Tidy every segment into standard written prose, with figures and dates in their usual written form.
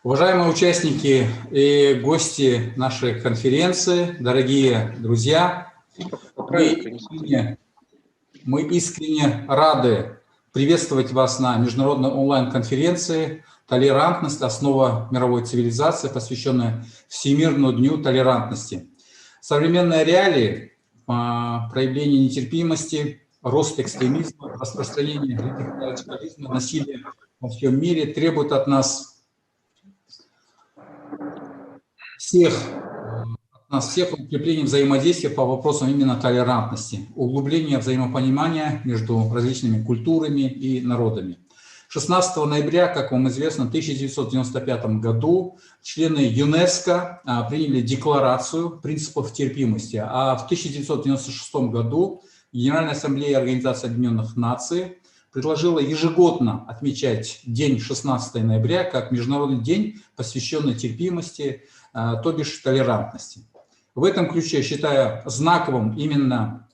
Уважаемые участники и гости нашей конференции, дорогие друзья, мы искренне рады приветствовать вас на международной онлайн-конференции «Толерантность. Основа мировой цивилизации», посвященной Всемирному дню толерантности. Современные реалии проявления нетерпимости, рост экстремизма, распространение радикализма, насилия во всем мире требуют от нас всех укрепления взаимодействия по вопросам именно толерантности, углубления взаимопонимания между различными культурами и народами. 16 ноября, как вам известно, в 1995 году члены ЮНЕСКО приняли декларацию принципов терпимости, а в 1996 году Генеральная ассамблея Организации Объединенных Наций предложила ежегодно отмечать день 16 ноября как Международный день, посвященный терпимости, то бишь толерантности. В этом ключе я считаю знаковым именно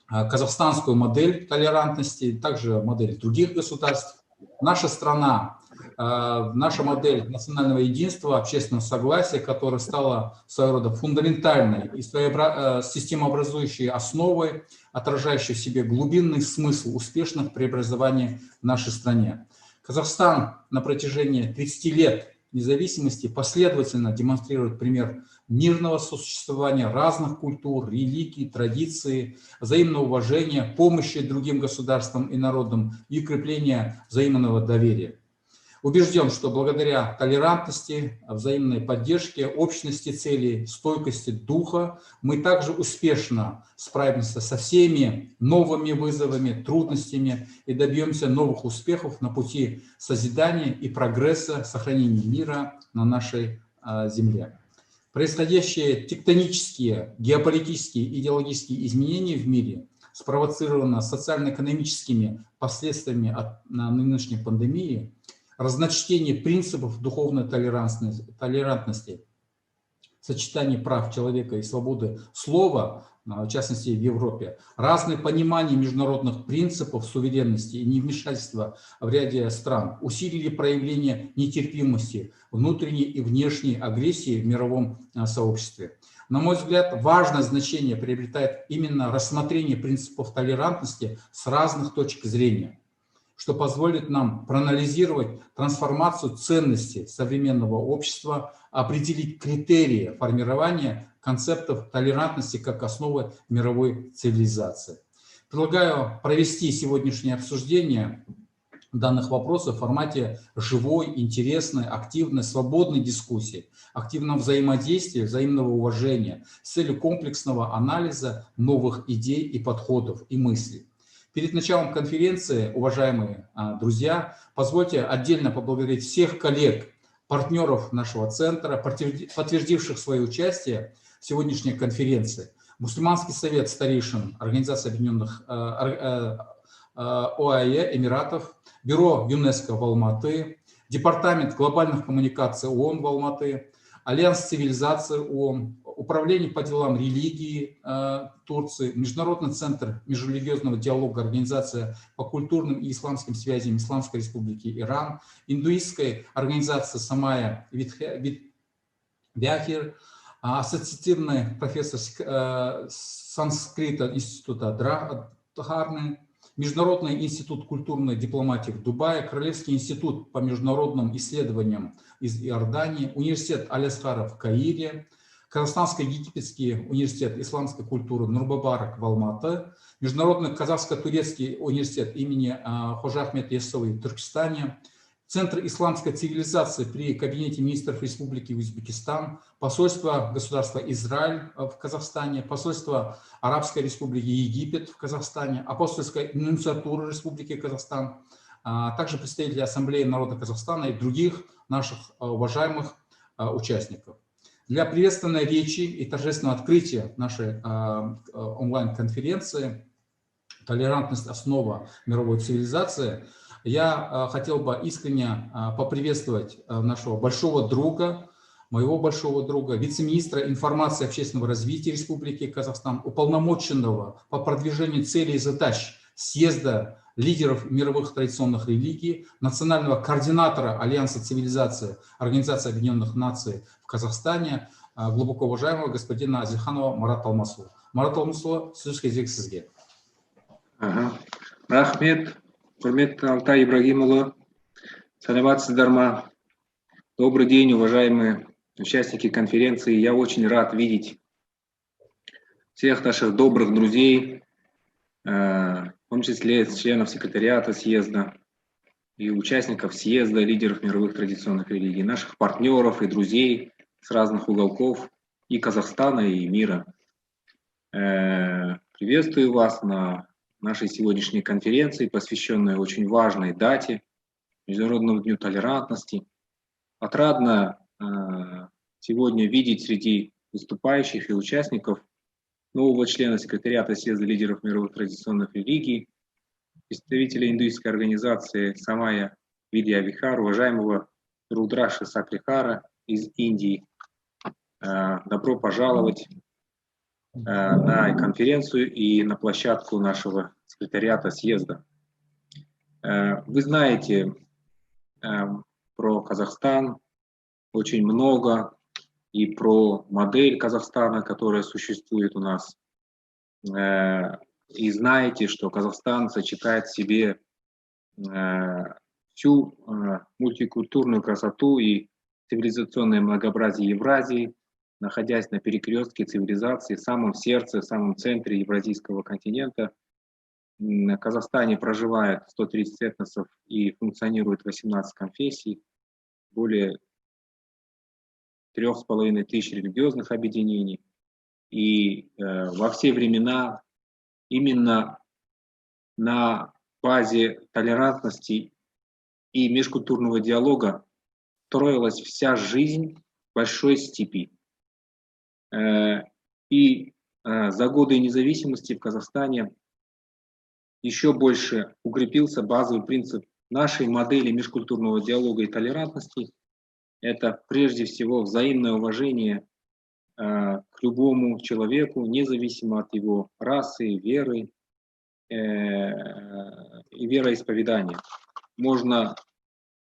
казахстанскую модель толерантности, также модель других государств. Наша страна, наша модель национального единства, общественного согласия, которая стала своего рода фундаментальной и системообразующей основой, отражающей в себе глубинный смысл успешных преобразований в нашей стране. Казахстан на протяжении 30 лет независимости последовательно демонстрирует пример мирного сосуществования разных культур, религий, традиций, взаимного уважения, помощи другим государствам и народам и укрепления взаимного доверия. Убежден, что благодаря толерантности, взаимной поддержке, общности целей, стойкости духа мы также успешно справимся со всеми новыми вызовами, трудностями и добьемся новых успехов на пути созидания и прогресса, сохранения мира на нашей земле. Происходящие тектонические, геополитические, идеологические изменения в мире спровоцированы социально-экономическими последствиями от нынешней пандемии, разночтение принципов духовной толерантности, сочетание прав человека и свободы слова, в частности в Европе, разные понимания международных принципов суверенности и невмешательства в ряде стран усилили проявление нетерпимости, внутренней и внешней агрессии в мировом сообществе. На мой взгляд, важное значение приобретает именно рассмотрение принципов толерантности с разных точек зрения, что позволит нам проанализировать трансформацию ценностей современного общества, определить критерии формирования концептов толерантности как основы мировой цивилизации. Предлагаю провести сегодняшнее обсуждение данных вопросов в формате живой, интересной, активной, свободной дискуссии, активного взаимодействия, взаимного уважения с целью комплексного анализа новых идей и подходов и мыслей. Перед началом конференции, уважаемые друзья, позвольте отдельно поблагодарить всех коллег, партнеров нашего центра, подтвердивших свое участие в сегодняшней конференции. Мусульманский совет старейшин Организации Объединенных ОАЭ Эмиратов, Бюро ЮНЕСКО в Алматы, Департамент глобальных коммуникаций ООН в Алматы, Альянс цивилизации ООН, Управление по делам религии Турции, Международный центр межрелигиозного диалога, Организация по культурным и исламским связям Исламской Республики Иран, Индуистская организация Самая Вяхир, ассоциативный профессор санскрита Института Дхарны, Международный институт культурной дипломатии в Дубае, Королевский институт по международным исследованиям из Иордании, Университет Аль-Азхара в Каире, Казахстанско-Египетский университет исламской культуры Нурбабарак в Алматы, Международный казахско-турецкий университет имени Хожа Ахмед Яссауи в Туркестане, Центр исламской цивилизации при Кабинете министров Республики Узбекистан, посольство государства Израиль в Казахстане, посольство Арабской Республики Египет в Казахстане, апостольская нунциатура Республики Казахстан, также представители Ассамблеи народа Казахстана и других наших уважаемых участников. Для приветственной речи и торжественного открытия нашей онлайн-конференции «Толерантность. Основа мировой цивилизации» я хотел бы искренне поприветствовать нашего большого друга, моего большого друга, вице-министра информации и общественного развития Республики Казахстан, уполномоченного по продвижению целей и задач съезда лидеров мировых традиционных религий, национального координатора Альянса цивилизации Организации Объединенных Наций в Казахстане, глубоко уважаемого господина Азиханова Марата Алмасова. Марат Алмасова, сөз кезегі сізге. Рахмет, құрметті Алтай Ибрагимұлы. Саламатсыздар ма? Добрый день, уважаемые участники конференции. Я очень рад видеть всех наших добрых друзей, в том числе членов секретариата съезда и участников съезда лидеров мировых традиционных религий, наших партнеров и друзей с разных уголков и Казахстана, и мира. Приветствую вас на нашей сегодняшней конференции, посвященной очень важной дате, Международному дню толерантности. Отрадно сегодня видеть среди выступающих и участников нового члена секретариата съезда лидеров мировых традиционных религий, представителя индуистской организации Самая Видья Вихар, уважаемого Рудраши Сакрихара из Индии. Добро пожаловать на конференцию и на площадку нашего секретариата съезда. Вы знаете про Казахстан очень много и про модель Казахстана, которая существует у нас. И знаете, что Казахстан сочетает в себе всю мультикультурную красоту и цивилизационное многообразие Евразии, находясь на перекрестке цивилизации, в самом сердце, в самом центре Евразийского континента. В Казахстане проживает 130 этносов и функционирует 18 конфессий, более 3500 религиозных объединений. И во все времена именно на базе толерантности и межкультурного диалога строилась вся жизнь большой степи. И за годы независимости в Казахстане еще больше укрепился базовый принцип нашей модели межкультурного диалога и толерантности. Это прежде всего взаимное уважение к любому человеку, независимо от его расы, веры и вероисповедания. Можно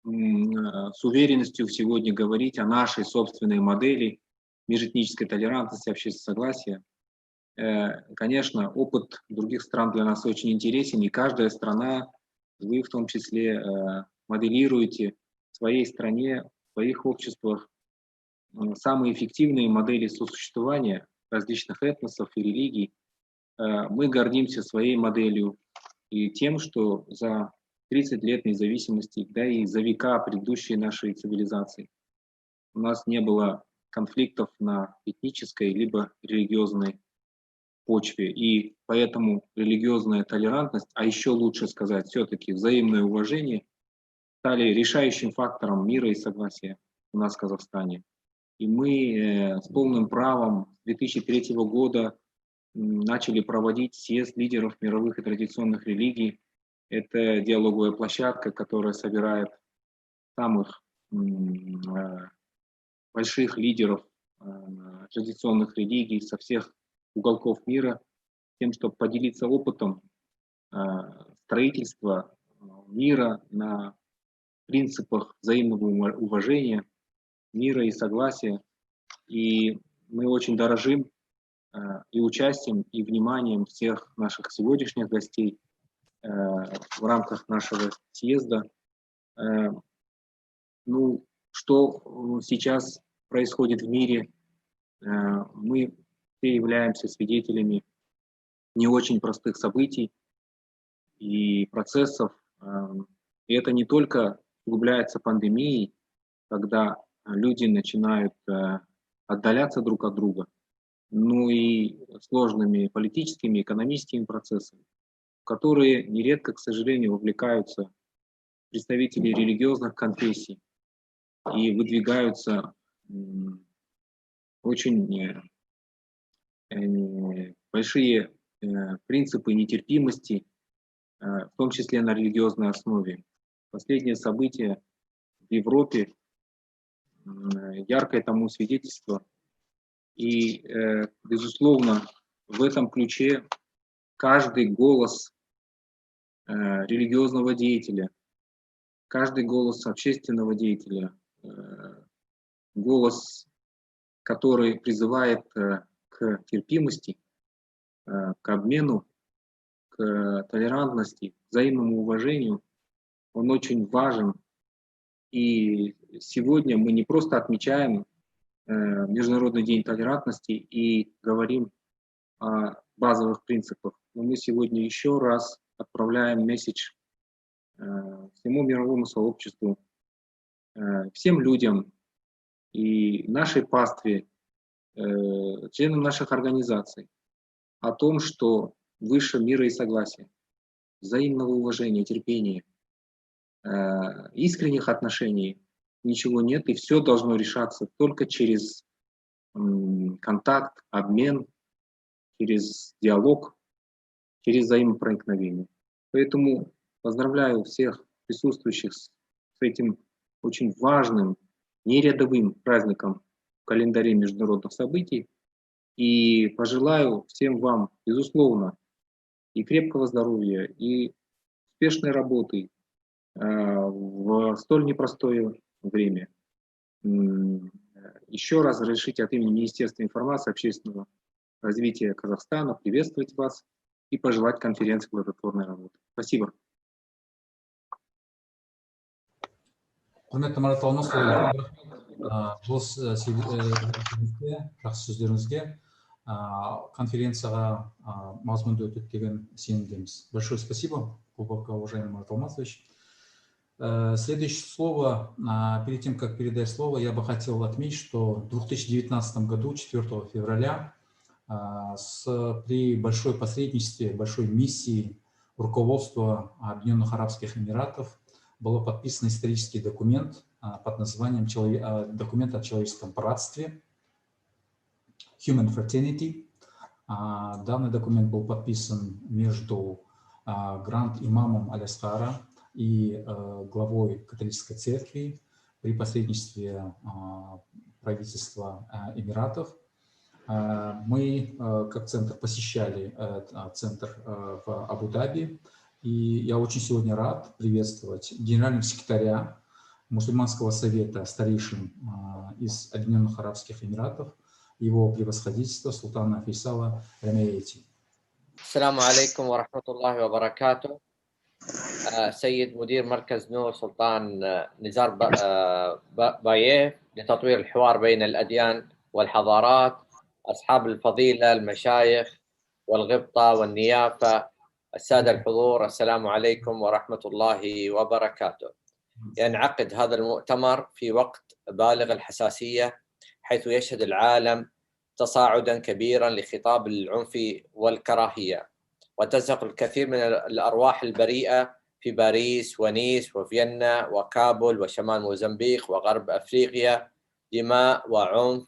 с уверенностью сегодня говорить о нашей собственной модели межэтнической толерантности, общественного согласия. Конечно, опыт других стран для нас очень интересен, и каждая страна, вы в том числе, моделируете в своей стране, в своих обществах самые эффективные модели сосуществования различных этносов и религий. Мы гордимся своей моделью и тем, что за 30 лет независимости, да и за века предыдущей нашей цивилизации у нас не было конфликтов на этнической либо религиозной почве. И поэтому религиозная толерантность, а еще лучше сказать, все-таки взаимное уважение, стали решающим фактором мира и согласия у нас в Казахстане. И мы с полным правом с 2003 года начали проводить съезд лидеров мировых и традиционных религий. Это диалоговая площадка, которая собирает самых больших лидеров традиционных религий со всех уголков мира, тем, чтобы поделиться опытом строительства мира на принципах взаимного уважения, мира и согласия. И мы очень дорожим и участием, и вниманием всех наших сегодняшних гостей в рамках нашего съезда. Ну, что сейчас происходит в мире? Мы все являемся свидетелями не очень простых событий и процессов. И это не только углубляется пандемией, когда люди начинают отдаляться друг от друга, но и сложными политическими, экономическими процессами, в которые нередко, к сожалению, вовлекаются представители религиозных конфессий и выдвигаются очень большие принципы нетерпимости, в том числе на религиозной основе. Последнее событие в Европе яркое тому свидетельство. И, безусловно, в этом ключе каждый голос религиозного деятеля, каждый голос общественного деятеля, голос, который призывает к терпимости, к обмену, к толерантности, к взаимному уважению, он очень важен. И сегодня мы не просто отмечаем Международный день толерантности и говорим о базовых принципах, но мы сегодня еще раз отправляем месседж всему мировому сообществу, всем людям и нашей пастве, членам наших организаций о том, что выше мира и согласия, взаимного уважения, терпения, искренних отношений ничего нет, и все должно решаться только через контакт, обмен, через диалог, через взаимопроникновение. Поэтому поздравляю всех присутствующих с этим очень важным, нерядовым праздником в календаре международных событий и пожелаю всем вам, безусловно, и крепкого здоровья, и успешной работы в столь непростое время. Еще раз разрешите от имени Министерства информации и общественного развития Казахстана приветствовать вас и пожелать конференции плодотворной работы. Спасибо. Құрметті Марат Алмасұлы, бұл жақсы сөздеріңізге конференцияға мазмұнды өтеді деген сенімдеміз. Большое спасибо, глубоко уважаемый Марат Алмасович. Следующее слово, перед тем, как передать слово, я бы хотел отметить, что в 2019 году, 4 февраля, при большой посредничестве, большой миссии руководства Объединенных Арабских Эмиратов был подписан исторический документ под названием «Документ о человеческом братстве» Human Fraternity. Данный документ был подписан между гранд-имамом Аль-Асхара и главой католической церкви при посредничестве правительства Эмиратов. Мы, как центр, посещали центр в Абу-Даби, и я очень сегодня рад приветствовать генерального секретаря Мусульманского совета старейшин из Объединенных Арабских Эмиратов, его превосходительство султана Фейсала Рамеяти. Ассаламу алейкум ва рахматуллахи ва баракату. سيد مدير مركز نور سلطان نزار بايف لتطوير الحوار بين الأديان والحضارات، أصحاب الفضيلة، المشايخ والغبطة والنيافة، السادة الحضور، السلام عليكم ورحمة الله وبركاته. ينعقد هذا المؤتمر في وقت بالغ الحساسية، حيث يشهد العالم تصاعدا كبيرا لخطاب العنف والكراهية، وتزهق الكثير من الأرواح البريئة في باريس ونيس وفيينا وكابول وشمال موزمبيق وغرب أفريقيا، دماء وعنف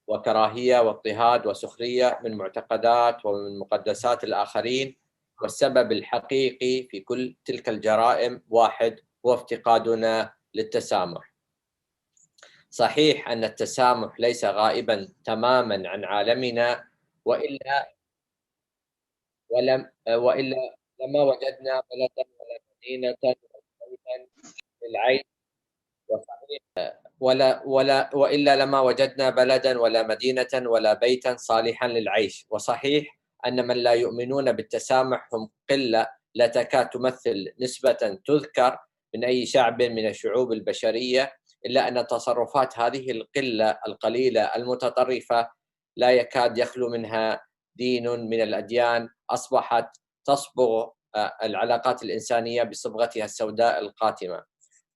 وكراهية واضطهاد وسخرية من معتقدات ومن مقدسات الآخرين، والسبب الحقيقي في كل تلك الجرائم واحد، هو افتقادنا للتسامح. صحيح أن التسامح ليس غائبا تماما عن عالمنا، وإلا لما وجدنا بلدا ولا مدينة للعيش، وإلا لما وجدنا بلدا ولا مدينة ولا بيتا صالحا للعيش. وصحيح أن من لا يؤمنون بالتسامح هم قلة لا تكاد تمثل نسبة تذكر من أي شعب من الشعوب البشرية، إلا أن تصرفات هذه القلة القليلة المتطرفة لا يكاد يخلو منها دين من الأديان، أصبحت تصبغ العلاقات الإنسانية بصبغتها السوداء القاتمة.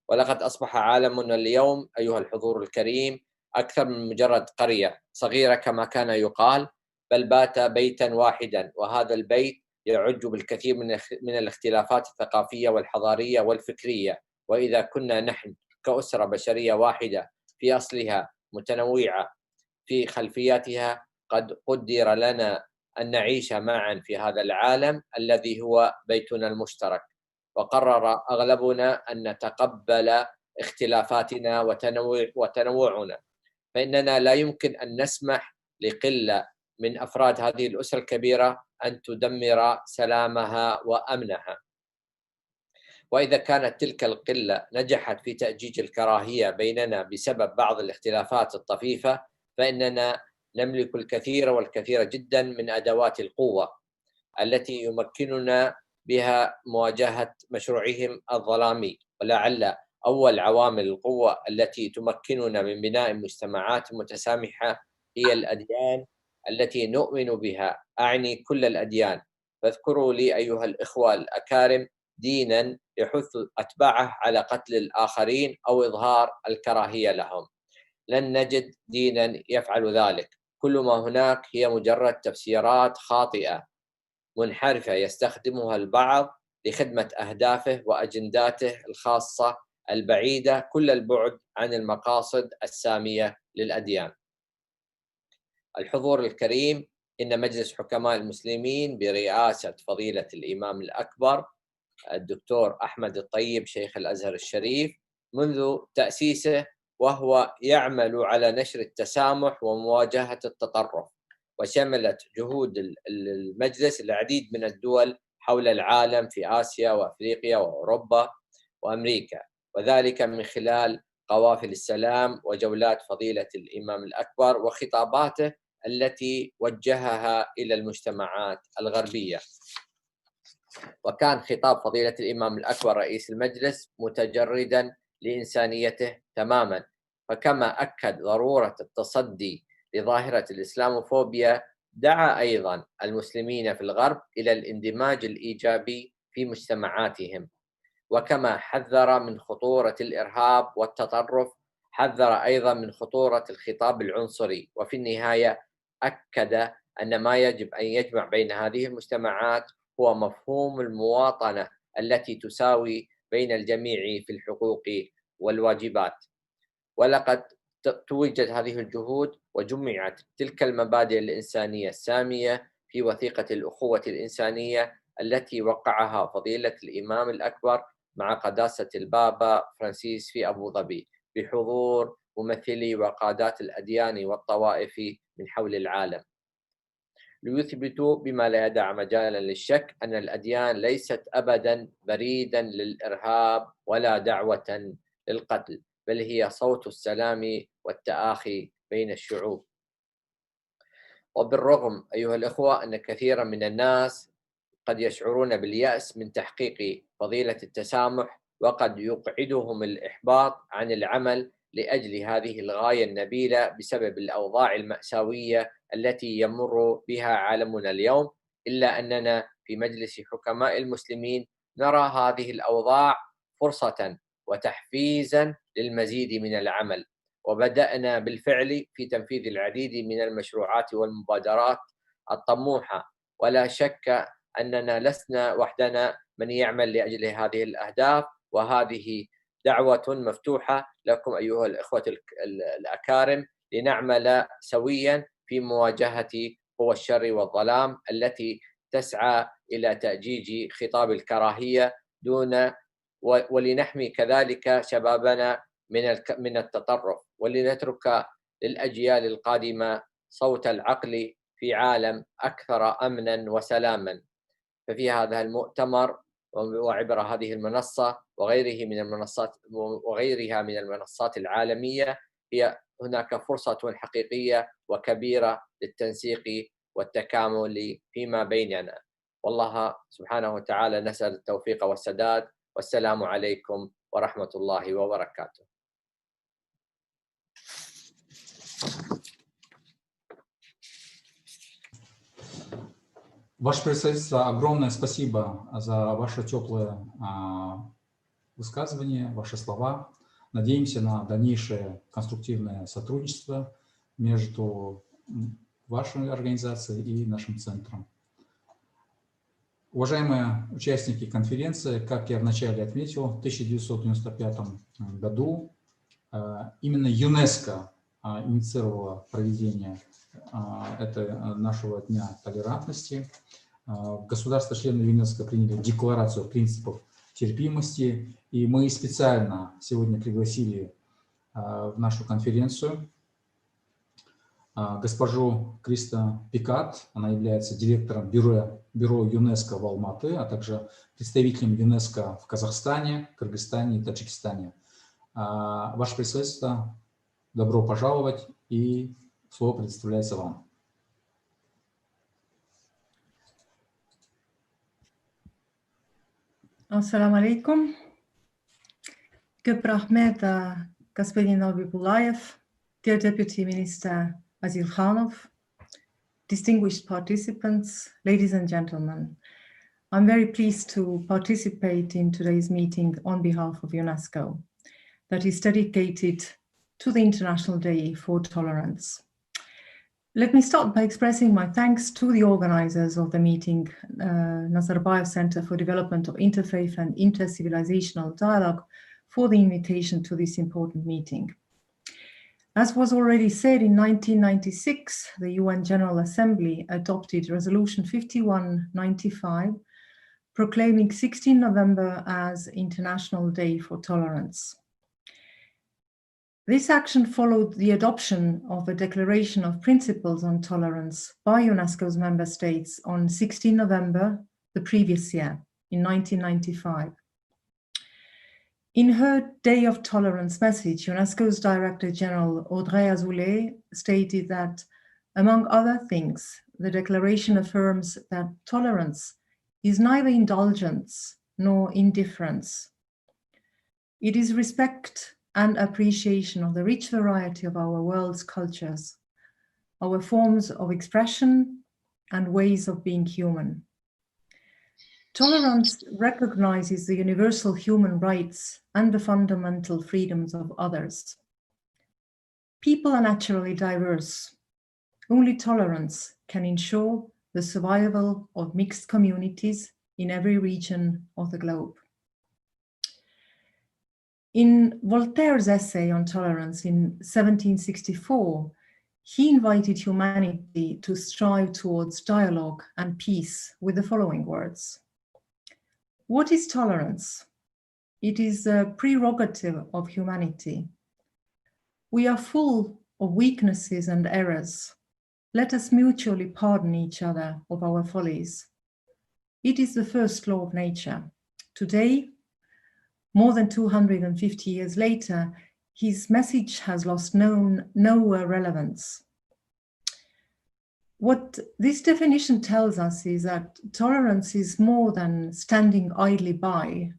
ولقد أصبح عالمنا اليوم أيها الحضور الكريم أكثر من مجرد قرية صغيرة كما كان يقال، بل بات بيتا واحدا، وهذا البيت يعج بالكثير من الاختلافات الثقافية والحضارية والفكرية. وإذا كنا نحن كأسرة بشرية واحدة في أصلها متنوعة في خلفياتها، قد قدر لنا أن نعيش معا في هذا العالم الذي هو بيتنا المشترك. وقرر أغلبنا أن نتقبل اختلافاتنا وتنوعنا، فإننا لا يمكن أن نسمح لقلة من أفراد هذه الأسرة الكبيرة أن تدمر سلامها وأمنها. وإذا كانت تلك القلة نجحت في تأجيج الكراهية بيننا بسبب بعض الاختلافات الطفيفة، فإننا نملك الكثير والكثير جدا من أدوات القوة التي يمكننا بها مواجهة مشروعهم الظلامي. ولعل أول عوامل القوة التي تمكننا من بناء مجتمعات متسامحة هي الأديان التي نؤمن بها، أعني كل الأديان. فاذكروا لي أيها الإخوة الأكارم دينا يحث أتباعه على قتل الآخرين أو إظهار الكراهية لهم. لن نجد دينا يفعل ذلك. كل ما هناك هي مجرد تفسيرات خاطئة منحرفة يستخدمها البعض لخدمة أهدافه وأجنداته الخاصة البعيدة كل البعد عن المقاصد السامية للأديان. الحضور الكريم، إن مجلس حكماء المسلمين برئاسة فضيلة الإمام الأكبر الدكتور أحمد الطيب شيخ الأزهر الشريف منذ تأسيسه وهو يعمل على نشر التسامح ومواجهة التطرف، وشملت جهود المجلس العديد من الدول حول العالم في آسيا وأفريقيا وأوروبا وأمريكا، وذلك من خلال قوافل السلام وجولات فضيلة الإمام الأكبر وخطاباته التي وجهها إلى المجتمعات الغربية. وكان خطاب فضيلة الإمام الأكبر رئيس المجلس متجردا لإنسانيته تماما، فكما أكد ضرورة التصدي لظاهرة الإسلاموفوبيا دعا أيضا المسلمين في الغرب إلى الاندماج الإيجابي في مجتمعاتهم، وكما حذر من خطورة الإرهاب والتطرف حذر أيضا من خطورة الخطاب العنصري. وفي النهاية أكد أن ما يجب أن يجمع بين هذه المجتمعات هو مفهوم المواطنة التي تساوي بين الجميع في الحقوق والواجبات. ولقد توجت هذه الجهود وجمعت تلك المبادئ الإنسانية السامية في وثيقة الأخوة الإنسانية التي وقعها فضيلة الإمام الأكبر مع قداسة البابا فرانسيس في أبو ظبي بحضور ممثلي وقادات الأديان والطوائف من حول العالم، ليثبتوا بما لا يدع مجالا للشك أن الأديان ليست أبدا بريدا للإرهاب ولا دعوة للقتل، بل هي صوت السلام والتآخي بين الشعوب. وبالرغم أيها الأخوة أن كثيرا من الناس قد يشعرون باليأس من تحقيق فضيلة التسامح، وقد يقعدهم الإحباط عن العمل لأجل هذه الغاية النبيلة بسبب الأوضاع المأساوية التي يمر بها عالمنا اليوم، إلا أننا في مجلس حكماء المسلمين نرى هذه الأوضاع فرصة وتحفيزا للمزيد من العمل، وبدأنا بالفعل في تنفيذ العديد من المشروعات والمبادرات الطموحة. ولا شك أننا لسنا وحدنا من يعمل لأجل هذه الأهداف، وهذه دعوة مفتوحة لكم أيها الإخوة الأكارم لنعمل سويا في مواجهة قوى الشر والظلام التي تسعى إلى تأجيج خطاب الكراهية ولنحمي كذلك شبابنا من التطرف، ولنترك للأجيال القادمة صوت العقل في عالم أكثر أمنا وسلاما. ففي هذا المؤتمر وعبر هذه المنصة وغيرها من المنصات العالمية هي هناك فرصة حقيقية وكبيرة للتنسيق والتكامل فيما بيننا. والله سبحانه وتعالى نسأل التوفيق والسداد، والسلام عليكم ورحمة الله وبركاته. Ваше Превосходительство, огромное спасибо за ваше теплое высказывание, ваши слова. Надеемся на дальнейшее конструктивное сотрудничество между вашей организацией и нашим центром. Уважаемые участники конференции, как я вначале отметил, в 1995 году именно ЮНЕСКО инициировала проведение нашего Дня толерантности. Государства-члены ЮНЕСКО приняли декларацию принципов терпимости, и мы специально сегодня пригласили в нашу конференцию госпожу Криста Пикат, она является директором бюро ЮНЕСКО в Алматы, а также представителем ЮНЕСКО в Казахстане, Кыргызстане и Таджикистане. Ваше председательство, добро пожаловать, и слово предоставляется вам. Ассаламу алейкум. Good Rahmet, господин Nabibulayev, dear Deputy Minister Azil Khanov, distinguished participants, ladies and gentlemen. I'm very pleased to participate in today's meeting on behalf of UNESCO that is dedicated to the International Day for Tolerance. Let me start by expressing my thanks to the organizers of the meeting, Nazarbayev Center for Development of Interfaith and Intercivilizational Dialogue, for the invitation to this important meeting. As was already said, in 1996, the UN General Assembly adopted Resolution 5195, proclaiming 16 November as International Day for Tolerance. This action followed the adoption of a Declaration of Principles on Tolerance by UNESCO's member states on 16 November the previous year, in 1995. In her Day of Tolerance message, UNESCO's Director General Audrey Azoulay stated that, among other things, the declaration affirms that tolerance is neither indulgence nor indifference. It is respect and appreciation of the rich variety of our world's cultures, our forms of expression and ways of being human. Tolerance recognizes the universal human rights and the fundamental freedoms of others. People are naturally diverse. Only tolerance can ensure the survival of mixed communities in every region of the globe. In Voltaire's essay on tolerance in 1764, he invited humanity to strive towards dialogue and peace with the following words. What is tolerance? It is a prerogative of humanity. We are full of weaknesses and errors. Let us mutually pardon each other of our follies. It is the first law of nature. Today, more than 250 years later, his message has lost no relevance. What this definition tells us is that tolerance is more than standing idly by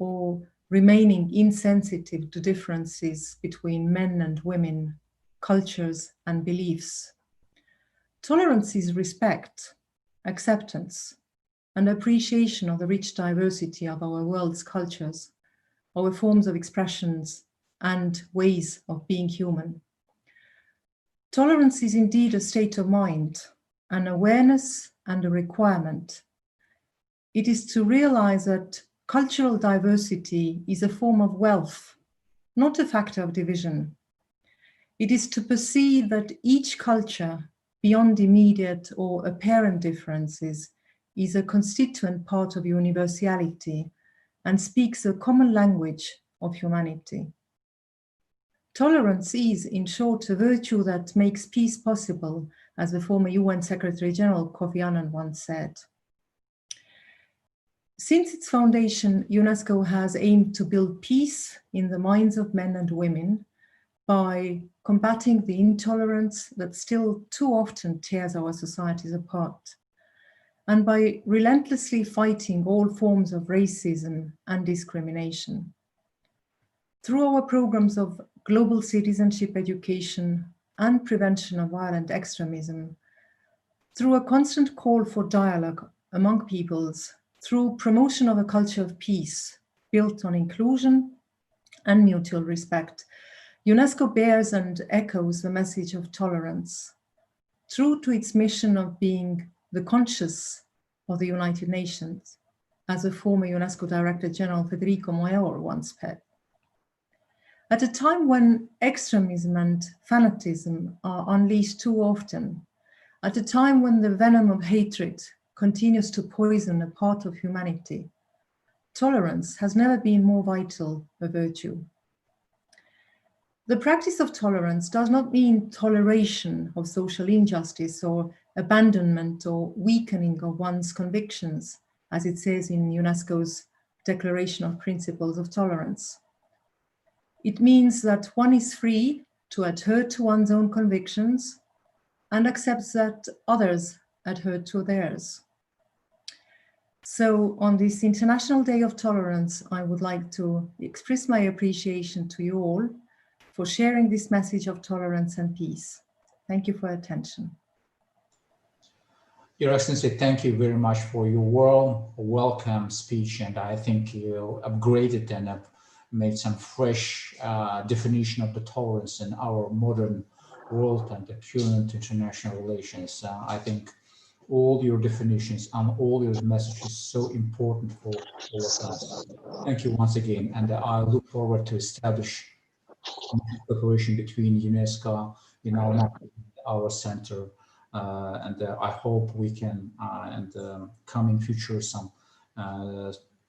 or remaining insensitive to differences between men and women, cultures and beliefs. Tolerance is respect, acceptance, and appreciation of the rich diversity of our world's cultures, our forms of expressions, and ways of being human. Tolerance is indeed a state of mind, an awareness and a requirement. It is to realize that cultural diversity is a form of wealth, not a factor of division. It is to perceive that each culture, beyond immediate or apparent differences, is a constituent part of universality and speaks a common language of humanity. Tolerance is, in short, a virtue that makes peace possible, as the former UN Secretary General Kofi Annan once said. Since its foundation, UNESCO has aimed to build peace in the minds of men and women by combating the intolerance that still too often tears our societies apart, and by relentlessly fighting all forms of racism and discrimination. Through our programs of global citizenship education and prevention of violent extremism, through a constant call for dialogue among peoples, through promotion of a culture of peace built on inclusion and mutual respect, UNESCO bears and echoes the message of tolerance, true to its mission of being the conscience of the United Nations, as a former UNESCO Director General Federico Moyor once said. At a time when extremism and fanatism are unleashed too often, at a time when the venom of hatred continues to poison a part of humanity, tolerance has never been more vital a virtue. The practice of tolerance does not mean toleration of social injustice or abandonment or weakening of one's convictions, as it says in UNESCO's Declaration of Principles of Tolerance. It means that one is free to adhere to one's own convictions and accepts that others adhere to theirs. So on this International Day of Tolerance, I would like to express my appreciation to you all for sharing this message of tolerance and peace. Thank you for your attention. Your Excellency, thank you very much for your warm welcome speech, and I think you upgraded and have made some fresh definition of the tolerance in our modern world and the current international relations. I think all your definitions and all your messages so important for all of us. Thank you once again, and I look forward to establish cooperation between UNESCO, our center, and I hope we can, in the coming future, some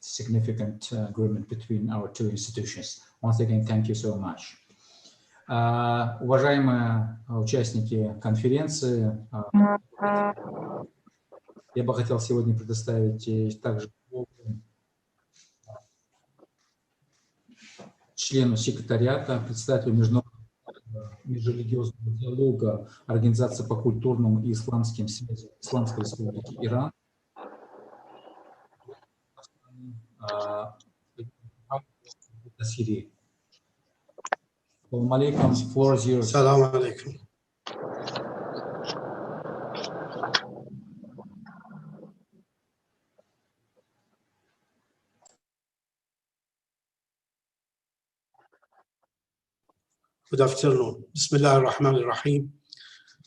significant agreement between our two institutions. Once again, thank you so much. Уважаемые участники конференции, я бы хотел сегодня предоставить также члену секретариата, председателю межрелигиозного диалога Организации по культурным и исламским связям Исламской Республики Иран. Сирии. Assalamu alaikum. The floor is yours. Assalamu alaikum. Good afternoon. Bismillah ar-Rahman ar-Rahim.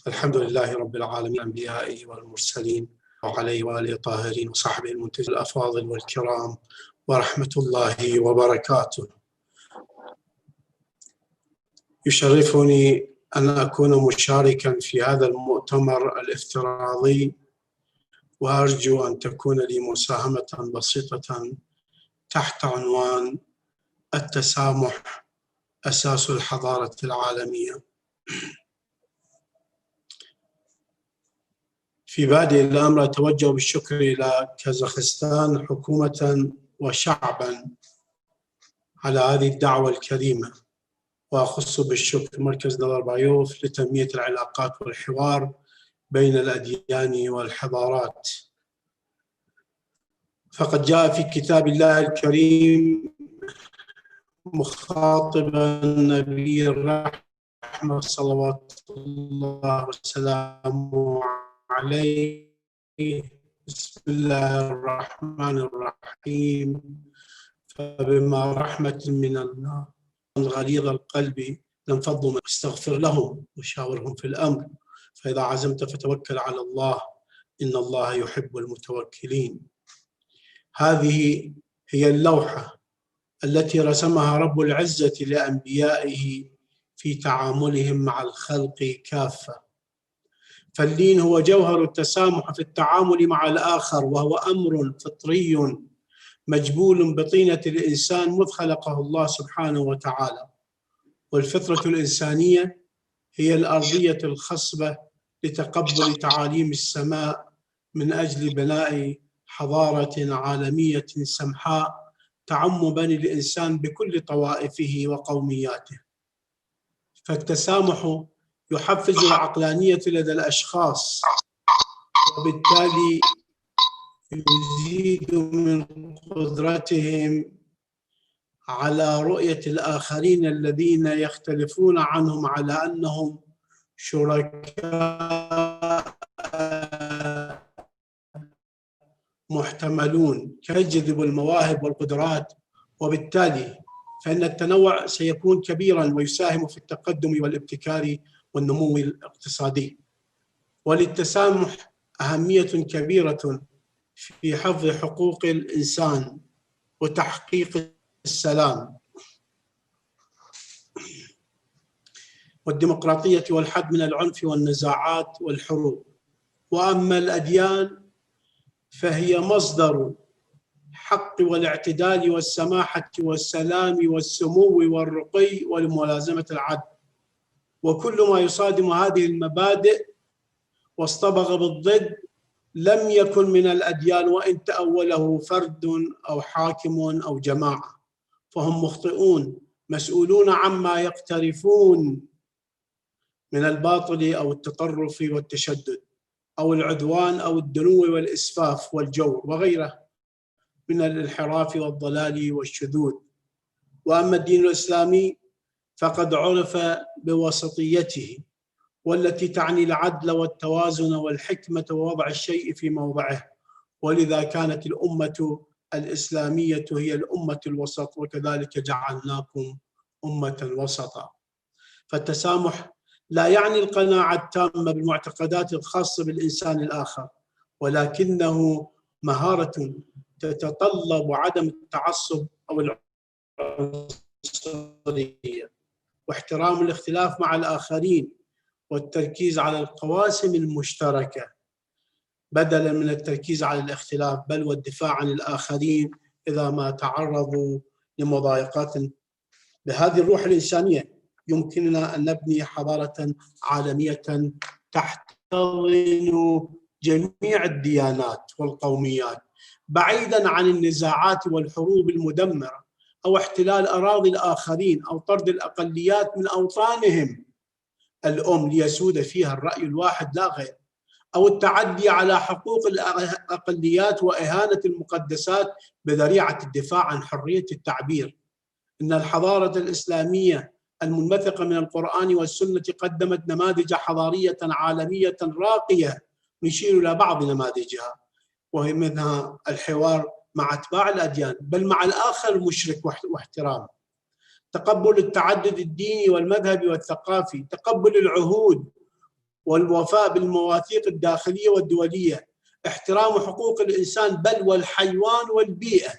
Alhamdulillahi Rabbil Alamin, Anbiya'i wal Mursalin, wa alayhi wa alihi tahirin, wa sahbihi al-muntazil al-afadil wal kiram, wa rahmatullahi wa barakatuh. يشرفني أن أكون مشاركاً في هذا المؤتمر الافتراضي، وأرجو أن تكون لي مساهمة بسيطة تحت عنوان التسامح أساس الحضارة العالمية. في بادئ الأمر أتوجه بالشكر إلى كازاخستان حكومة وشعباً على هذه الدعوة الكريمة، وأخص بالشكر مركز نظربايوف لتنمية العلاقات والحوار بين الأديان والحضارات. فقد جاء في كتاب الله الكريم مخاطبا نبي الرحمة صلوات الله وسلامه عليه: بسم الله الرحمن الرحيم، فبما رحمة من الله غليظ القلب لانفضوا من استغفر لهم وشاورهم في الأمر، فإذا عزمت فتوكل على الله إن الله يحب المتوكلين. هذه هي اللوحة التي رسمها رب العزة لأنبيائه في تعاملهم مع الخلق كافة. فاللين هو جوهر التسامح في التعامل مع الآخر، وهو أمر فطري مجبول بطينة الإنسان مذ خلقه الله سبحانه وتعالى. والفطرة الإنسانية هي الأرضية الخصبة لتقبل تعاليم السماء من أجل بناء حضارة عالمية سمحاء تعم بني الإنسان بكل طوائفه وقومياته. فالتسامح يحفز العقلانية لدى الأشخاص، وبالتالي يزيد من قدرتهم على رؤية الآخرين الذين يختلفون عنهم على أنهم شركاء محتملون كيجذب المواهب والقدرات، وبالتالي فإن التنوع سيكون كبيراً ويساهم في التقدم والابتكار والنمو الاقتصادي. وللتسامح أهمية كبيرة في حفظ حقوق الإنسان وتحقيق السلام والديمقراطية والحد من العنف والنزاعات والحروب. وأما الأديان فهي مصدر الحق والاعتدال والسماحة والسلام والسمو والرقي ولملازمة العدل، وكل ما يصادم هذه المبادئ واصطبغ بالضد لم يكن من الأديان وإن تأوله فرد أو حاكم أو جماعة، فهم مخطئون مسؤولون عما يقترفون من الباطل أو التطرف والتشدد أو العدوان أو الدنو والإسفاف والجور وغيره من الانحراف والضلال والشذوذ. وأما الدين الإسلامي فقد عرف بوسطيته، والتي تعني العدل والتوازن والحكمة ووضع الشيء في موضعه، ولذا كانت الأمة الإسلامية هي الأمة الوسط، وكذلك جعلناكم أمة وسطا. فالتسامح لا يعني القناعة التامة بالمعتقدات الخاصة بالإنسان الآخر، ولكنه مهارة تتطلب عدم التعصب أو العنصرية واحترام الاختلاف مع الآخرين والتركيز على القواسم المشتركة بدلاً من التركيز على الاختلاف، بل والدفاع عن الآخرين إذا ما تعرضوا لمضايقات. بهذه الروح الإنسانية يمكننا أن نبني حضارة عالمية تحتضن جميع الديانات والقوميات، بعيداً عن النزاعات والحروب المدمرة أو احتلال أراضي الآخرين أو طرد الأقليات من أوطانهم الأم ليسود فيها الرأي الواحد لا غير، أو التعدي على حقوق الأقليات وإهانة المقدسات بذريعة الدفاع عن حرية التعبير. إن الحضارة الإسلامية المنبثقة من القرآن والسنة قدمت نماذج حضارية عالمية راقية نشير إلى بعض نماذجها، وهي منها الحوار مع أتباع الأديان بل مع الآخر المشرك واحترامه، تقبل التعدد الديني والمذهبي والثقافي، تقبل العهود والوفاء بالمواثيق الداخلية والدولية، احترام حقوق الإنسان بل والحيوان والبيئة،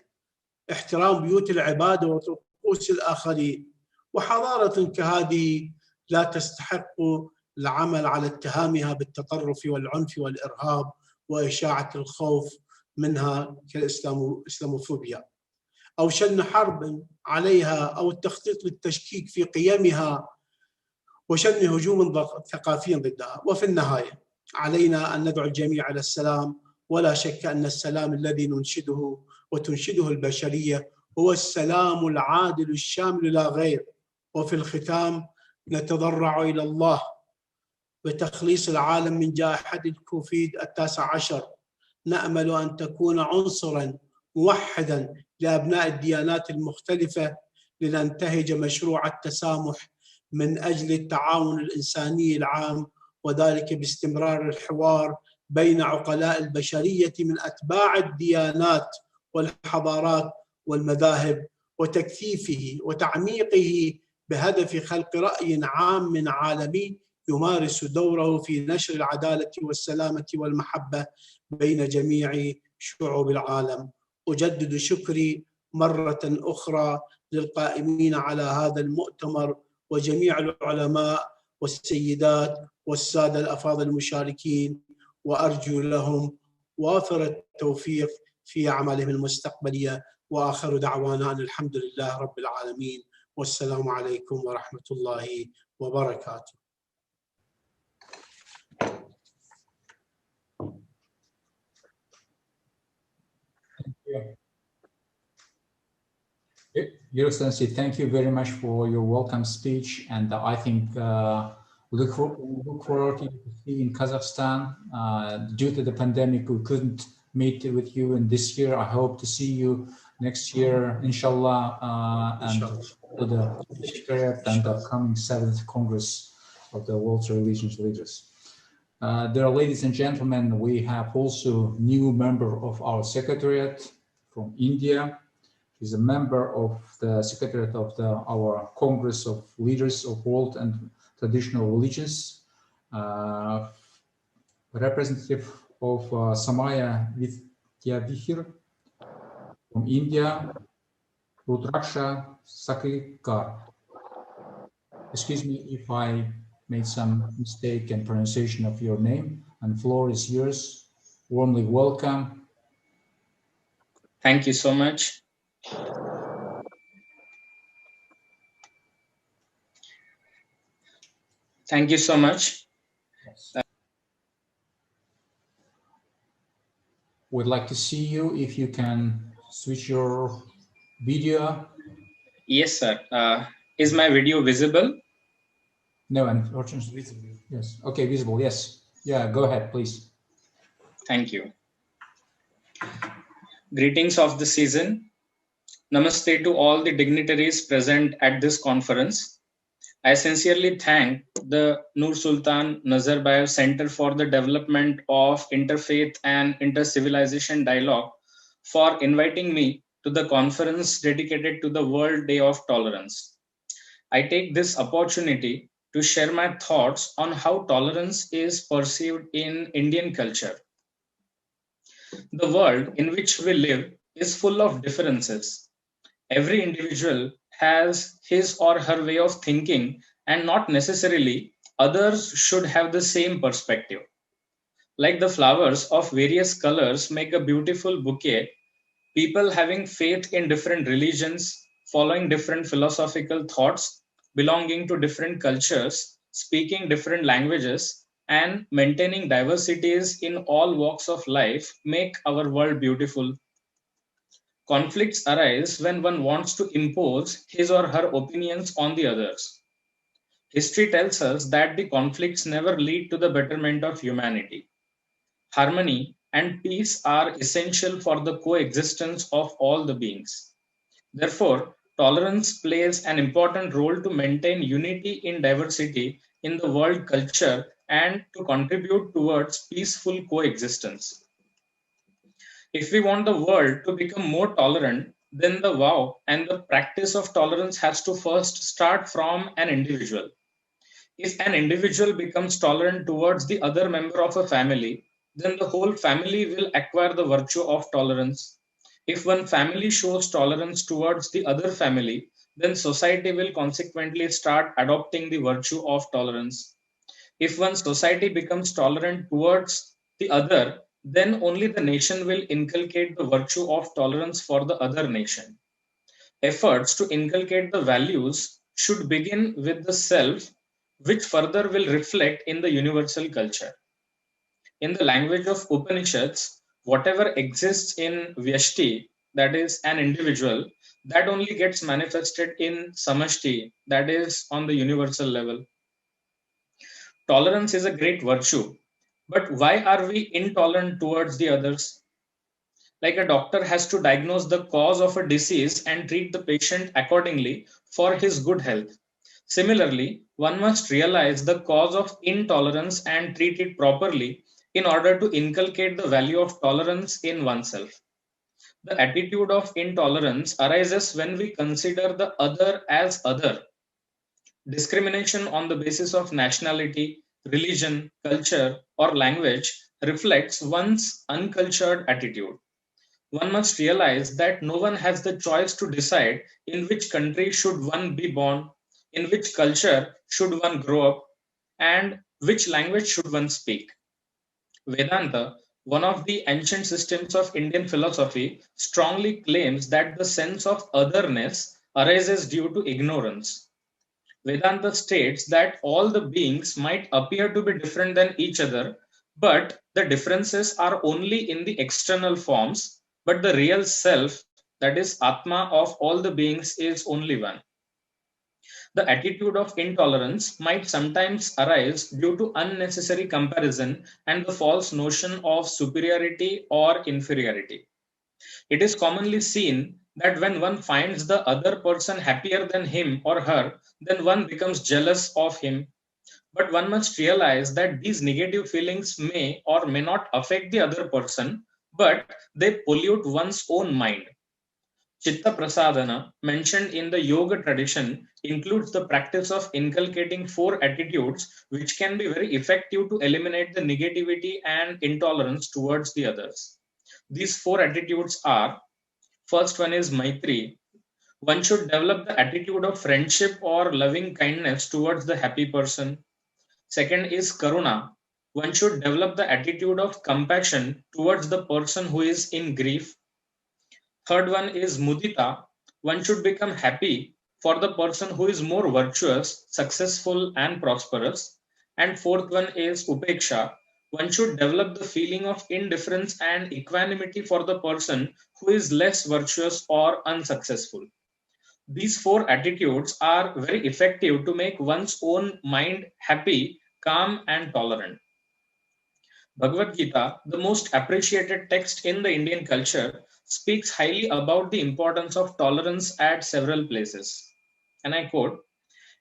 احترام بيوت العبادة وطقوس الآخرين. وحضارة كهذه لا تستحق العمل على اتهامها بالتطرف والعنف والإرهاب وإشاعة الخوف منها كالإسلاموفوبيا، أو شن حرب عليها أو التخطيط للتشكيك في قيمها وشن هجوم ثقافي ضدها. وفي النهاية علينا أن ندعو الجميع إلى السلام، ولا شك أن السلام الذي ننشده وتنشده البشرية هو السلام العادل الشامل لا غير. وفي الختام نتضرع إلى الله بتخليص العالم من جائحة الكوفيد 19. نأمل أن تكون عنصراً موحداً لأبناء الديانات المختلفة لننتهج مشروع التسامح من أجل التعاون الإنساني العام، وذلك باستمرار الحوار بين عقلاء البشرية من أتباع الديانات والحضارات والمذاهب، وتكثيفه وتعميقه بهدف خلق رأي عام عالمي يمارس دوره في نشر العدالة والسلامة والمحبة بين جميع شعوب العالم. أجدد شكري مرة أخرى للقائمين على هذا المؤتمر وجميع العلماء والسيدات والسادة الأفاضل المشاركين، وأرجو لهم وافر التوفيق في أعمالهم المستقبلية. وآخر دعوانا أن الحمد لله رب العالمين، والسلام عليكم ورحمة الله وبركاته. Your Excellency, thank you very much for your welcome speech, and I think we look forward to see you in Kazakhstan. Due to the pandemic, we couldn't meet with you in this year. I hope to see you next year, inshallah, and to the Secretariat and the upcoming 7th Congress of the World Religions Leaders. There, ladies and gentlemen, we have also new member of our Secretariat from India. He's a member of the Secretariat of our Congress of Leaders of World and Traditional Religions, representative of Samaya Vidyavihir from India, Rudraksha Sakrikar. Excuse me if I made some mistake in pronunciation of your name, and the floor is yours. Warmly welcome. Thank you so much. Thank you so much. We'd like to see you if you can switch your video. Yes, sir. Is my video visible? No, unfortunately, visible. Yes. Okay, visible. Yes. Yeah, go ahead, please. Thank you. Greetings of the season. Namaste to all the dignitaries present at this conference. I sincerely thank the Nur Sultan Nazarbayev Center for the Development of Interfaith and Intercivilization Dialogue for inviting me to the conference dedicated to the World Day of Tolerance. I take this opportunity to share my thoughts on how tolerance is perceived in Indian culture. The world in which we live is full of differences. Every individual has his or her way of thinking, and not necessarily others should have the same perspective. Like the flowers of various colors make a beautiful bouquet, people having faith in different religions, following different philosophical thoughts, belonging to different cultures, speaking different languages, and maintaining diversities in all walks of life make our world beautiful. Conflicts arise when one wants to impose his or her opinions on the others. History tells us that the conflicts never lead to the betterment of humanity. Harmony and peace are essential for the coexistence of all the beings. Therefore, tolerance plays an important role to maintain unity in diversity in the world culture and to contribute towards peaceful coexistence. If we want the world to become more tolerant, then the vow and the practice of tolerance has to first start from an individual. If an individual becomes tolerant towards the other member of a family, then the whole family will acquire the virtue of tolerance. If one family shows tolerance towards the other family, then society will consequently start adopting the virtue of tolerance. If one society becomes tolerant towards the other, then only the nation will inculcate the virtue of tolerance for the other nation. Efforts to inculcate the values should begin with the self, which further will reflect in the universal culture. In the language of Upanishads, whatever exists in Vyashti, that is an individual, that only gets manifested in Samashti, that is on the universal level. Tolerance is a great virtue, but why are we intolerant towards the others? Like a doctor has to diagnose the cause of a disease and treat the patient accordingly for his good health. Similarly, one must realize the cause of intolerance and treat it properly in order to inculcate the value of tolerance in oneself. The attitude of intolerance arises when we consider the other as other. Discrimination on the basis of nationality, religion, culture, or language reflects one's uncultured attitude. One must realize that no one has the choice to decide in which country should one be born, in which culture should one grow up, and which language should one speak. Vedanta, one of the ancient systems of Indian philosophy, strongly claims that the sense of otherness arises due to ignorance. Vedanta states that all the beings might appear to be different than each other, but the differences are only in the external forms, but the real self, that is Atma of all the beings, is only one. The attitude of intolerance might sometimes arise due to unnecessary comparison and the false notion of superiority or inferiority. It is commonly seen that when one finds the other person happier than him or her, then one becomes jealous of him. But one must realize that these negative feelings may or may not affect the other person, but they pollute one's own mind. Chitta Prasadana, mentioned in the yoga tradition, includes the practice of inculcating 4 attitudes which can be very effective to eliminate the negativity and intolerance towards the others. These 4 attitudes are: first one is Maitri. One should develop the attitude of friendship or loving kindness towards the happy person. Second is Karuna. One should develop the attitude of compassion towards the person who is in grief. Third one is mudita. One should become happy for the person who is more virtuous, successful, and prosperous. And fourth one is upeksha. One should develop the feeling of indifference and equanimity for the person who is less virtuous or unsuccessful. These four attitudes are very effective to make one's own mind happy, calm, and tolerant. Bhagavad Gita, the most appreciated text in the Indian culture, speaks highly about the importance of tolerance at several places. And I quote,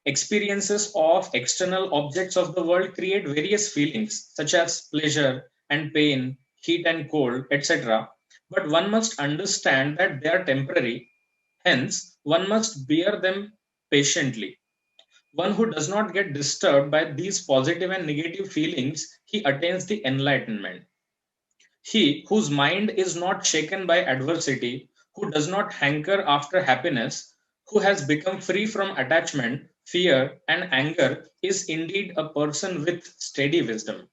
experiences of external objects of the world create various feelings such as pleasure and pain, heat and cold, etc. But one must understand that they are temporary. Hence, one must bear them patiently. One who does not get disturbed by these positive and negative feelings, he attains the enlightenment. He whose mind is not shaken by adversity, who does not hanker after happiness, who has become free from attachment, fear, and anger, is indeed a person with steady wisdom.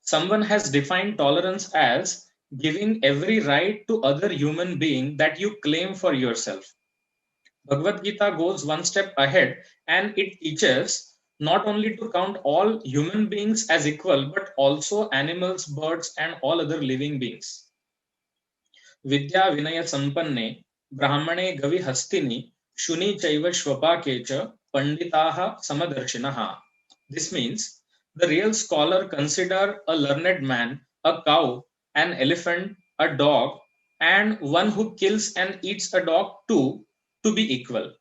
Someone has defined tolerance as giving every right to other human being that you claim for yourself. Bhagavad Gita goes one step ahead and it teaches not only to count all human beings as equal, but also animals, birds, and all other living beings. Vidya Vinaya Sampanne, Brahmane Gavi Hastini, Shuni Chaiva Shvapakecha, Panditaha Samadarshinaha. This means the real scholar consider a learned man, a cow, an elephant, a dog, and one who kills and eats a dog too to be equal.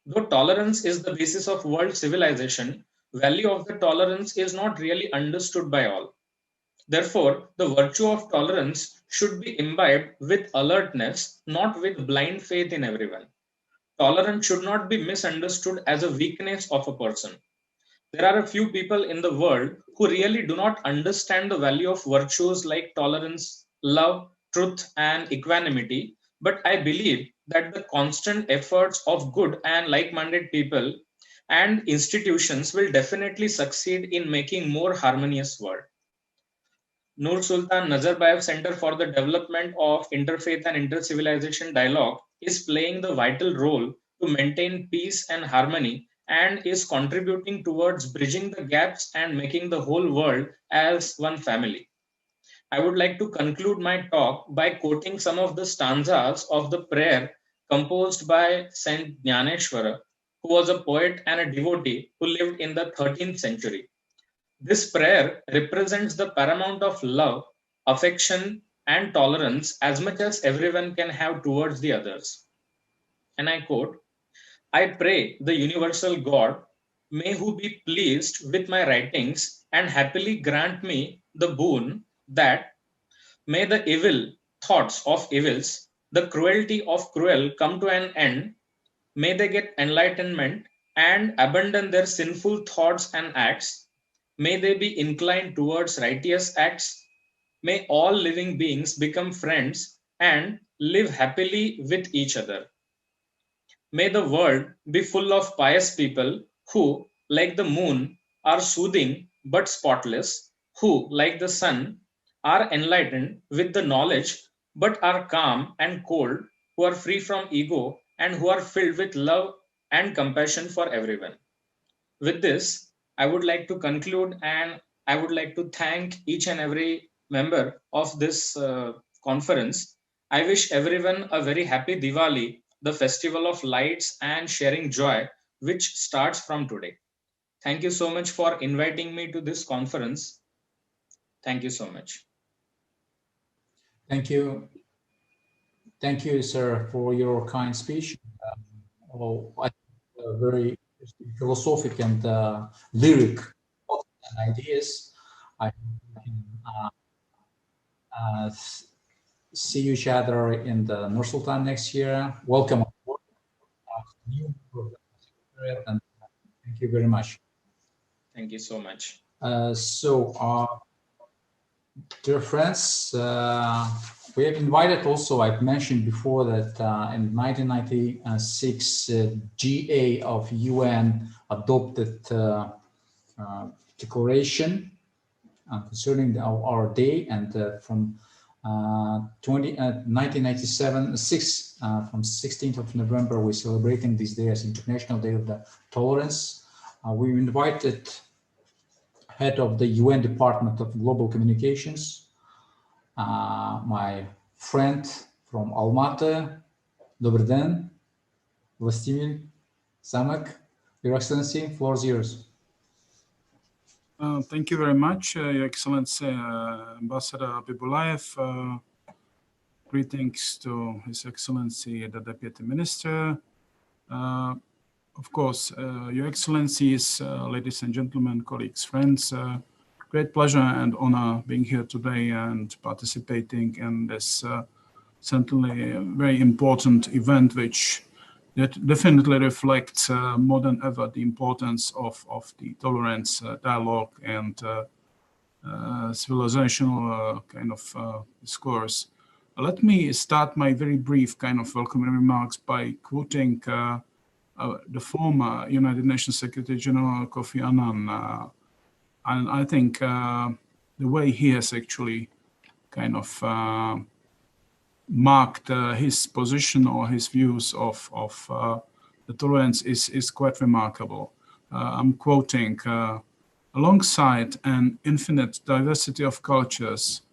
Though tolerance is the basis of world civilization, value of the tolerance is not really understood by all. Therefore, the virtue of tolerance should be imbibed with alertness, not with blind faith in everyone. Tolerance should not be misunderstood as a weakness of a person. There are a few people in the world who really do not understand the value of virtues like tolerance, love, truth, and equanimity. But I believe that the constant efforts of good and like-minded people and institutions will definitely succeed in making more harmonious world. Nur Sultan Nazarbayev Center for the Development of Interfaith and Intercivilization Dialogue is playing the vital role to maintain peace and harmony and is contributing towards bridging the gaps and making the whole world as one family. I would like to conclude my talk by quoting some of the stanzas of the prayer composed by Saint Jnaneshwara, who was a poet and a devotee who lived in the 13th century. This prayer represents the paramount of love, affection, and tolerance as much as everyone can have towards the others. And I quote, I pray the universal God, may who be pleased with my writings and happily grant me the boon that may the evil thoughts of evils, the cruelty of cruel come to an end, may they get enlightenment and abandon their sinful thoughts and acts. May they be inclined towards righteous acts. May all living beings become friends and live happily with each other. May the world be full of pious people who, like the moon, are soothing but spotless, who, like the sun, are enlightened with the knowledge but are calm and cold, who are free from ego and who are filled with love and compassion for everyone. With this, I would like to conclude and I would like to thank each and every member of this conference. I wish everyone a very happy Diwali, the festival of lights and sharing joy, which starts from today. Thank you so much for inviting me to this conference. Thank you so much. Thank you. Thank you, sir, for your kind speech. Very philosophic and lyric ideas. I can see each other in the Nur Sultan next year. Welcome aboard. And thank you very much. Thank you so much. Dear friends, we have invited also, I've mentioned before that in 1996, GA of UN adopted declaration concerning our day, and from 1997, from 16th of November, we're celebrating this day as International Day of the Tolerance. We invited head of the UN Department of Global Communications, my friend from Almaty, Dobry den, Vlastimil Samek. Your Excellency, floor is yours. Thank you very much, Your Excellency, Ambassador Abibulaev. Greetings to His Excellency, the Deputy Minister. Of course, Your Excellencies, ladies and gentlemen, colleagues, friends, great pleasure and honor being here today and participating in this certainly very important event, which definitely reflects more than ever the importance of the tolerance dialogue and civilizational kind of discourse. Let me start my very brief kind of welcoming remarks by quoting the former United Nations Secretary General Kofi Annan. And I think the way he has actually kind of marked his position or his views of the tolerance is quite remarkable. I'm quoting, alongside an infinite diversity of cultures,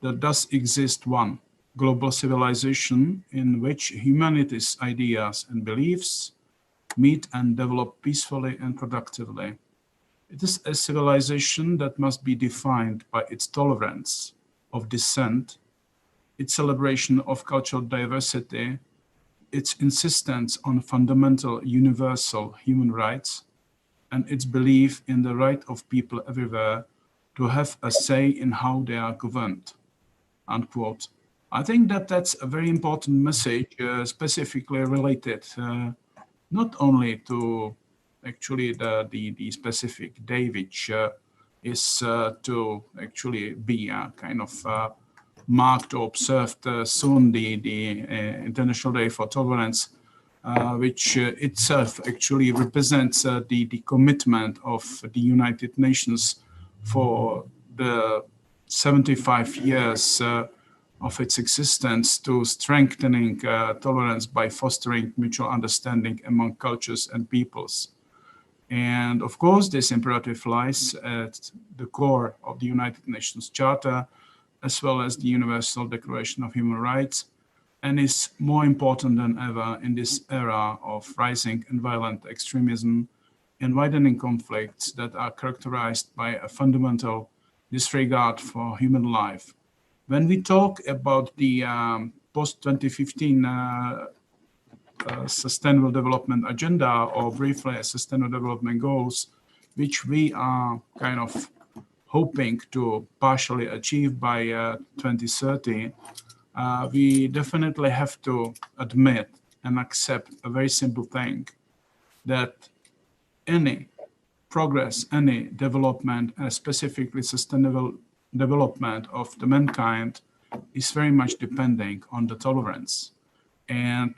there does exist one global civilization in which humanity's ideas and beliefs meet and develop peacefully and productively. It is a civilization that must be defined by its tolerance of dissent, its celebration of cultural diversity, its insistence on fundamental universal human rights, and its belief in the right of people everywhere to have a say in how they are governed, unquote. I think that that's a very important message, specifically related not only to actually the specific day, which is to actually be kind of marked or observed soon, the International Day for Tolerance, which itself actually represents the commitment of the United Nations for the 75 years of its existence to strengthening tolerance by fostering mutual understanding among cultures and peoples. And of course, this imperative lies at the core of the United Nations Charter, as well as the Universal Declaration of Human Rights, and is more important than ever in this era of rising and violent extremism and widening conflicts that are characterized by a fundamental disregard for human life. When we talk about the post-2015 Sustainable Development Agenda, or briefly Sustainable Development Goals, which we are kind of hoping to partially achieve by 2030, we definitely have to admit and accept a very simple thing, that any progress, any development, specifically sustainable development of the mankind, is very much depending on the tolerance. And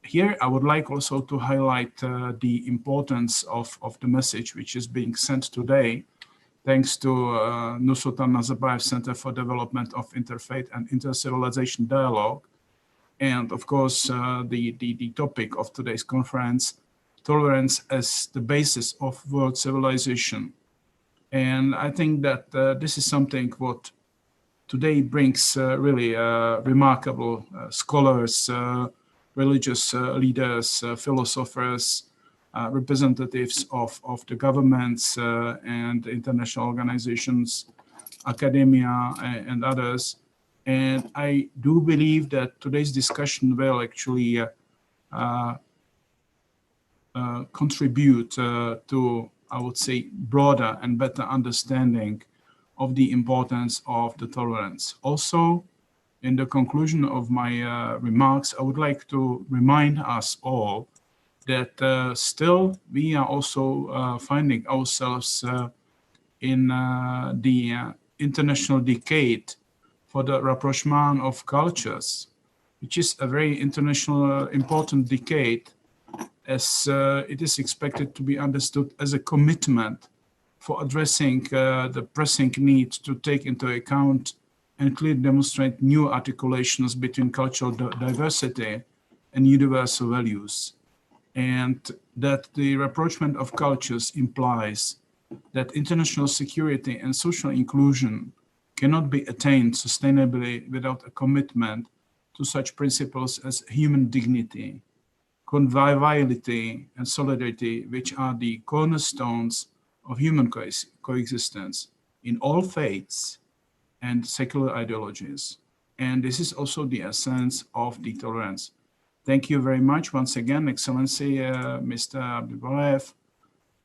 here I would like also to highlight the importance of the message which is being sent today, thanks to Nursultan Nazarbayev Center for Development of Interfaith and Intercivilization Dialogue. And of course, the topic of today's conference, tolerance as the basis of world civilization. And I think that this is something what today brings really remarkable scholars, religious leaders, philosophers, representatives of the governments and international organizations, academia, and others. And I do believe that today's discussion will actually contribute to, I would say, broader and better understanding of the importance of the tolerance. Also, in the conclusion of my remarks, I would like to remind us all that still we are also finding ourselves in the international decade for the rapprochement of cultures, which is a very international important decade, as it is expected to be understood as a commitment for addressing the pressing need to take into account and clearly demonstrate new articulations between cultural diversity and universal values, and that the rapprochement of cultures implies that international security and social inclusion cannot be attained sustainably without a commitment to such principles as human dignity, conviviality, and solidarity, which are the cornerstones of human coexistence in all faiths and secular ideologies. And this is also the essence of the tolerance. Thank you very much once again, Excellency, Mr. Abdulbayev,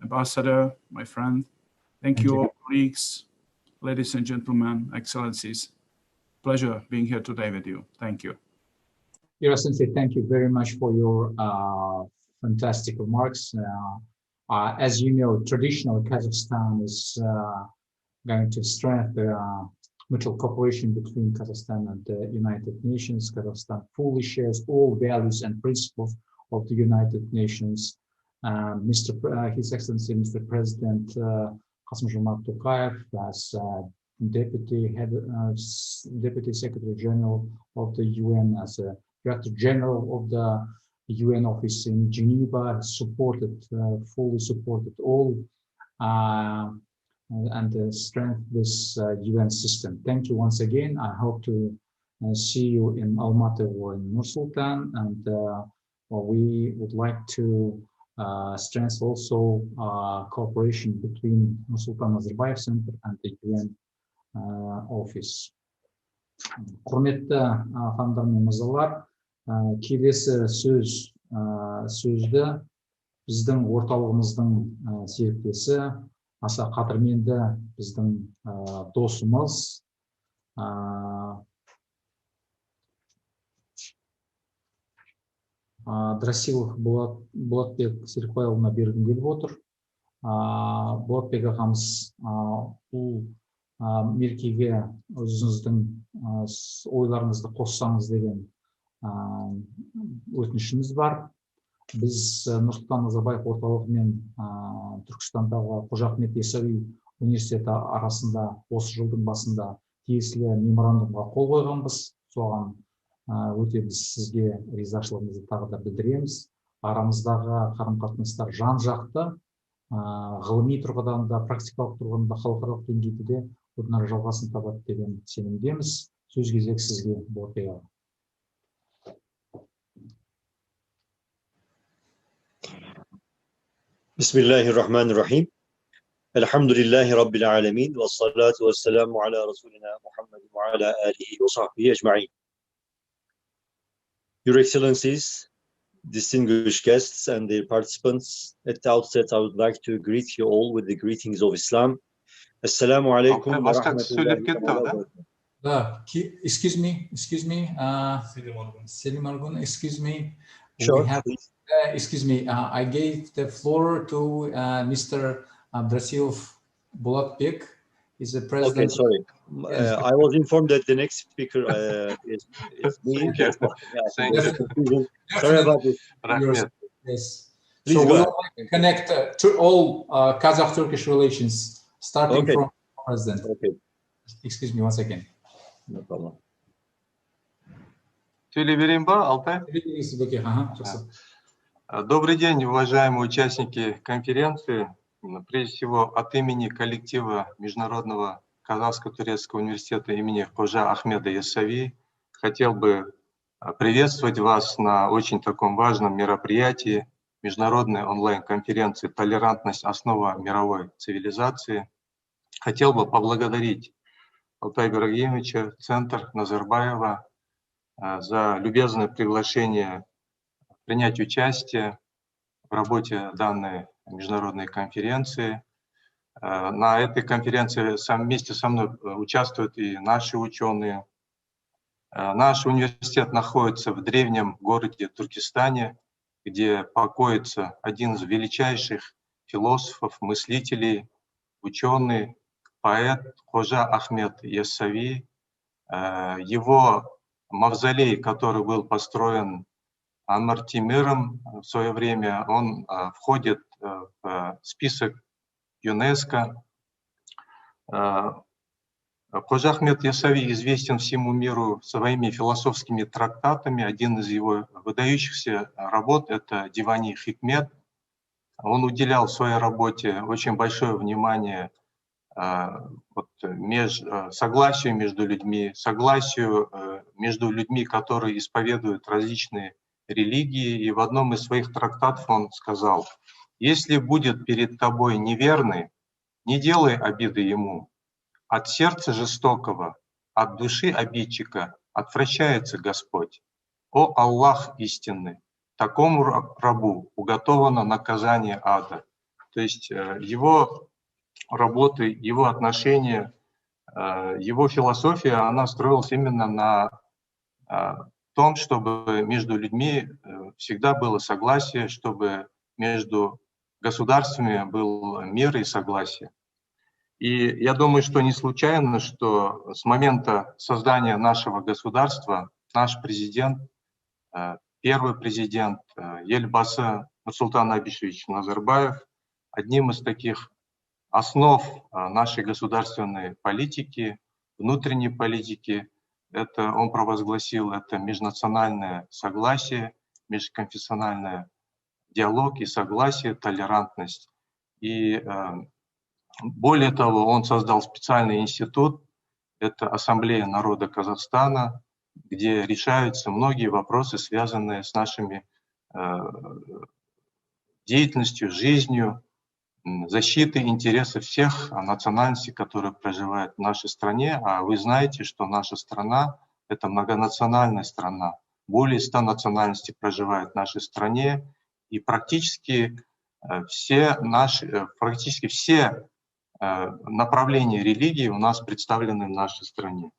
Ambassador, my friend. Thank you all, colleagues, ladies and gentlemen, Excellencies. Pleasure being here today with you. Thank you. Your Excellency, thank you very much for your fantastic remarks. As you know, traditional Kazakhstan is going to strengthen mutual cooperation between Kazakhstan and the United Nations. Kazakhstan fully shares all values and principles of the United Nations. His Excellency, Mr. President Qasım-Jomart Tokayev, as Deputy Secretary General of the UN, as a Director General of the UN office in Geneva, fully supported all and strengthen this UN system. Thank you once again. I hope to see you in Almaty or in Nur-Sultan, and we would like to strengthen also cooperation between Nur-Sultan Nazarbayev Center and the UN office. Құрметті ханымдар мен мырзалар, келесі сөзді біздің орталығымыздың серіктесі, аса қадірменді біздің досымыз, Драсилов Болатбек Серікбайұлына бергім келіп отыр. Болатбек ағамыз бұл мерекеге өзіңіздің ойларыңызды қоссаңыз деген өтінішіміз бар. Біз Нұрсұлтан Назарбаев орталығы мен Түркістандағы Қожа Ахмет Яссауи университеті арасында осы жылдың басында тиесілі меморандумға қол қойғанбыз. Соған өте біз сізге ризашылығымызды тағы да білдіреміз. Арамыздағы қарым-қатынастар жан-жақты, ғылыми тұрғыдан да, практикалық тұрғыдан да, халықаралық деңгейде де одан әрі жалғасын табады деген сенімдеміз. Сөз кезегі сізге, Болатбек аға. Bismillahirrahmanirrahim. Elhamdülillahi Rabbil alemin. Ve salatu ve selamu ala Resulina Muhammed ve ala alihi ve sahbihi ecma'in. Your Excellencies, distinguished guests and their participants, at the outset I would like to greet you all with the greetings of Islam. Assalamu alaikum wa rahmatullahi wa barakatuh. Excuse me. Selim Argun, excuse me. Sure. Excuse me, I gave the floor to Mr. Drasilov Bolotbek. He's the president. Okay, sorry. I was informed that the next speaker is me. Sorry about this. Yes. Please so go we ahead. would like to connect to all Kazakh-Turkish relations, starting Okay. from president. Okay. Excuse me, once again. No problem. Добрый день, уважаемые участники конференции. Прежде всего, от имени коллектива Международного Казахско-Турецкого университета имени Қожа Ахмеда Яссауи хотел бы приветствовать вас на очень таком важном мероприятии международной онлайн-конференции «Толерантность. Основа мировой цивилизации». Хотел бы поблагодарить Алтая Ибрагимовича, Центр Назарбаева за любезное приглашение принять участие в работе данной международной конференции. На этой конференции вместе со мной участвуют и наши ученые. Наш университет находится в древнем городе Туркестане, где покоится один из величайших философов, мыслителей, ученый, поэт Қожа Ахмет Яссауи. Его мавзолей, который был построен Анвар Тимиром в свое время, он входит в список ЮНЕСКО. Хожа Ахмед Ясави известен всему миру своими философскими трактатами. Один из его выдающихся работ – это «Дивани Хикмет». Он уделял в своей работе очень большое внимание согласию между людьми, согласию между людьми, которые исповедуют различные религии. И в одном из своих трактатов он сказал: «Если будет перед тобой неверный, не делай обиды ему. От сердца жестокого, от души обидчика отвращается Господь. О Аллах истинный, такому рабу уготовано наказание ада». То есть его работы, его отношения, его философия, она строилась именно на том, чтобы между людьми всегда было согласие, чтобы между государствами был мир и согласие. И я думаю, что не случайно, что с момента создания нашего государства наш президент, первый президент Елбасы Нурсултан Абишевич Назарбаев, одним из таких основ нашей государственной политики, внутренней политики, это он провозгласил это межнациональное согласие, межконфессиональный диалог и согласие, толерантность. И более того, он создал специальный институт, это Ассамблея народа Казахстана, где решаются многие вопросы, связанные с нашими деятельностью, жизнью, защиты интересов всех национальностей, которые проживают в нашей стране. А вы знаете, что наша страна – это многонациональная страна. Более 100 национальностей проживают в нашей стране, и практически все направления религии у нас представлены в нашей стране.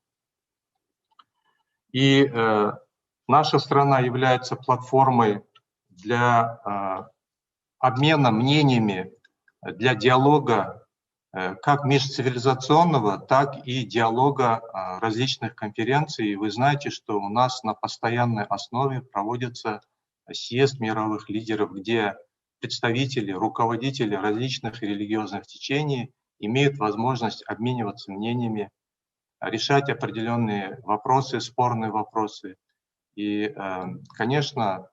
И наша страна является платформой для обмена мнениями, для диалога как межцивилизационного, так и диалога различных конференций. И вы знаете, что у нас на постоянной основе проводится съезд мировых лидеров, где представители, руководители различных религиозных течений имеют возможность обмениваться мнениями, решать определенные вопросы, спорные вопросы. И, конечно,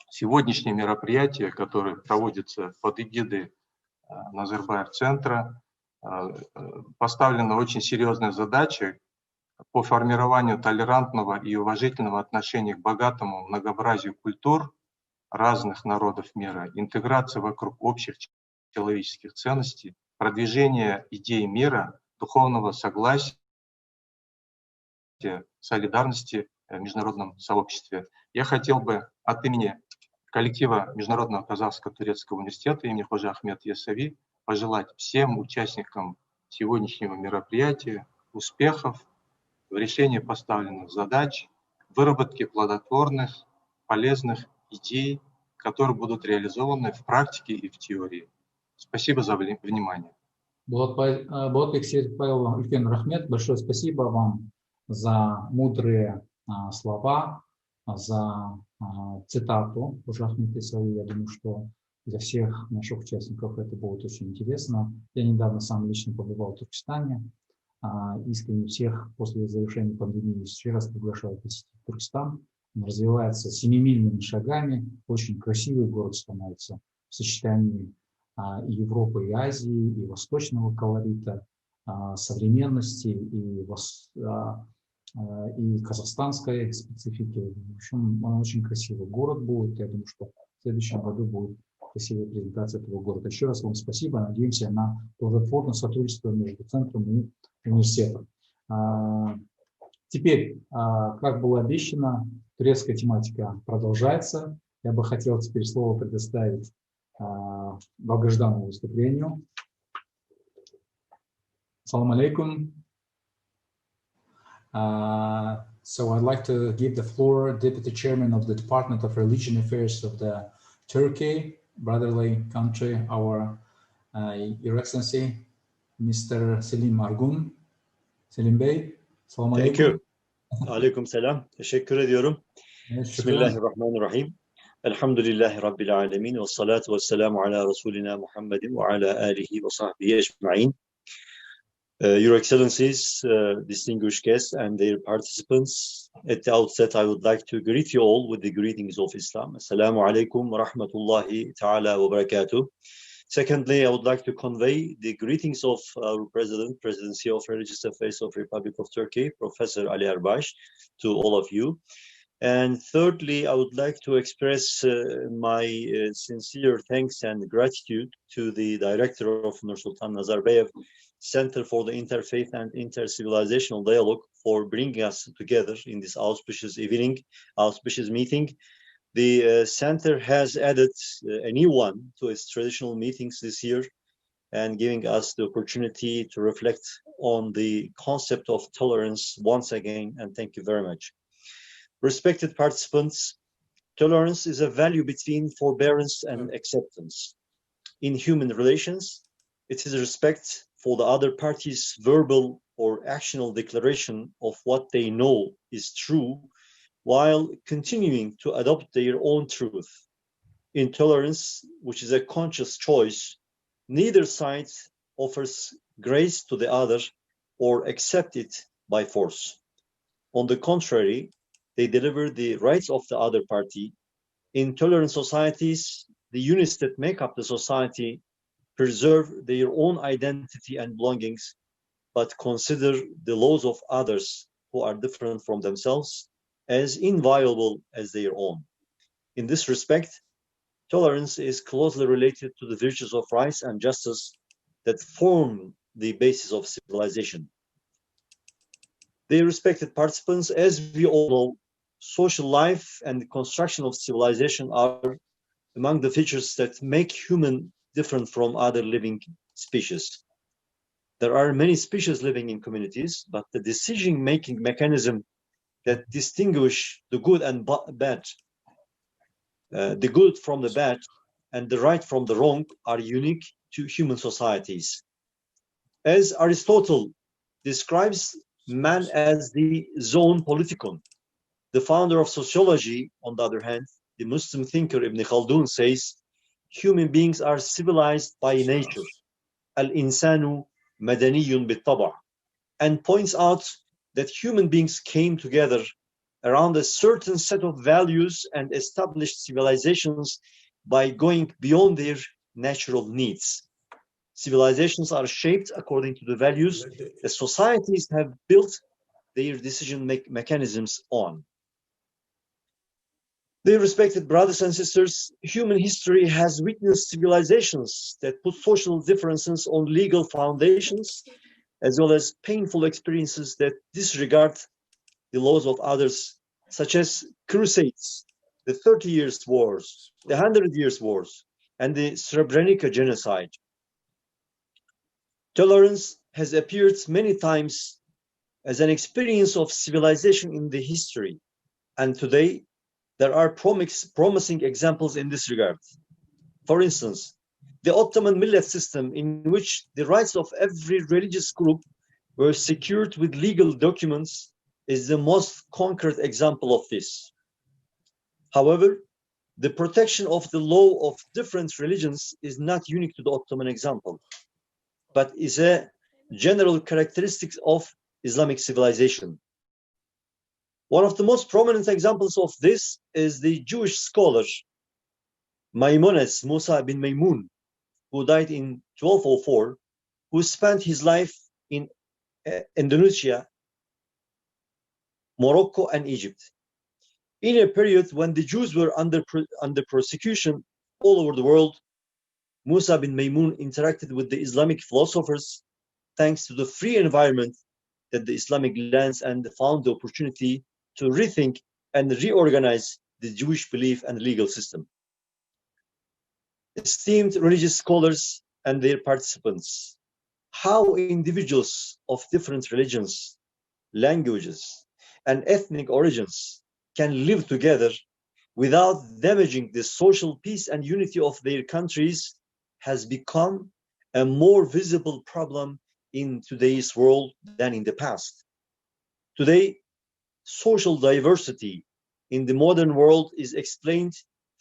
сегодняшнее мероприятие, которое проводится под эгидой Назарбаев-центра, поставлена очень серьезная задача по формированию толерантного и уважительного отношения к богатому многообразию культур разных народов мира, интеграция вокруг общих человеческих ценностей, продвижение идей мира, духовного согласия, солидарности в международном сообществе. Я хотел бы от имени коллектива Международного казахско-турецкого университета имени Хожа Ахмед Ясави пожелать всем участникам сегодняшнего мероприятия успехов в решении поставленных задач, выработке плодотворных, полезных идей, которые будут реализованы в практике и в теории. Спасибо за внимание. Болотбек Павел Улькен Рахмет, большое спасибо вам за мудрые слова, за цитату Хожа Ахмед Ясави. Я думаю, что для всех наших участников это будет очень интересно. Я недавно сам лично побывал в Туркестане. Искренне всех после завершения пандемии еще раз приглашаю посетить Туркестан. Он развивается семимильными шагами. Очень красивый город становится в сочетании и Европы, и Азии, и восточного колорита, современности, и казахстанской специфики. В общем, он очень красивый город будет. Я думаю, что в следующем году будет красивая презентация этого города. Еще раз вам спасибо. Надеемся на плодотворное сотрудничество между центром и университетом. Теперь, как было обещано, турецкая тематика продолжается. Я бы хотел теперь слово предоставить долгожданному выступлению. Ассаламу алейкум. So I'd like to give the floor Deputy Chairman of the Department of Religion Affairs of the Turkey, brotherly country, our Your Excellency, Mr. Selim Argun. Selim Bey, Assalamu alaikum. Thank you. Aleyküm selam. Teşekkür ediyorum. Bismillahirrahmanirrahim. Elhamdülillahi Rabbil alemin. Ve salatu ve selamu ala Resulina Muhammedin ve ala alihi ve sahbihi ecma'in. Your Excellencies, distinguished guests and their participants, at the outset I would like to greet you all with the greetings of Islam. Assalamu alaikum wa rahmatullahi ta'ala wa barakatuh. Secondly, I would like to convey the greetings of our President, Presidency of Religious Affairs of Republic of Turkey, Professor Ali Erbash, to all of you. And thirdly, I would like to express my sincere thanks and gratitude to the director of Nursultan Nazarbayev Center for the Interfaith and Intercivilizational Dialogue for bringing us together in this auspicious evening, auspicious meeting. The center has added a new one to its traditional meetings this year and giving us the opportunity to reflect on the concept of tolerance once again, and thank you very much. Respected participants, tolerance is a value between forbearance and acceptance. In human relations, it is respect for the other party's verbal or actional declaration of what they know is true, while continuing to adopt their own truth. In tolerance, which is a conscious choice, neither side offers grace to the other or accept it by force. On the contrary, they deliver the rights of the other party. In tolerant societies, the units that make up the society preserve their own identity and belongings, but consider the laws of others who are different from themselves as inviolable as their own. In this respect, tolerance is closely related to the virtues of rights and justice that form the basis of civilization. Dear respected participants, as we all know, social life and the construction of civilization are among the features that make human different from other living species. There are many species living in communities, but the decision-making mechanism that distinguish the good and bad, the good from the bad, and the right from the wrong are unique to human societies. As Aristotle describes man as the zone politikon, the founder of sociology, on the other hand, the Muslim thinker Ibn Khaldun says, human beings are civilized by nature, al-insanu madaniyun bit-taba', and points out that human beings came together around a certain set of values and established civilizations by going beyond their natural needs. Civilizations are shaped according to the values that societies have built their decision mechanisms on. Dear respected brothers and sisters, human history has witnessed civilizations that put social differences on legal foundations, as well as painful experiences that disregard the laws of others, such as crusades, the 30 Years' Wars, the 100 Years' Wars, and the Srebrenica genocide. Tolerance has appeared many times as an experience of civilization in the history, and today there are promising examples in this regard. For instance, the Ottoman millet system, in which the rights of every religious group were secured with legal documents, is the most concrete example of this. However, the protection of the law of different religions is not unique to the Ottoman example, but is a general characteristic of Islamic civilization. One of the most prominent examples of this is the Jewish scholar Maimonides Musa bin Maimun, who died in 1204, who spent his life in Indonesia, Morocco, and Egypt. In a period when the Jews were under persecution all over the world, Musa bin Maimun interacted with the Islamic philosophers thanks to the free environment that the Islamic lands, and found the opportunity to rethink and reorganize the Jewish belief and legal system. Esteemed religious scholars and their participants, how individuals of different religions, languages, and ethnic origins can live together without damaging the social peace and unity of their countries has become a more visible problem in today's world than in the past. Today, social diversity in the modern world is explained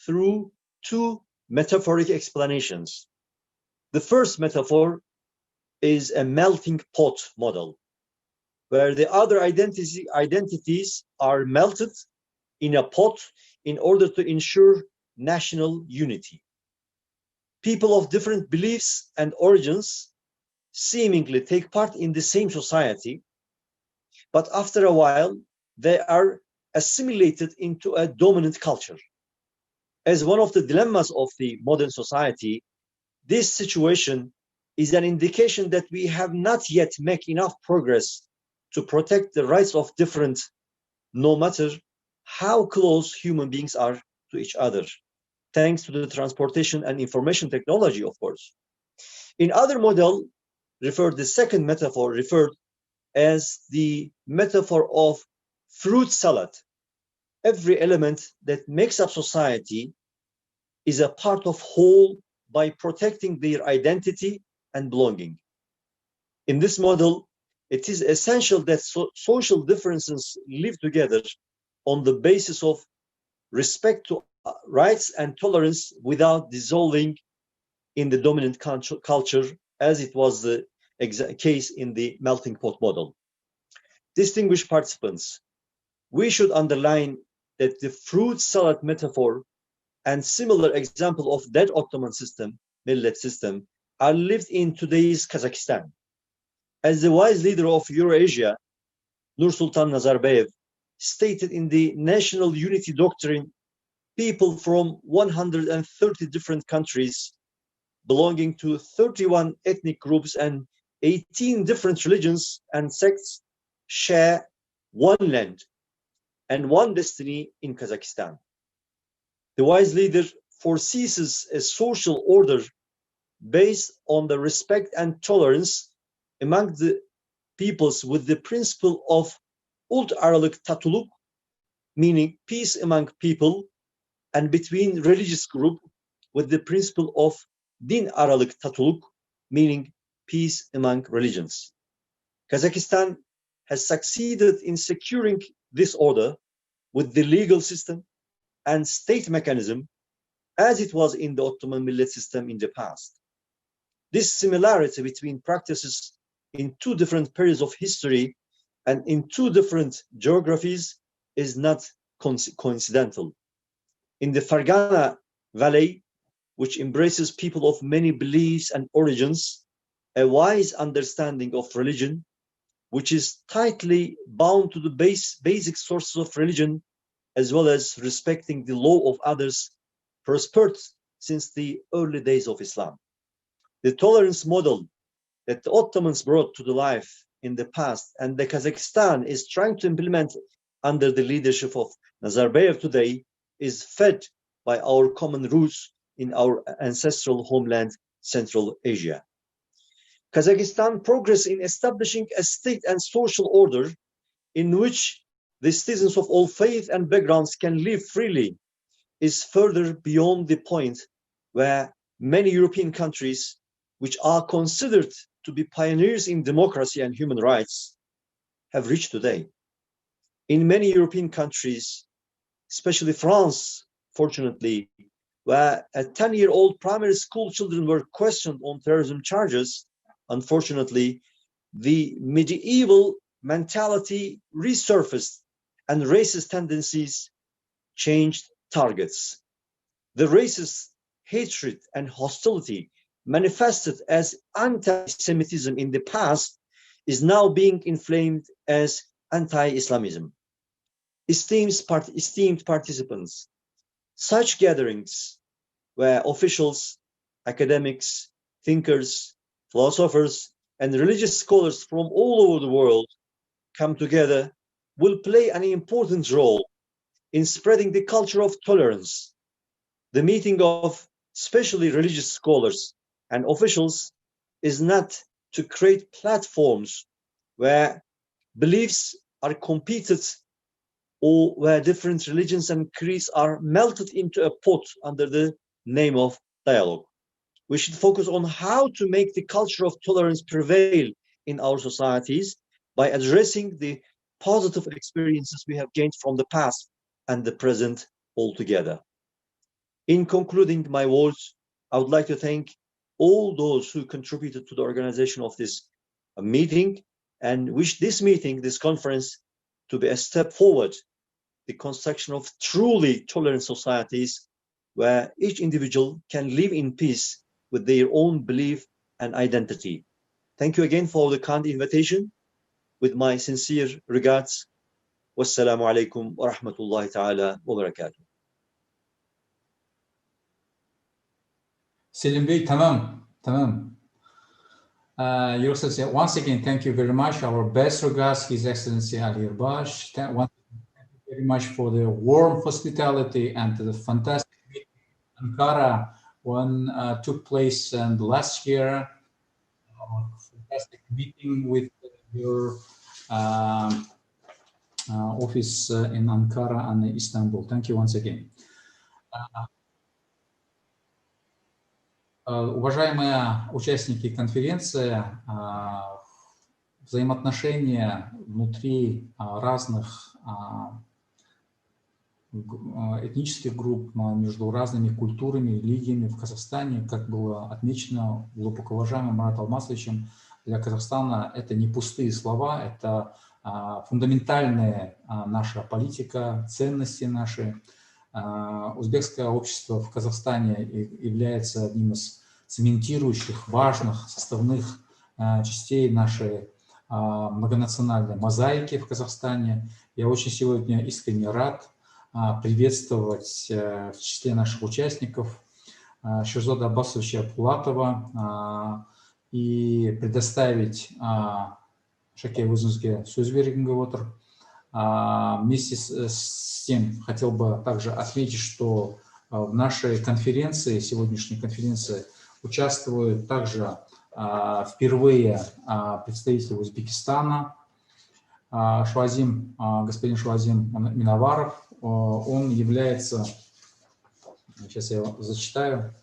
through two metaphoric explanations. The first metaphor is a melting pot model, where the other identities are melted in a pot in order to ensure national unity. People of different beliefs and origins seemingly take part in the same society, but after a while, they are assimilated into a dominant culture. As one of the dilemmas of the modern society, this situation is an indication that we have not yet made enough progress to protect the rights of different, no matter how close human beings are to each other, thanks to the transportation and information technology, of course. In other model, the second metaphor referred as the metaphor of fruit salad. Every element that makes up society is a part of whole by protecting their identity and belonging. In this model, it is essential that social differences live together on the basis of respect to rights and tolerance without dissolving in the dominant culture, as it was the case in the melting pot model. Distinguished participants, we should underline that the fruit salad metaphor and similar example of that Ottoman system, millet system, are lived in today's Kazakhstan. As the wise leader of Eurasia, Nursultan Nazarbayev, stated in the National Unity Doctrine, people from 130 different countries belonging to 31 ethnic groups and 18 different religions and sects share one land and one destiny in Kazakhstan. The wise leader foresees a social order based on the respect and tolerance among the peoples with the principle of Uluslararası Tatuluk, meaning peace among people, and between religious group with the principle of Dinarası Tatuluk, meaning peace among religions. Kazakhstan has succeeded in securing this order with the legal system and state mechanism as it was in the Ottoman millet system in the past. This similarity between practices in two different periods of history and in two different geographies is not coincidental. In the Fergana Valley, which embraces people of many beliefs and origins, a wise understanding of religion, which is tightly bound to the basic sources of religion, as well as respecting the law of others, prospered since the early days of Islam. The tolerance model that the Ottomans brought to the life in the past and the Kazakhstan is trying to implement under the leadership of Nazarbayev today is fed by our common roots in our ancestral homeland, Central Asia. Kazakhstan progress in establishing a state and social order in which the citizens of all faiths and backgrounds can live freely is further beyond the point where many European countries, which are considered to be pioneers in democracy and human rights, have reached today. In many European countries, especially France, fortunately, where 10-year-old primary school children were questioned on terrorism charges, unfortunately, the medieval mentality resurfaced and racist tendencies changed targets. The racist hatred and hostility manifested as anti-Semitism in the past is now being inflamed as anti-Islamism. Esteemed participants, such gatherings where officials, academics, thinkers, philosophers, and religious scholars from all over the world come together will play an important role in spreading the culture of tolerance. The meeting of especially religious scholars and officials is not to create platforms where beliefs are competed or where different religions and creeds are melted into a pot under the name of dialogue. We should focus on how to make the culture of tolerance prevail in our societies by addressing the positive experiences we have gained from the past and the present altogether. In concluding my words, I would like to thank all those who contributed to the organization of this meeting, and wish this meeting, this conference, to be a step forward, the construction of truly tolerant societies where each individual can live in peace with their own belief and identity. Thank you again for the kind invitation. With my sincere regards. Wassalamu alaikum wa rahmatullahi ta'ala wa barakatuh. Selim Bey, tamam. Your Excellency, once again, thank you very much. Our best regards, His Excellency Ali Erbash. Thank you very much for the warm hospitality and the fantastic meeting in Ankara one took place last year. Fantastic meeting with your office in Ankara and Istanbul. Thank you once again. Уважаемые участники конференции, взаимоотношения внутри разных этнических групп, между разными культурами, религиями в Казахстане, как было отмечено глубоко уважаемым Маратом Алмасовичем, для Казахстана это не пустые слова, это фундаментальная наша политика, ценности наши. Узбекское общество в Казахстане является одним из цементирующих, важных, составных частей нашей многонациональной мозаики в Казахстане. Я очень сегодня искренне рад приветствовать в числе наших участников Шерзода Аббасовича Пулатова и предоставить Шаке Вызунске сөз бергенге отыр. Вместе с тем хотел бы также отметить, что в нашей конференции, сегодняшней конференции, участвуют также впервые представители Узбекистана, господин Швазим Миноваров. Он является, сейчас я его зачитаю,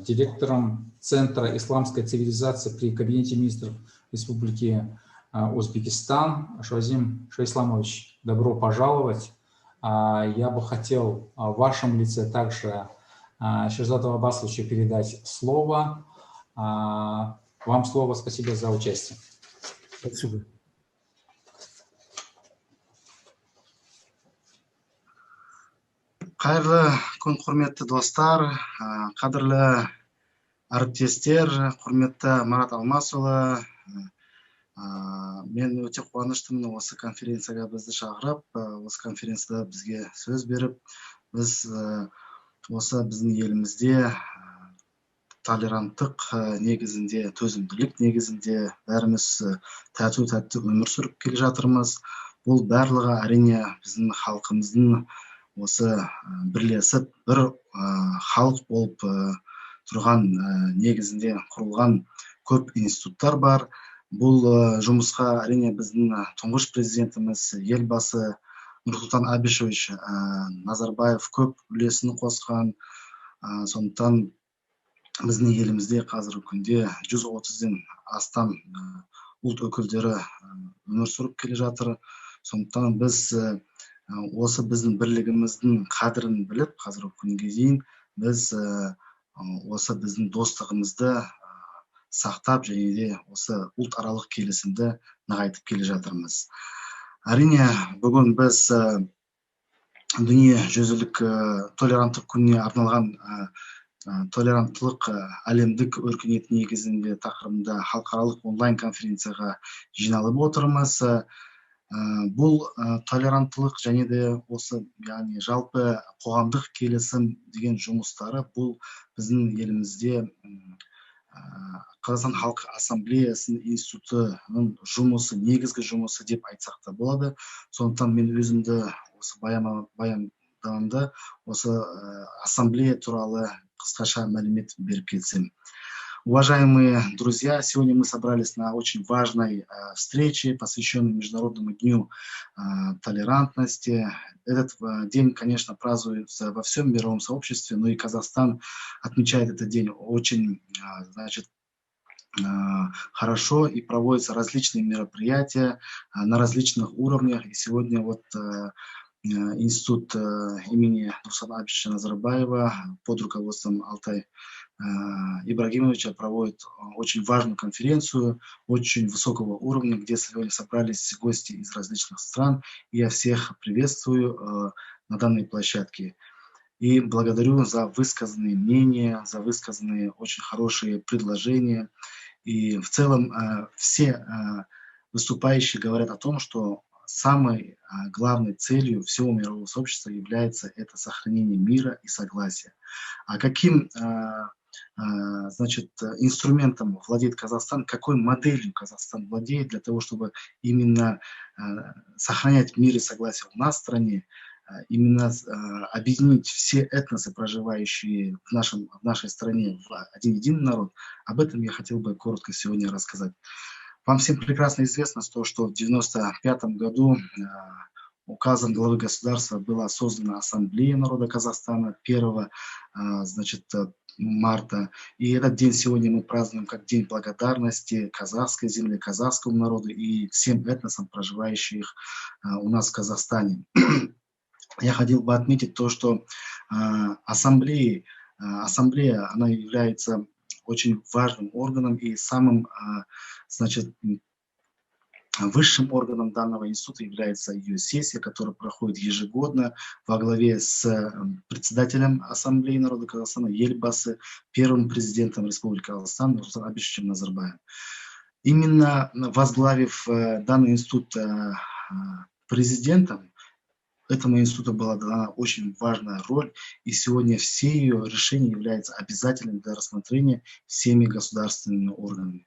директором Центра исламской цивилизации при Кабинете министров Республики Узбекистан. Швазим Шаисламович, добро пожаловать. Я бы хотел в вашем лице также Шерзаду Аббасовичу передать слово. Вам слово, спасибо за участие. Спасибо. Қайырлы күн, құрметті достар, қадірлі әріптестер, құрметті Марат Алмасұлы. Мен өте қуаныштымын осы конференцияға бізді шақырып, осы конференцияда бізге сөз беріп, біз осы біздің елімізде толеранттық негізінде, төзімділік негізінде бәріміз тәтті өмір сүріп келе жатырмыз. Бұл барлығы әрине біздің халқымыздың осы бірлесіп бір халық болып тұрған негізінде құрылған көп институттар бар. Бұл жұмысқа әрине біздің тұңғыш президентіміз елбасы Нұрсұлтан Абишевич Назарбаев көп үлесін қосқан. Сондықтан біздің елімізде қазіргі күнде 130-ден астам ұлт өкілдері өмір сүріп келе жатыр. Сондықтан біз осы біздің бірлігіміздің қадірін біліп, қазіргі күнге дейін біз осы біздің достығымызды сақтап және де осы ұлтаралық келісімді нығайтып келе жатырмыз. Әрине, бүгін біз дүние жүзілік толеранттық күніне арналған толеранттылық әлемдік өркениет негізінде тақырыбында халықаралық онлайн конференцияға жиналып отырмыз. Бұл толеранттылық және де осы жалпы қоғамдық келісім деген жұмыстары бұл біздің елімізде Қазақстан Халқы Ассамблеясының институтының жұмысы, негізгі жұмысы деп айтсақ та болады. Сондықтан мен өзімді осы баяндамамда осы ассамблея туралы қысқаша мәлімет беріп кетсем. Уважаемые друзья, сегодня мы собрались на очень важной встрече, посвященной Международному дню толерантности. Этот день, конечно, празднуется во всем мировом сообществе, но и Казахстан отмечает этот день очень, хорошо, и проводятся различные мероприятия на различных уровнях. И сегодня вот институт имени Нурсултана Абишевича Назарбаева под руководством Алтай Ибрагимовича проводит очень важную конференцию, очень высокого уровня, где сегодня собрались гости из различных стран. И я всех приветствую на данной площадке. И благодарю за высказанные мнения, за высказанные очень хорошие предложения. И в целом все выступающие говорят о том, что самой главной целью всего мирового сообщества является это сохранение мира и согласия. А каким значит, инструментом владеет Казахстан, какой моделью Казахстан владеет для того, чтобы именно сохранять мир и согласие у нас в стране, именно объединить все этносы, проживающие в нашей стране, в один единый народ. Об этом я хотел бы коротко сегодня рассказать. Вам всем прекрасно известно, что в 1995 году указом главы государства была создана Ассамблея народа Казахстана 1 значит, марта. И этот день сегодня мы празднуем как День благодарности казахской земле, казахскому народу и всем этносам, проживающим у нас в Казахстане. Я хотел бы отметить то, что ассамблея, она является очень важным органом и самым, значит, высшим органом данного института является ее сессия, которая проходит ежегодно во главе с председателем Ассамблеи народа Казахстана Елбасы, первым президентом Республики Казахстан Нурсултаном Абишевичем Назарбаевым. Именно возглавив данный институт президентом, этому институту была дана очень важная роль, и сегодня все ее решения являются обязательными для рассмотрения всеми государственными органами.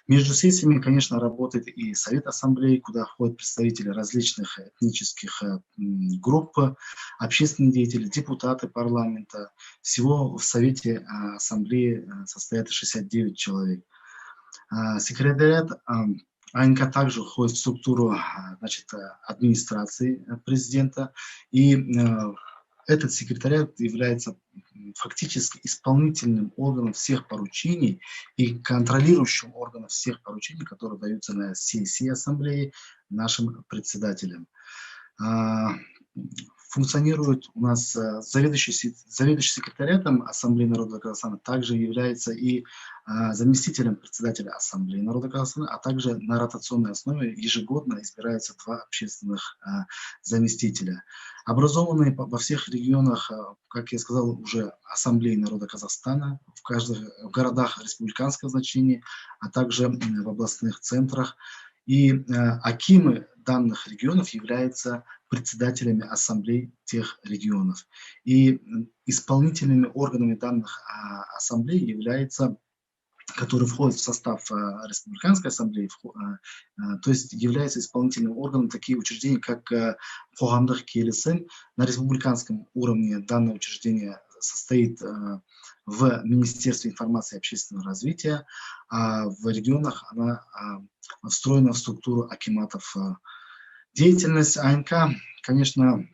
Между сессиями, конечно, работает и Совет Ассамблеи, куда входят представители различных этнических групп, общественные деятели, депутаты парламента. Всего в Совете Ассамблеи состоят 69 человек. Секретариат АНК также входит в структуру, значит, администрации президента, и этот секретариат является фактически исполнительным органом всех поручений и контролирующим органом всех поручений, которые даются на сессии Ассамблеи нашим председателям. Функционирует у нас заведующий секретариатом Ассамблеи народа Казахстана, также является и заместителем председателя Ассамблеи народа Казахстана, а также на ротационной основе ежегодно избираются 2 общественных заместителя. Образованные во всех регионах, как я сказал, уже Ассамблеи народа Казахстана, в городах республиканского значения, а также в областных центрах. И акимы данных регионов являются председателями ассамблей тех регионов. И исполнительными органами данных ассамблей являются, которые входят в состав республиканской ассамблеи, то есть являются исполнительным органом такие учреждения, как Қоғамдық келісім. На республиканском уровне данное учреждение состоит в Министерстве информации и общественного развития, а в регионах она встроена в структуру акиматов. Деятельность АНК, конечно,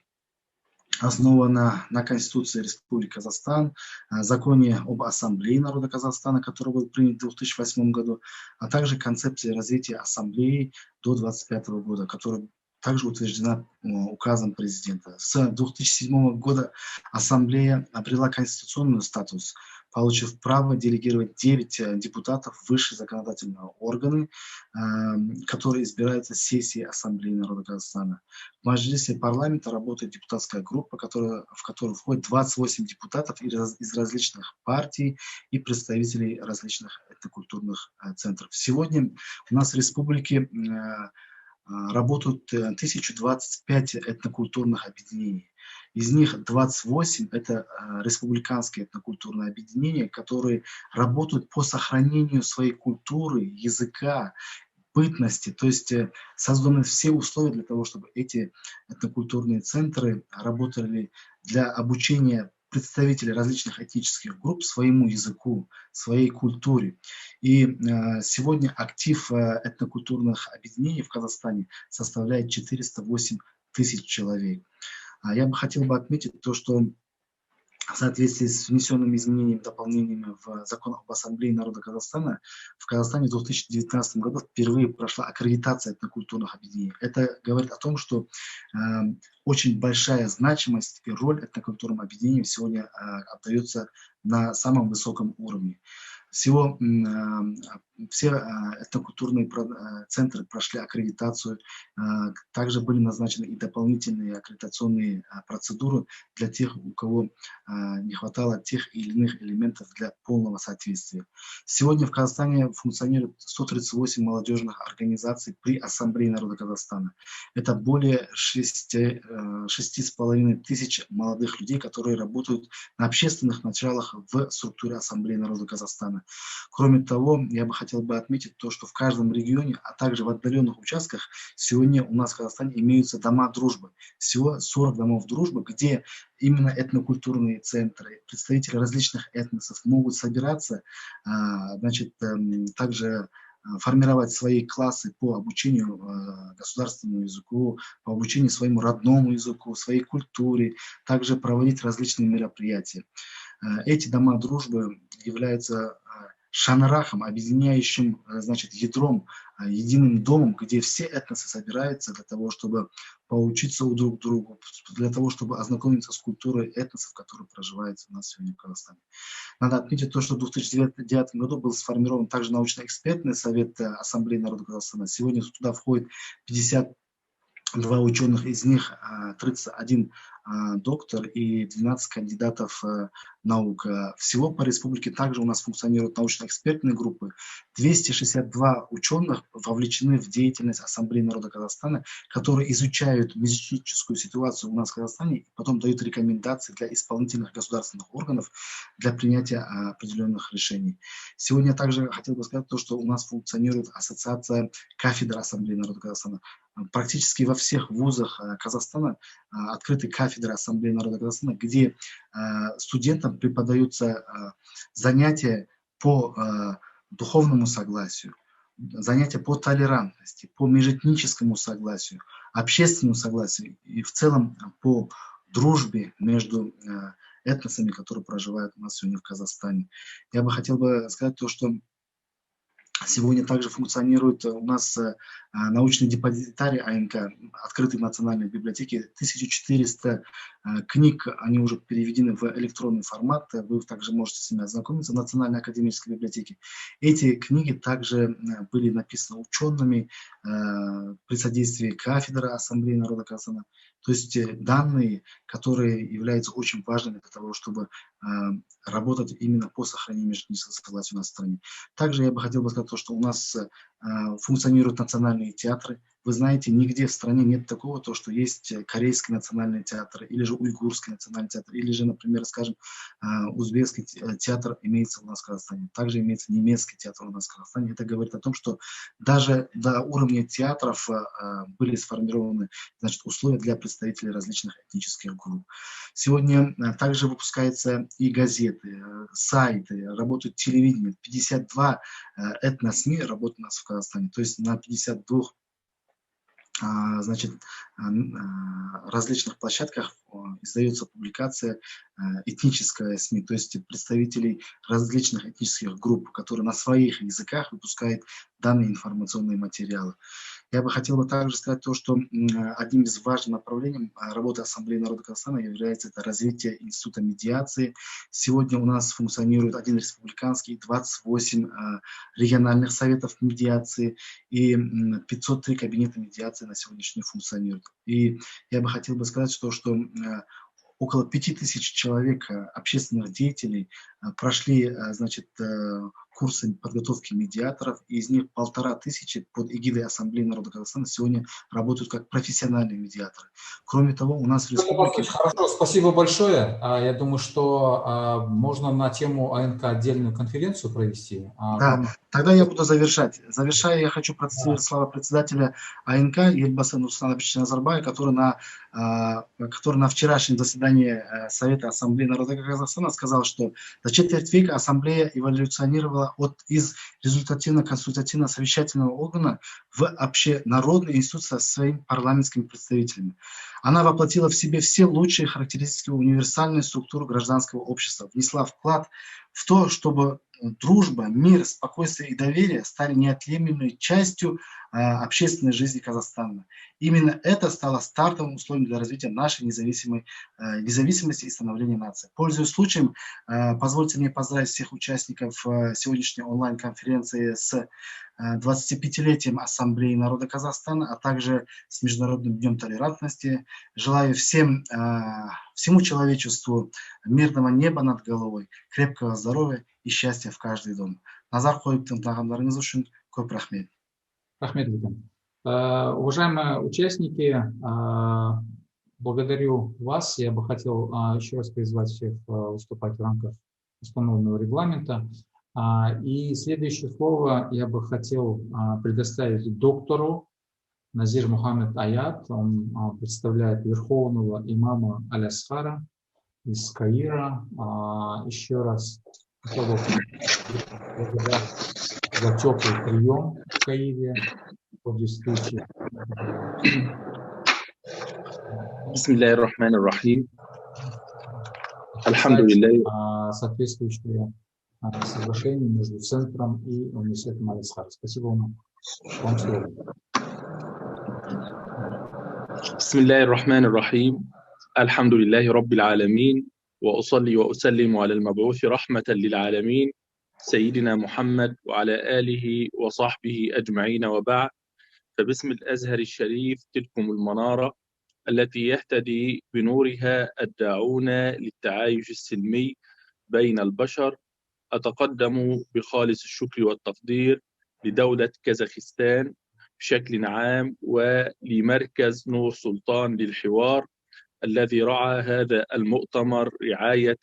основана на Конституции Республики Казахстан, законе об Ассамблее народа Казахстана, который был принят в 2008 году, а также концепции развития Ассамблеи до 2025 года, которая также утверждена указом президента. С 2007 года Ассамблея обрела конституционный статус, получив право делегировать 9 депутатов в высшие законодательные органы, которые избираются сессией Ассамблеи народа Казахстана. В Маджлисе парламента работает депутатская группа, в которую входит 28 депутатов из различных партий и представителей различных этнокультурных центров. Сегодня у нас в республике работают 1025 этнокультурных объединений. Из них 28 – это республиканские этнокультурные объединения, которые работают по сохранению своей культуры, языка, бытности. То есть созданы все условия для того, чтобы эти этнокультурные центры работали для обучения представителей различных этнических групп своему языку, своей культуре. И сегодня актив этнокультурных объединений в Казахстане составляет 408 тысяч человек. Я бы хотел отметить то, что в соответствии с внесенными изменениями и дополнениями в закон об Ассамблее народа Казахстана, в Казахстане в 2019 году впервые прошла аккредитация этнокультурных объединений. Это говорит о том, что очень большая значимость и роль этнокультурным объединениям сегодня отдается на самом высоком уровне. Всего все этнокультурные центры прошли аккредитацию, также были назначены и дополнительные аккредитационные процедуры для тех, у кого не хватало тех или иных элементов для полного соответствия. Сегодня в Казахстане функционирует 138 молодежных организаций при Ассамблее народа Казахстана. Это более 6,5 тысяч молодых людей, которые работают на общественных началах в структуре Ассамблеи народа Казахстана. Кроме того, я бы хотел отметить то, что в каждом регионе, а также в отдаленных участках сегодня у нас в Казахстане имеются дома дружбы. Всего 40 домов дружбы, где именно этнокультурные центры, представители различных этносов могут собираться, также формировать свои классы по обучению государственному языку, по обучению своему родному языку, своей культуре, также проводить различные мероприятия. Эти дома дружбы являются шанрахом, объединяющим, ядром, единым домом, где все этносы собираются для того, чтобы поучиться у друг друга, для того, чтобы ознакомиться с культурой этносов, которые проживают у нас сегодня в Казахстане. Надо отметить то, что в 2009 году был сформирован также научно-экспертный совет Ассамблеи народа Казахстана. Сегодня туда входит 52 ученых, из них 31 доктор и 12 кандидатов наук. Всего по республике также у нас функционируют научно-экспертные группы. 262 ученых вовлечены в деятельность Ассамблеи народа Казахстана, которые изучают медицинскую ситуацию у нас в Казахстане и потом дают рекомендации для исполнительных государственных органов для принятия определенных решений. Сегодня также хотел бы сказать то, что у нас функционирует ассоциация кафедр Ассамблеи народа Казахстана. Практически во всех вузах Казахстана открыты кафедры Ассамблеи народа Казахстана, где студентам преподаются занятия по духовному согласию, занятия по толерантности, по межэтническому согласию, общественному согласию и в целом по дружбе между этносами, которые проживают у нас сегодня в Казахстане. Я бы хотел сказать то, что сегодня также функционирует у нас научный депозитарий АНК, открытый в Национальной библиотеке. 1400 книг, они уже переведены в электронный формат. Вы также можете с ними ознакомиться в Национальной академической библиотеке. Эти книги также были написаны учеными при содействии кафедры Ассамблеи народа Казахстана. То есть данные, которые являются очень важными для того, чтобы работать именно по сохранению межэтнического согласия у нас в стране. Также я бы хотел сказать то, что у нас функционируют национальные театры. Вы знаете, нигде в стране нет такого, то, что есть корейский национальный театр, или же уйгурский национальный театр, или же, например, скажем, узбекский театр имеется у нас в Казахстане. Также имеется немецкий театр у нас в Казахстане. Это говорит о том, что даже до уровня театров были сформированы, условия для представителей различных этнических групп. Сегодня также выпускаются и газеты, сайты, работают телевидение. 52 этно-СМИ работают у нас в Казахстане. То есть на 52 различных площадках издается публикация этническая СМИ, то есть представителей различных этнических групп, которые на своих языках выпускают данные информационные материалы. Я бы хотел также сказать то, что одним из важных направлений работы Ассамблеи народа Казахстана является это развитие института медиации. Сегодня у нас функционирует 1 республиканский, 28 региональных советов медиации и 503 кабинета медиации на сегодняшний день функционируют. И я бы хотел сказать, что около 5000 человек, общественных деятелей, прошли, курсы подготовки медиаторов, и из них 1500 под эгидой Ассамблеи народа Казахстана сегодня работают как профессиональные медиаторы. Кроме того, у нас в республике... Хорошо, спасибо большое. Я думаю, что можно на тему АНК отдельную конференцию провести. Да, тогда я буду завершать. Завершая, я хочу процитировать слова председателя АНК Елбасы Нурсултана Абишевича Назарбаева, который на вчерашнем заседании Совета Ассамблеи народа Казахстана сказал, что за четверть века Ассамблея эволюционировала перешла из результативно-консультативно-совещательного органа в общенародную институцию со своими парламентскими представителями. Она воплотила в себе все лучшие характеристики универсальной структуры гражданского общества, внесла вклад в то, чтобы дружба, мир, спокойствие и доверие стали неотъемлемой частью общественной жизни Казахстана. Именно это стало стартовым условием для развития нашей независимости и становления нации. Пользуясь случаем, позвольте мне поздравить всех участников сегодняшней онлайн-конференции с 25-летием Ассамблеи народа Казахстана, а также с Международным днем толерантности. Желаю всему человечеству мирного неба над головой, крепкого здоровья и счастья в каждый дом. Назар қойып тыңдағандарыңыз үшін көп рахмет. Рахмет. Уважаемые участники, благодарю вас. Я бы хотел еще раз призвать всех выступать в рамках установленного регламента. И следующее слово я бы хотел предоставить доктору Назир Мухаммед Аят. Он представляет верховного имама Аль-Асхара из Каира. Еще раз хотел за теплый прием в Каире. Бисмиллахир-рахманир-рахим. Альхамдулиллах. Соответствующее соглашение между центром и университетом Аль-Асхар. Спасибо вам. Вам слово. Бисмиллахир-рахманир-рахим. Альхамдулиллахи раббил аламин. وأصلي وأسلم على المبعوث رحمة للعالمين سيدنا محمد وعلى آله وصحبه أجمعين وبعد. فباسم الأزهر الشريف تلكم المنارة التي يهتدي بنورها الداعون للتعايش السلمي بين البشر، أتقدم بخالص الشكر والتقدير لدولة كازاخستان بشكل عام ولمركز نور سلطان للحوار الذي رعى هذا المؤتمر رعاية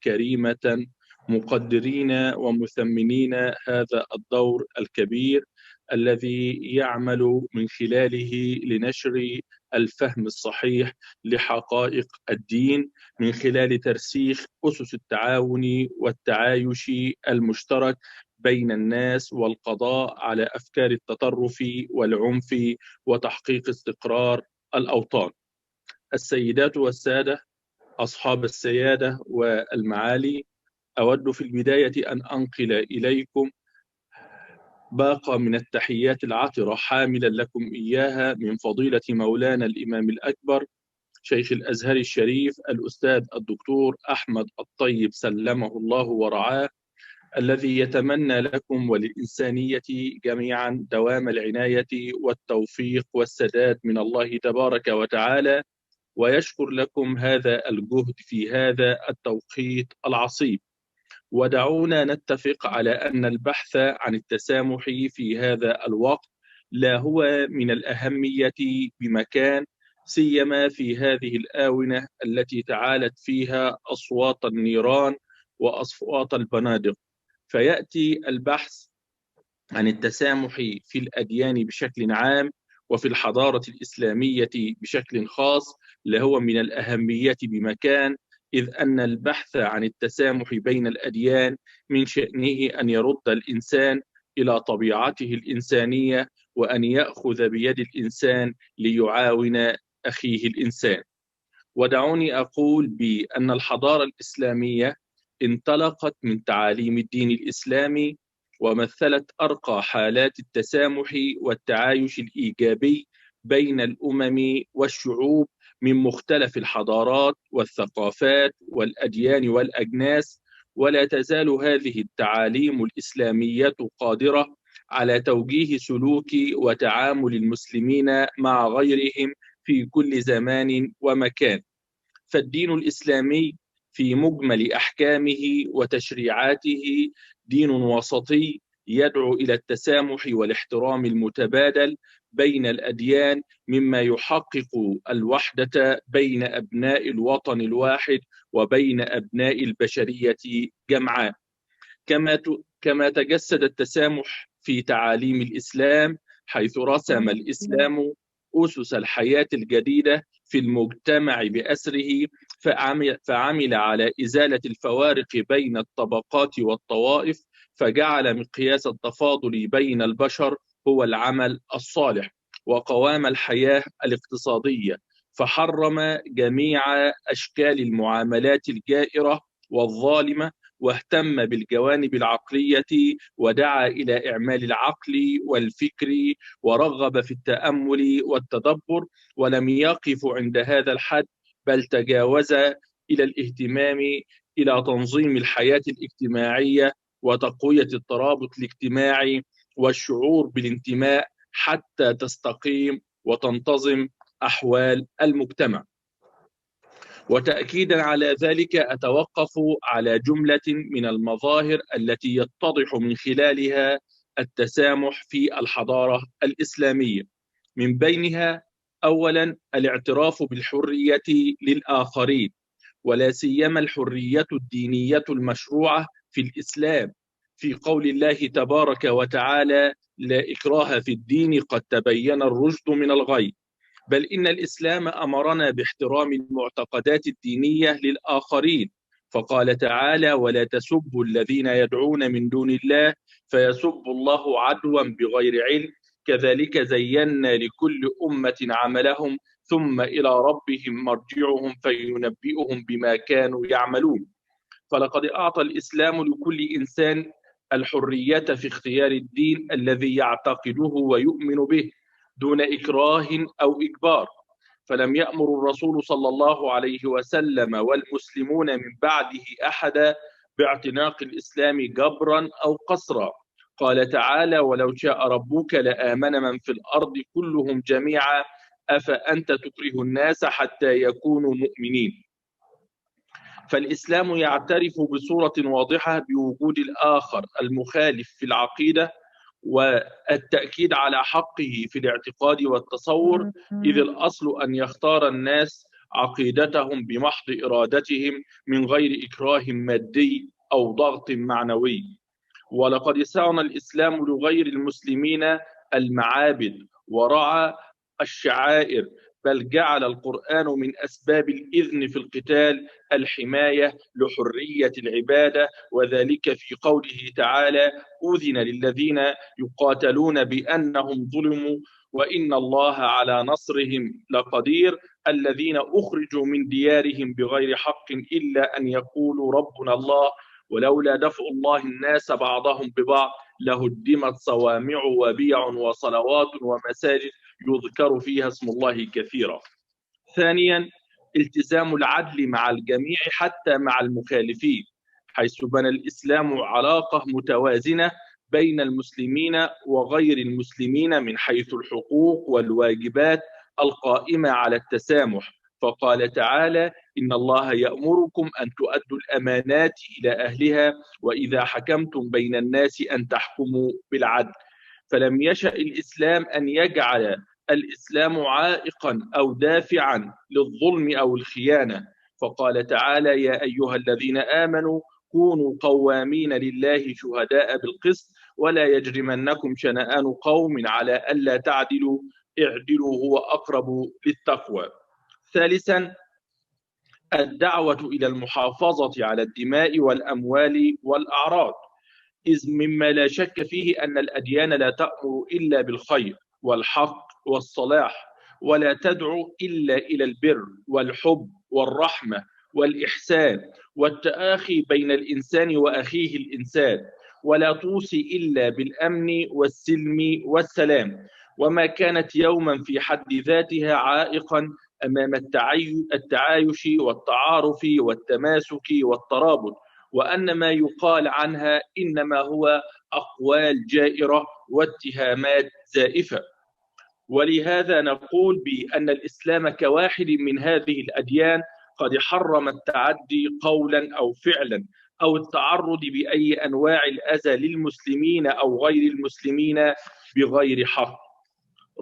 كريمة، مقدرين ومثمنين هذا الدور الكبير الذي يعمل من خلاله لنشر الفهم الصحيح لحقائق الدين من خلال ترسيخ أسس التعاون والتعايش المشترك بين الناس والقضاء على أفكار التطرف والعنف وتحقيق استقرار الأوطان. السيدات والسادة، أصحاب السيادة والمعالي، أود في البداية أن أنقل إليكم باقة من التحيات العطرة حاملا لكم إياها من فضيلة مولانا الإمام الأكبر شيخ الأزهر الشريف الأستاذ الدكتور أحمد الطيب سلمه الله ورعاه، الذي يتمنى لكم وللإنسانية جميعا دوام العناية والتوفيق والسداد من الله تبارك وتعالى، ويشكر لكم هذا الجهد في هذا التوقيت العصيب. ودعونا نتفق على أن البحث عن التسامح في هذا الوقت لا هو من الأهمية بمكان، سيما في هذه الآونة التي تعالت فيها أصوات النيران وأصوات البنادق. فيأتي البحث عن التسامح في الأديان بشكل عام وفي الحضارة الإسلامية بشكل خاص لهو من الأهمية بمكان، إذ أن البحث عن التسامح بين الأديان من شأنه أن يرد الإنسان إلى طبيعته الإنسانية وأن يأخذ بيد الإنسان ليعاون أخيه الإنسان. ودعوني أقول بأن الحضارة الإسلامية انطلقت من تعاليم الدين الإسلامي ومثلت أرقى حالات التسامح والتعايش الإيجابي بين الأمم والشعوب من مختلف الحضارات والثقافات والأديان والأجناس، ولا تزال هذه التعاليم الإسلامية قادرة على توجيه سلوك وتعامل المسلمين مع غيرهم في كل زمان ومكان. فالدين الإسلامي في مجمل أحكامه وتشريعاته دين وسطي يدعو إلى التسامح والاحترام المتبادل بين الأديان، مما يحقق الوحدة بين أبناء الوطن الواحد وبين أبناء البشرية جمعاء. كما تجسد التسامح في تعاليم الإسلام، حيث رسم الإسلام أسس الحياة الجديدة في المجتمع بأسره، فعمل على إزالة الفوارق بين الطبقات والطوائف فجعل مقياس التفاضل بين البشر هو العمل الصالح وقوام الحياة الاقتصادية، فحرم جميع أشكال المعاملات الجائرة والظالمة، واهتم بالجوانب العقلية ودعا إلى إعمال العقل والفكر، ورغب في التأمل والتدبر، ولم يقف عند هذا الحد بل تجاوز إلى الاهتمام إلى تنظيم الحياة الاجتماعية وتقوية الترابط الاجتماعي والشعور بالانتماء حتى تستقيم وتنتظم أحوال المجتمع. وتأكيدا على ذلك أتوقف على جملة من المظاهر التي يتضح من خلالها التسامح في الحضارة الإسلامية، من بينها أولا الاعتراف بالحرية للآخرين، ولا سيما الحرية الدينية المشروعة في الإسلام، في قول الله تبارك وتعالى: لا إكراه في الدين قد تبين الرشد من الغي، بل إن الإسلام أمرنا باحترام المعتقدات الدينية للآخرين، فقال تعالى: ولا تسبوا الذين يدعون من دون الله فيسبوا الله عدوا بغير علم، كذلك زينا لكل أمة عملهم ثم إلى ربهم مرجعهم فينبئهم بما كانوا يعملون. فلقد أعطى الإسلام لكل إنسان الحرية في اختيار الدين الذي يعتقده ويؤمن به دون إكراه أو إجبار، فلم يأمر الرسول صلى الله عليه وسلم والمسلمون من بعده أحدا باعتناق الإسلام جبرا أو قصرا. قال تعالى: ولو شاء ربك لآمن من في الأرض كلهم جميعا أفأنت تكره الناس حتى يكونوا مؤمنين. فالإسلام يعترف بصورة واضحة بوجود الآخر المخالف في العقيدة، والتأكيد على حقه في الاعتقاد والتصور، إذ الأصل أن يختار الناس عقيدتهم بمحض إرادتهم من غير إكراه مادي أو ضغط معنوي. ولقد صان الإسلام لغير المسلمين المعابد ورعى الشعائر، بل جعل القرآن من أسباب الإذن في القتال الحماية لحرية العبادة، وذلك في قوله تعالى: أذن للذين يقاتلون بأنهم ظلموا وإن الله على نصرهم لقدير، الذين أخرجوا من ديارهم بغير حق إلا أن يقولوا ربنا الله ولولا دفع الله الناس بعضهم ببعض لهدمت صوامع وبيع وصلوات ومساجد يذكر فيها اسم الله كثيرا. ثانيا التزام العدل مع الجميع حتى مع المخالفين، حيث بنى الإسلام علاقة متوازنة بين المسلمين وغير المسلمين من حيث الحقوق والواجبات القائمة على التسامح، فقال تعالى: إن الله يأمركم أن تؤدوا الأمانات إلى أهلها وإذا حكمتم بين الناس أن تحكموا بالعدل. فلم يشأ الإسلام أن يجعل الإسلام عائقا أو دافعا للظلم أو الخيانة، فقال تعالى: يا أيها الذين آمنوا كونوا قوامين لله شهداء بالقسط ولا يجرمنكم شنآن قوم على ألا تعدلوا اعدلوا هو أقرب للتقوى. ثالثا الدعوة إلى المحافظة على الدماء والأموال والأعراض، إذ مما لا شك فيه أن الأديان لا تأمر إلا بالخير والحق والصلاح، ولا تدعو إلا إلى البر والحب والرحمة والإحسان والتآخي بين الإنسان وأخيه الإنسان، ولا توصي إلا بالأمن والسلم والسلام، وما كانت يوما في حد ذاتها عائقا أمام التعايش والتعارف والتماسك والترابط، وأن ما يقال عنها إنما هو أقوال جائرة واتهامات زائفة. ولهذا نقول بأن الإسلام كواحد من هذه الأديان قد حرم التعدي قولا أو فعلا أو التعرض بأي أنواع الأذى للمسلمين أو غير المسلمين بغير حق.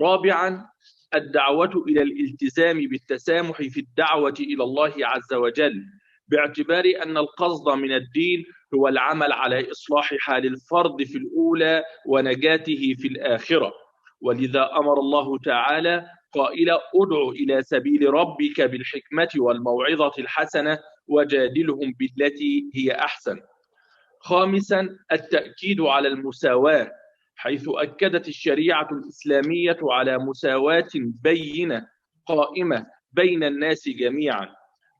رابعا الدعوة إلى الالتزام بالتسامح في الدعوة إلى الله عز وجل، باعتبار أن القصد من الدين هو العمل على إصلاح حال الفرد في الأولى ونجاته في الآخرة، ولذا أمر الله تعالى قائلا: ادع إلى سبيل ربك بالحكمة والموعظة الحسنة وجادلهم بالتي هي أحسن. خامسا التأكيد على المساواة، حيث أكدت الشريعة الإسلامية على مساواة بينة قائمة بين الناس جميعا،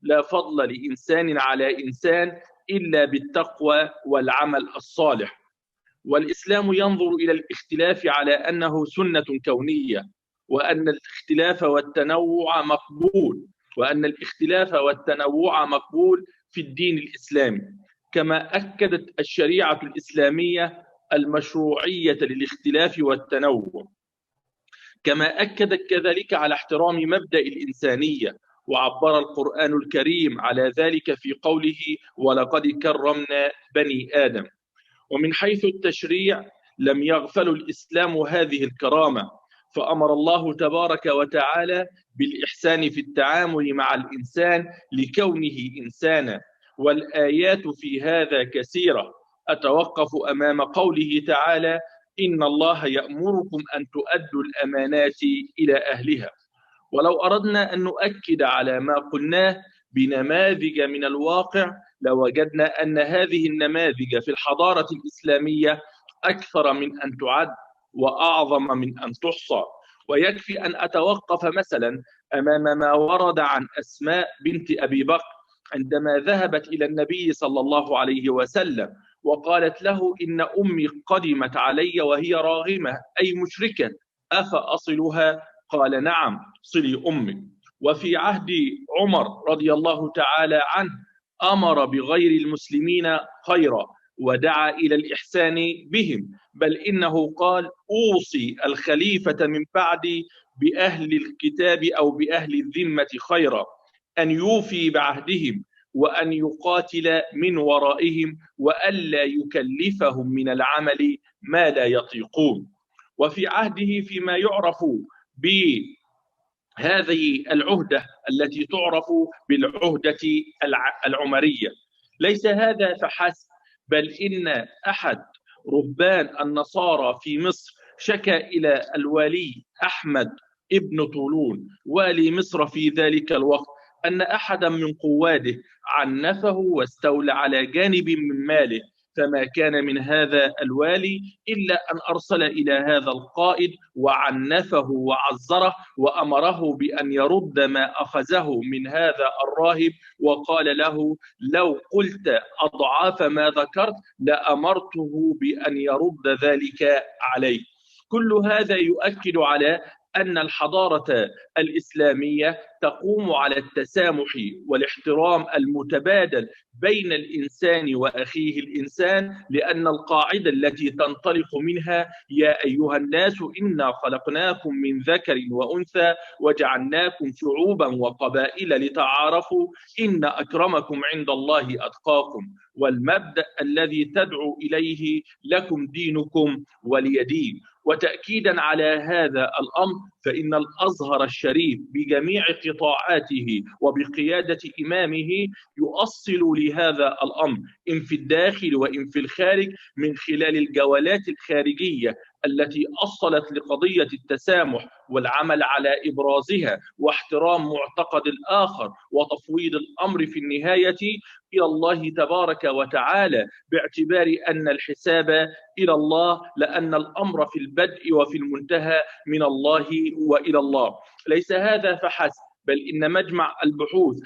لا فضل لإنسان على إنسان إلا بالتقوى والعمل الصالح. والإسلام ينظر إلى الاختلاف على أنه سنة كونية، وأن الاختلاف والتنوع مقبول في الدين الإسلامي. كما أكدت الشريعة الإسلامية المشروعية للاختلاف والتنوع، كما أكدت كذلك على احترام مبدأ الإنسانية، وعبر القرآن الكريم على ذلك في قوله ولقد كرمنا بني آدم. ومن حيث التشريع لم يغفل الإسلام هذه الكرامة، فأمر الله تبارك وتعالى بالإحسان في التعامل مع الإنسان لكونه إنسانا، والآيات في هذا كثيرة. أتوقف أمام قوله تعالى إن الله يأمركم أن تؤدوا الأمانات إلى أهلها. ولو أردنا أن نؤكد على ما قلناه بنماذج من الواقع لوجدنا أن هذه النماذج في الحضارة الإسلامية أكثر من أن تعد وأعظم من أن تحصى. ويكفي أن أتوقف مثلا أمام ما ورد عن أسماء بنت أبي بكر عندما ذهبت إلى النبي صلى الله عليه وسلم وقالت له إن أمي قدمت علي وهي راغمة أي مشركة، أفأصلها؟ قال نعم، صلي أمك. وفي عهد عمر رضي الله تعالى عنه أمر بغير المسلمين خيرا ودعا إلى الإحسان بهم، بل إنه قال أوصي الخليفة من بعدي بأهل الكتاب أو بأهل الذمة خيرا، أن يوفي بعهدهم وأن يقاتل من ورائهم وألا يكلفهم من العمل ما لا يطيقون. وفي عهده فيما يعرف بهذه العهدة التي تعرف بالعهدة العمرية، ليس هذا فحسب، بل إن أحد رهبان النصارى في مصر شكى إلى الوالي أحمد ابن طولون والي مصر في ذلك الوقت أن أحدا من قواده عنفه واستولى على جانب من ماله، فما كان من هذا الوالي إلا أن أرسل إلى هذا القائد وعنفه وعزره وأمره بأن يرد ما أخذه من هذا الراهب، وقال له لو قلت أضعاف ما ذكرت لأمرته بأن يرد ذلك عليه. كل هذا يؤكد على أن الحضارة الإسلامية تقوم على التسامح والاحترام المتبادل بين الإنسان وأخيه الإنسان، لأن القاعدة التي تنطلق منها يا أيها الناس إنا خلقناكم من ذكر وأنثى وجعلناكم شعوبا وقبائل لتعارفوا إن أكرمكم عند الله أتقاكم، والمبدأ الذي تدعو إليه لكم دينكم ولي دين. وتأكيدا على هذا الأمر فإن الأزهر الشريف بجميع قطاعاته وبقيادة إمامه يؤصل لهذا الأمر إن في الداخل وإن في الخارج من خلال الجولات الخارجية التي أصلت لقضية التسامح والعمل على إبرازها واحترام معتقد الآخر وتفويض الأمر في النهاية إلى الله تبارك وتعالى، باعتبار أن الحساب إلى الله، لأن الأمر في البدء وفي المنتهى من الله وإلى الله. ليس هذا فحسب، بل إن مجمع البحوث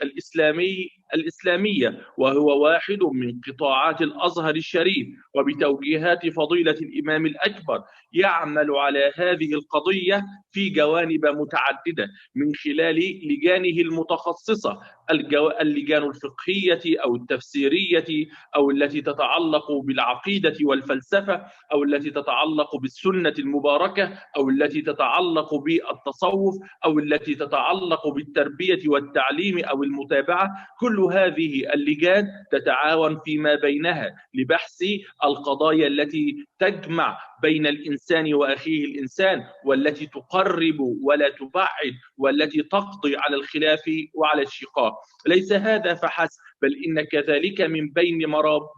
الإسلامية وهو واحد من قطاعات الأزهر الشريف وبتوجيهات فضيلة الإمام الأكبر يعمل على هذه القضية في جوانب متعددة من خلال لجانه المتخصصة، اللجان الفقهية أو التفسيرية أو التي تتعلق بالعقيدة والفلسفة أو التي تتعلق بالسنة المباركة أو التي تتعلق بالتصوف أو التي تتعلق بالتربية والتعليم أو المتابعة. كل هذه اللجان تتعاون فيما بينها لبحث القضايا التي تجمع بين الإنسان وأخيه الإنسان، والتي تقرب ولا تبعد، والتي تقضي على الخلاف وعلى الشقاق. ليس هذا فحسب، بل إن كذلك من بين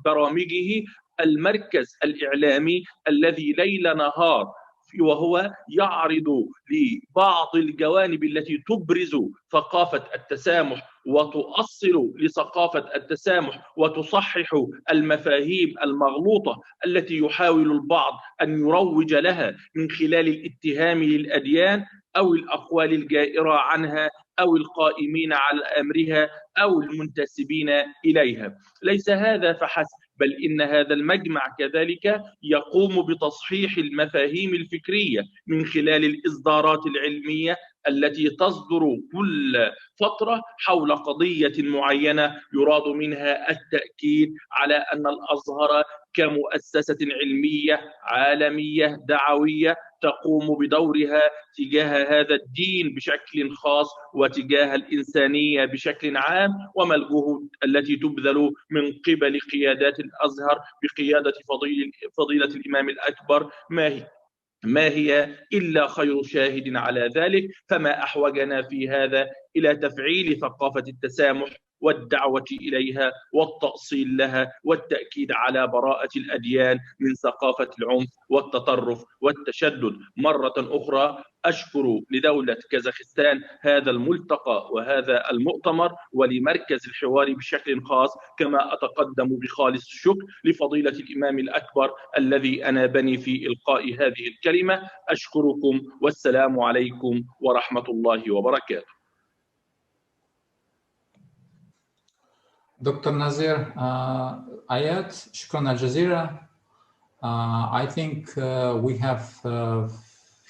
برامجه المركز الإعلامي الذي ليل نهار وهو يعرض لبعض الجوانب التي تبرز ثقافة التسامح وتؤصل لثقافة التسامح وتصحح المفاهيم المغلوطة التي يحاول البعض أن يروج لها من خلال الاتهام للأديان أو الأقوال الجائرة عنها أو القائمين على أمرها أو المنتسبين إليها. ليس هذا فحسب، بل إن هذا المجمع كذلك يقوم بتصحيح المفاهيم الفكرية من خلال الإصدارات العلمية التي تصدر كل فترة حول قضية معينة يراد منها التأكيد على أن الأزهر كمؤسسة علمية عالمية دعوية تقوم بدورها تجاه هذا الدين بشكل خاص وتجاه الإنسانية بشكل عام، وما الجهود التي تبذل من قبل قيادات الأزهر بقيادة فضيلة الإمام الأكبر ما هي إلا خير شاهد على ذلك. فما أحوجنا في هذا إلى تفعيل ثقافة التسامح والدعوة إليها والتأصيل لها والتأكيد على براءة الأديان من ثقافة العنف والتطرف والتشدد. مرة أخرى أشكر لدولة كازاخستان هذا الملتقى وهذا المؤتمر ولمركز الحوار بشكل خاص، كما أتقدم بخالص الشكر لفضيلة الإمام الأكبر الذي أنابني في إلقاء هذه الكلمة. أشكركم والسلام عليكم ورحمة الله وبركاته. Dr. Nazir Ayat, shukran al Jazeera. I think we have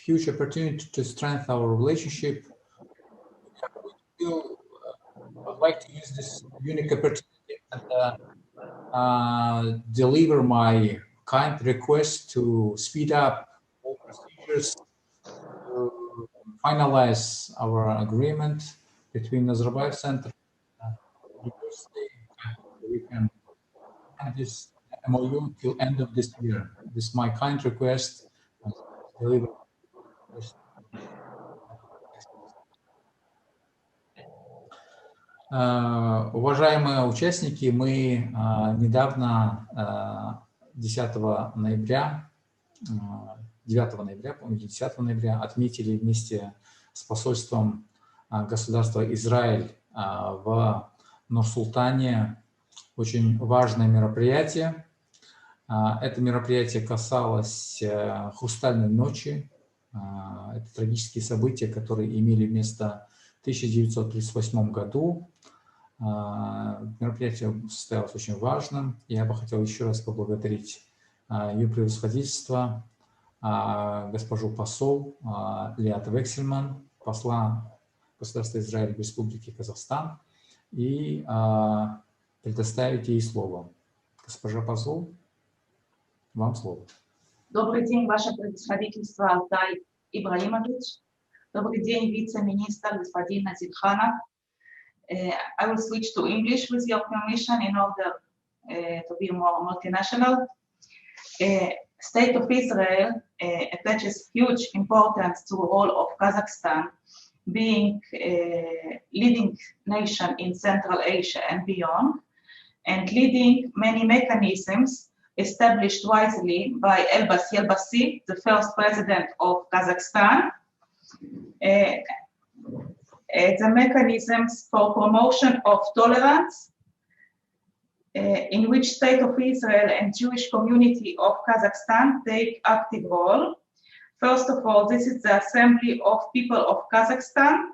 huge opportunity to strengthen our relationship. I'd like to use this unique opportunity and deliver my kind request to speed up all procedures to finalize our agreement between Nazarbayev Center and University. We can have this MOU till end of this year. This is my kind request. Уважаемые участники, мы недавно, 9 ноября, по-моему, 10 ноября отметили вместе с посольством государства Израиль в Нур-Султане очень важное мероприятие. Это мероприятие касалось «Хрустальной ночи». Это трагические события, которые имели место в 1938 году. Мероприятие состоялось очень важным. Я бы хотел еще раз поблагодарить ее превосходительство, госпожу посол Лиат Вексельман, посла государства Израиль в Республике Казахстан, и предоставить ей слово. Госпожа посол, вам слово. Добрый день, ваше превосходительство Алтай Ибрагимович. Добрый день, вице-министр господин Назирханов. I will switch to English with your permission in order to be more multinational. State of Israel attaches huge importance to the role of Kazakhstan, being a leading nation in Central Asia and beyond, and leading many mechanisms established wisely by Elbasi Elbasi, the first president of Kazakhstan. The mechanisms for promotion of tolerance, in which State of Israel and Jewish community of Kazakhstan take active role. First of all, this is the Assembly of People of Kazakhstan,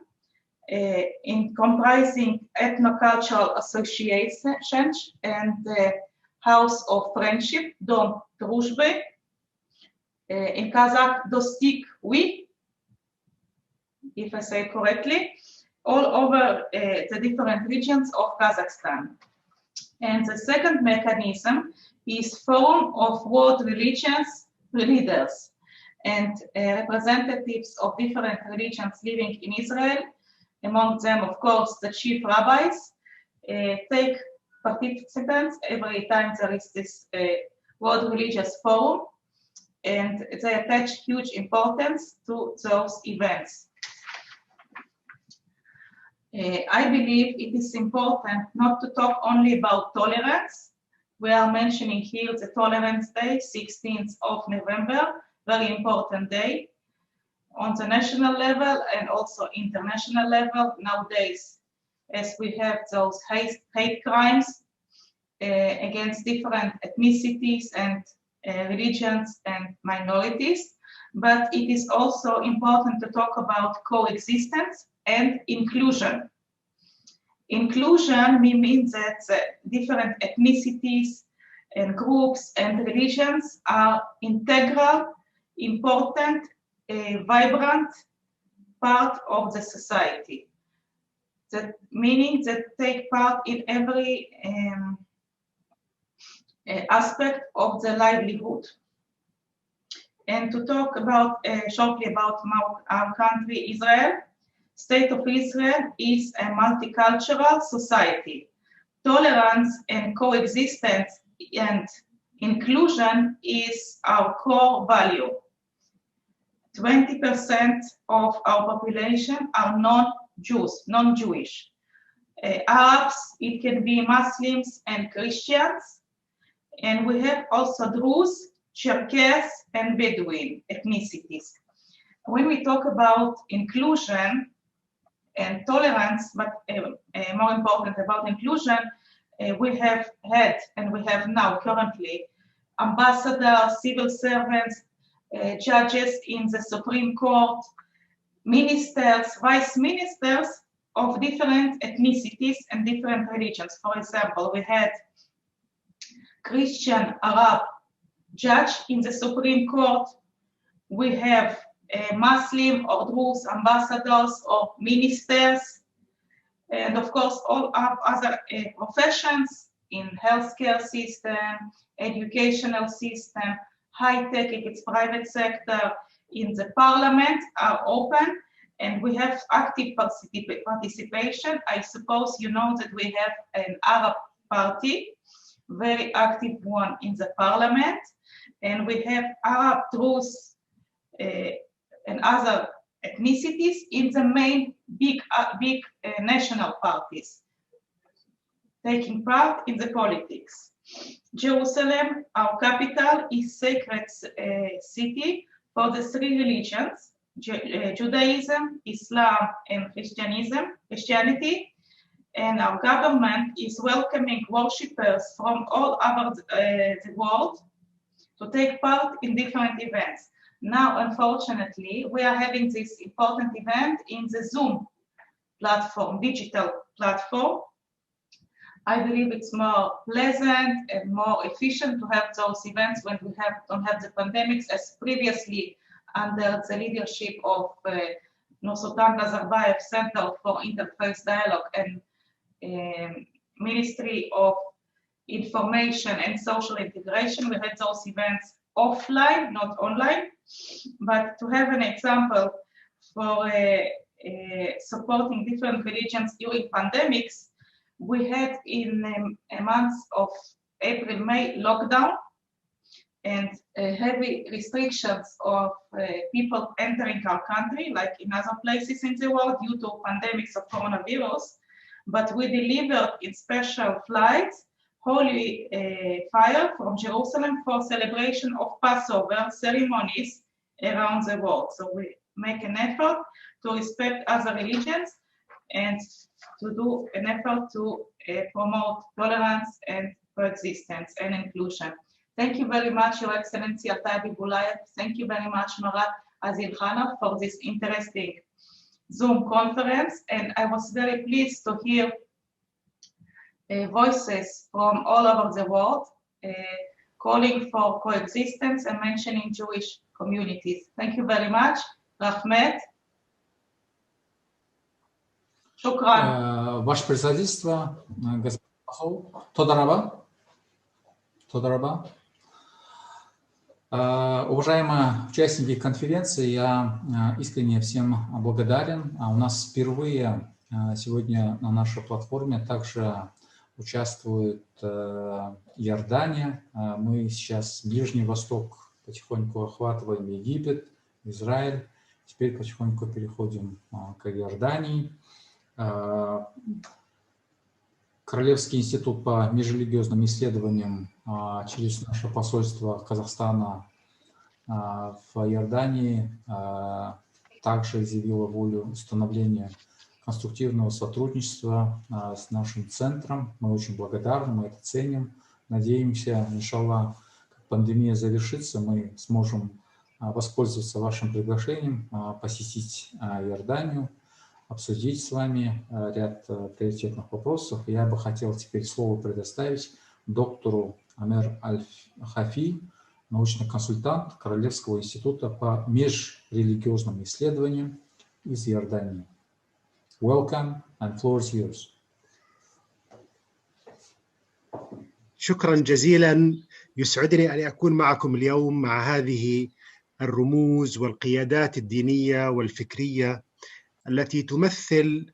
in comprising ethno-cultural associations and the House of Friendship, Dom Druzhby, in Kazakh, Dostik Oui, if I say correctly, all over the different regions of Kazakhstan. And the second mechanism is Forum of World Religions Leaders and representatives of different religions living in Israel, among them, of course, the chief rabbis, take participants every time there is this World Religious Forum, and they attach huge importance to those events. I believe it is important not to talk only about tolerance. We are mentioning here the Tolerance Day, 16th of November, very important day on the national level and also international level nowadays, as we have those hate crimes against different ethnicities and religions and minorities. But it is also important to talk about coexistence and inclusion. Inclusion means that different ethnicities and groups and religions are integral, important, vibrant part of the society. That meaning that take part in every aspect of the livelihood. And to talk about shortly about our country, Israel. State of Israel is a multicultural society. Tolerance and coexistence and inclusion is our core value. 20% of our population are non-Jewish. Arabs, it can be Muslims and Christians. And we have also Druze, Cherkess, and Bedouin ethnicities. When we talk about inclusion and tolerance, but more important about inclusion, we have had and we have now currently ambassadors, civil servants, judges in the Supreme Court, ministers, vice ministers of different ethnicities and different religions. For example, we had Christian Arab judge in the Supreme Court. We have Muslim or Druze ambassadors or ministers, and of course all other professions in healthcare system, educational system, high-tech if it's private sector, in the parliament are open, and we have active participation. I suppose you know that we have an Arab party, very active one in the parliament, and we have Arab, Druze, and other ethnicities in the main big national parties, taking part in the politics. Jerusalem, our capital, is sacred city for the three religions, Judaism, Islam, and Christianity. And our government is welcoming worshippers from all over the world to take part in different events. Now, unfortunately, we are having this important event in the Zoom platform, digital platform. I believe it's more pleasant and more efficient to have those events when we don't have the pandemics, as previously under the leadership of Nursultan Nazarbayev Center for Interfaith Dialogue and Ministry of Information and Social Integration. We had those events offline, not online. But to have an example for supporting different religions during pandemics, we had in a month of April, May lockdown and heavy restrictions of people entering our country, like in other places in the world due to pandemics of coronavirus. But we delivered in special flights holy fire from Jerusalem for celebration of Passover ceremonies around the world. So we make an effort to respect other religions and to do an effort to promote tolerance and coexistence and inclusion. Thank you very much, Your Excellency Altai Bulayev. Thank you very much, Marat Azilkhanov, for this interesting Zoom conference. And I was very pleased to hear voices from all over the world calling for coexistence and mentioning Jewish communities. Thank you very much. Rahmet. Shukran. Ваше председательство, господин посол. Тодараба. Тодараба. Уважаемые участники конференции, я искренне всем благодарен. У нас впервые сегодня на нашей платформе также участвует Иордания. Мы сейчас Ближний Восток потихоньку охватываем, Египет, Израиль. Теперь потихоньку переходим к Иордании. Королевский институт по межрелигиозным исследованиям через наше посольство Казахстана в Иордании также изъявила волю установления конструктивного сотрудничества с нашим центром. Мы очень благодарны, мы это ценим. Надеемся, иншаллах, как пандемия завершится, мы сможем воспользоваться вашим приглашением, посетить Иорданию, обсудить с вами ряд приоритетных вопросов. Я бы хотел теперь слово предоставить доктору Амер Аль-Хафи, научный консультант Королевского института по межрелигиозным исследованиям из Иордании. Welcome, and floor is yours. شكرا جزيلا. يسعدني أن أكون معكم اليوم مع هذه الرموز والقيادات الدينية والفكرية التي تمثل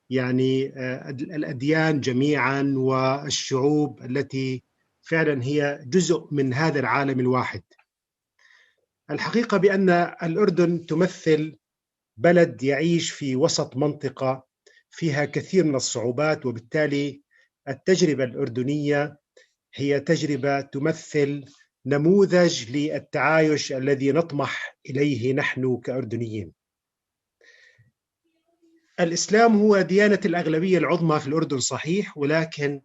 يعني الأديان جميعا والشعوب التي فعلا هي جزء من هذا العالم الواحد. الحقيقة بأن الأردن تمثل بلد يعيش في وسط منطقة فيها كثير من الصعوبات، وبالتالي التجربة الأردنية هي تجربة تمثل نموذج للتعايش الذي نطمح إليه نحن كأردنيين. الإسلام هو ديانة الأغلبية العظمى في الأردن صحيح، ولكن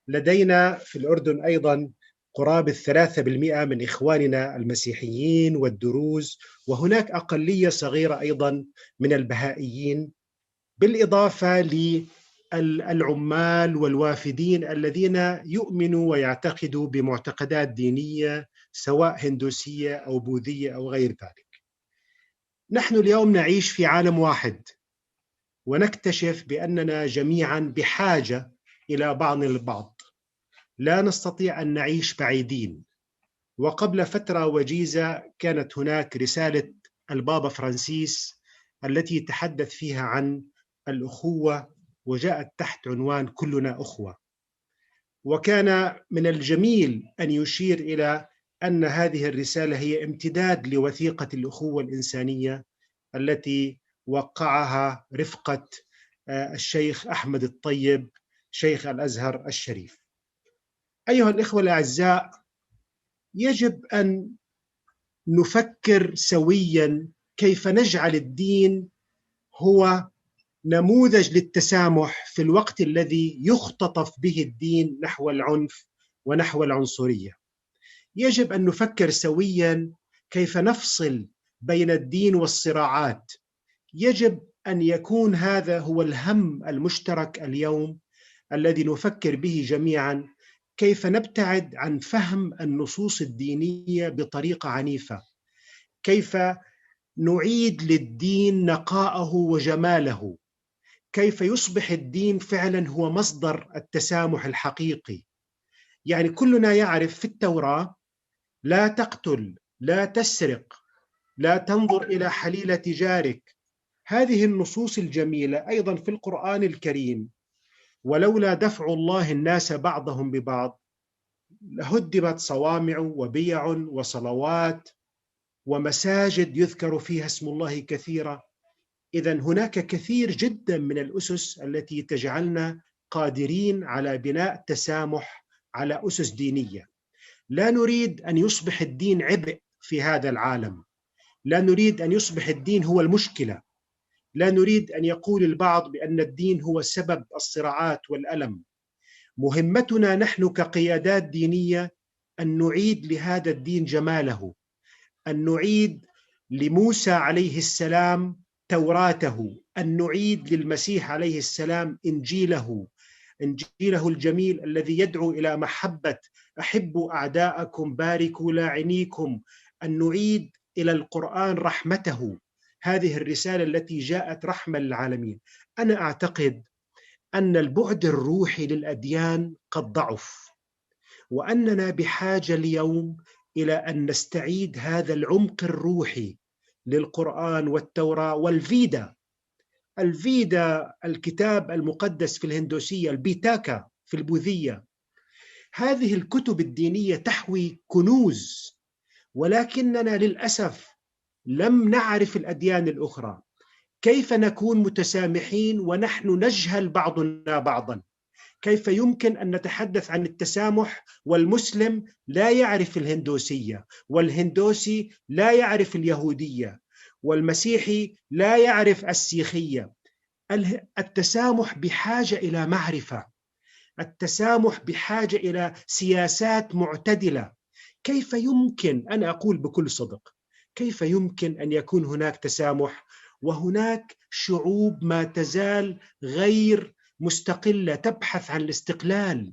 لدينا في الأردن أيضا قرابة 3% من إخواننا المسيحيين والدروز، وهناك أقلية صغيرة أيضا من البهائيين، بالإضافة للعمال والوافدين الذين يؤمنوا ويعتقدوا بمعتقدات دينية سواء هندوسية أو بوذية أو غير ذلك. نحن اليوم نعيش في عالم واحد، ونكتشف بأننا جميعا بحاجة إلى بعضنا البعض، لا نستطيع أن نعيش بعيدين. وقبل فترة وجيزة كانت هناك رسالة البابا فرانسيس التي تحدث فيها عن الأخوة، وجاءت تحت عنوان كلنا أخوة. وكان من الجميل أن يشير إلى أن هذه الرسالة هي امتداد لوثيقة الأخوة الإنسانية التي وقعها رفقة الشيخ أحمد الطيب شيخ الأزهر الشريف. أيها الإخوة الأعزاء، يجب أن نفكر سويا كيف نجعل الدين هو نموذج للتسامح في الوقت الذي يختطف به الدين نحو العنف ونحو العنصرية. يجب أن نفكر سويا كيف نفصل بين الدين والصراعات. يجب أن يكون هذا هو الهم المشترك اليوم الذي نفكر به جميعا، كيف نبتعد عن فهم النصوص الدينية بطريقة عنيفة، كيف نعيد للدين نقاءه وجماله، كيف يصبح الدين فعلا هو مصدر التسامح الحقيقي. يعني كلنا يعرف في التوراة لا تقتل، لا تسرق، لا تنظر إلى حليلة جارك. هذه النصوص الجميلة أيضا في القرآن الكريم. ولولا دفع الله الناس بعضهم ببعض لهدمت صوامع وبيع وصلوات ومساجد يذكر فيها اسم الله كثيرا. إذن هناك كثير جدا من الأسس التي تجعلنا قادرين على بناء تسامح على أسس دينية. لا نريد أن يصبح الدين عبء في هذا العالم، لا نريد أن يصبح الدين هو المشكلة، لا نريد أن يقول البعض بأن الدين هو سبب الصراعات والألم. مهمتنا نحن كقيادات دينية أن نعيد لهذا الدين جماله، أن نعيد لموسى عليه السلام توراته، أن نعيد للمسيح عليه السلام إنجيله الجميل الذي يدعو إلى محبة أحبوا أعداءكم باركوا لاعنيكم، أن نعيد إلى القرآن رحمته، هذه الرسالة التي جاءت رحمة للعالمين. أنا أعتقد أن البعد الروحي للأديان قد ضعف، وأننا بحاجة اليوم إلى أن نستعيد هذا العمق الروحي للقرآن والتوراة والفيدا. الفيدا الكتاب المقدس في الهندوسية، البيتاكا في البوذية. هذه الكتب الدينية تحوي كنوز، ولكننا للأسف لم نعرف الأديان الأخرى. كيف نكون متسامحين ونحن نجهل بعضنا بعضا؟ كيف يمكن أن نتحدث عن التسامح والمسلم لا يعرف الهندوسية، والهندوسي لا يعرف اليهودية، والمسيحي لا يعرف السيخية؟ التسامح بحاجة إلى معرفة، التسامح بحاجة إلى سياسات معتدلة. كيف يمكن، أنا أقول بكل صدق، كيف يمكن أن يكون هناك تسامح وهناك شعوب ما تزال غير مستقلة تبحث عن الاستقلال؟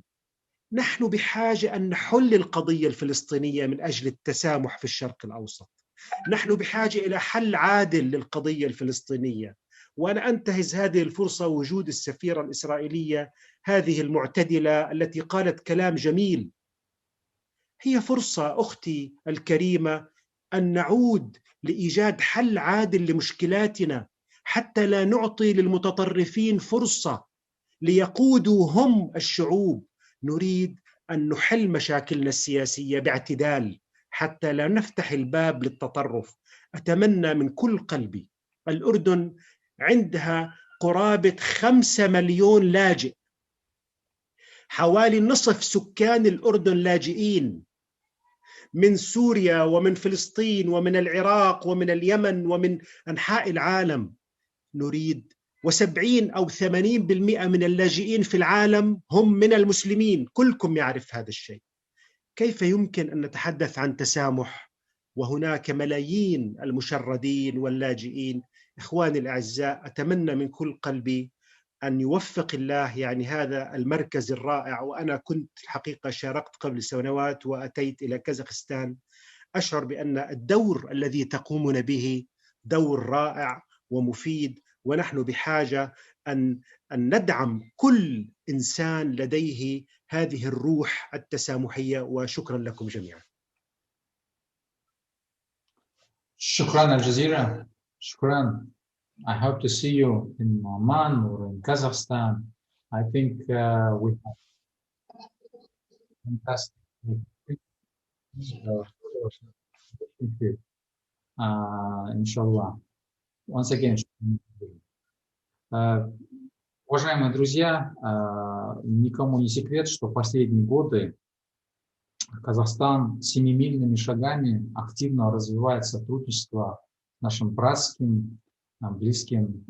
نحن بحاجة أن نحل القضية الفلسطينية من أجل التسامح في الشرق الأوسط. نحن بحاجة إلى حل عادل للقضية الفلسطينية. وأنا أنتهز هذه الفرصة وجود السفيرة الإسرائيلية هذه المعتدلة التي قالت كلام جميل. هي فرصة أختي الكريمة أن نعود لإيجاد حل عادل لمشكلاتنا، حتى لا نعطي للمتطرفين فرصة ليقودوا هم الشعوب. نريد أن نحل مشاكلنا السياسية باعتدال حتى لا نفتح الباب للتطرف. أتمنى من كل قلبي، الأردن عندها قرابة 5 مليون لاجئ، حوالي نصف سكان الأردن لاجئين من سوريا ومن فلسطين ومن العراق ومن اليمن ومن أنحاء العالم. نريد 70 أو 80% من اللاجئين في العالم هم من المسلمين، كلكم يعرف هذا الشيء. كيف يمكن أن نتحدث عن تسامح وهناك ملايين المشردين واللاجئين؟ إخواني الأعزاء، أتمنى من كل قلبي أن يوفق الله يعني هذا المركز الرائع. وأنا كنت الحقيقة شاركت قبل سنوات وأتيت إلى كازاخستان، أشعر بأن الدور الذي تقومون به دور رائع ومفيد، ونحن بحاجة أن ندعم كل إنسان لديه هذه الروح التسامحية. وشكرا لكم جميعا. شكرا الجزيرة. شكرا. I hope to see you in Oman or in Kazakhstan. I think we have fantastic inshallah. Once again, уважаемые друзья, никому не секрет, что в последние годы Казахстан семимильными шагами активно развивает сотрудничество с нашим братским, близким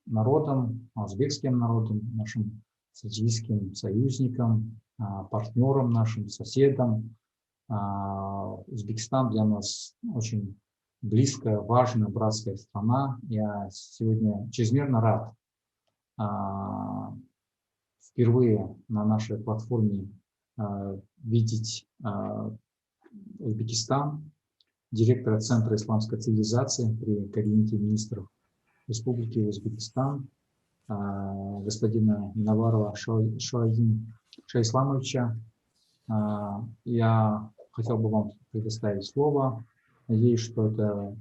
народом, узбекским народом, нашим стратегическим союзником, партнером нашим, соседом. Узбекистан для нас очень близкая, важная, братская страна. Я сегодня чрезмерно рад впервые на нашей платформе видеть Узбекистан, директора Центра исламской цивилизации при Кабинете министров Республики Узбекистан, господина Миноварова Шаидина Исламовича. Я хотел бы вам предоставить слово. Надеюсь, что это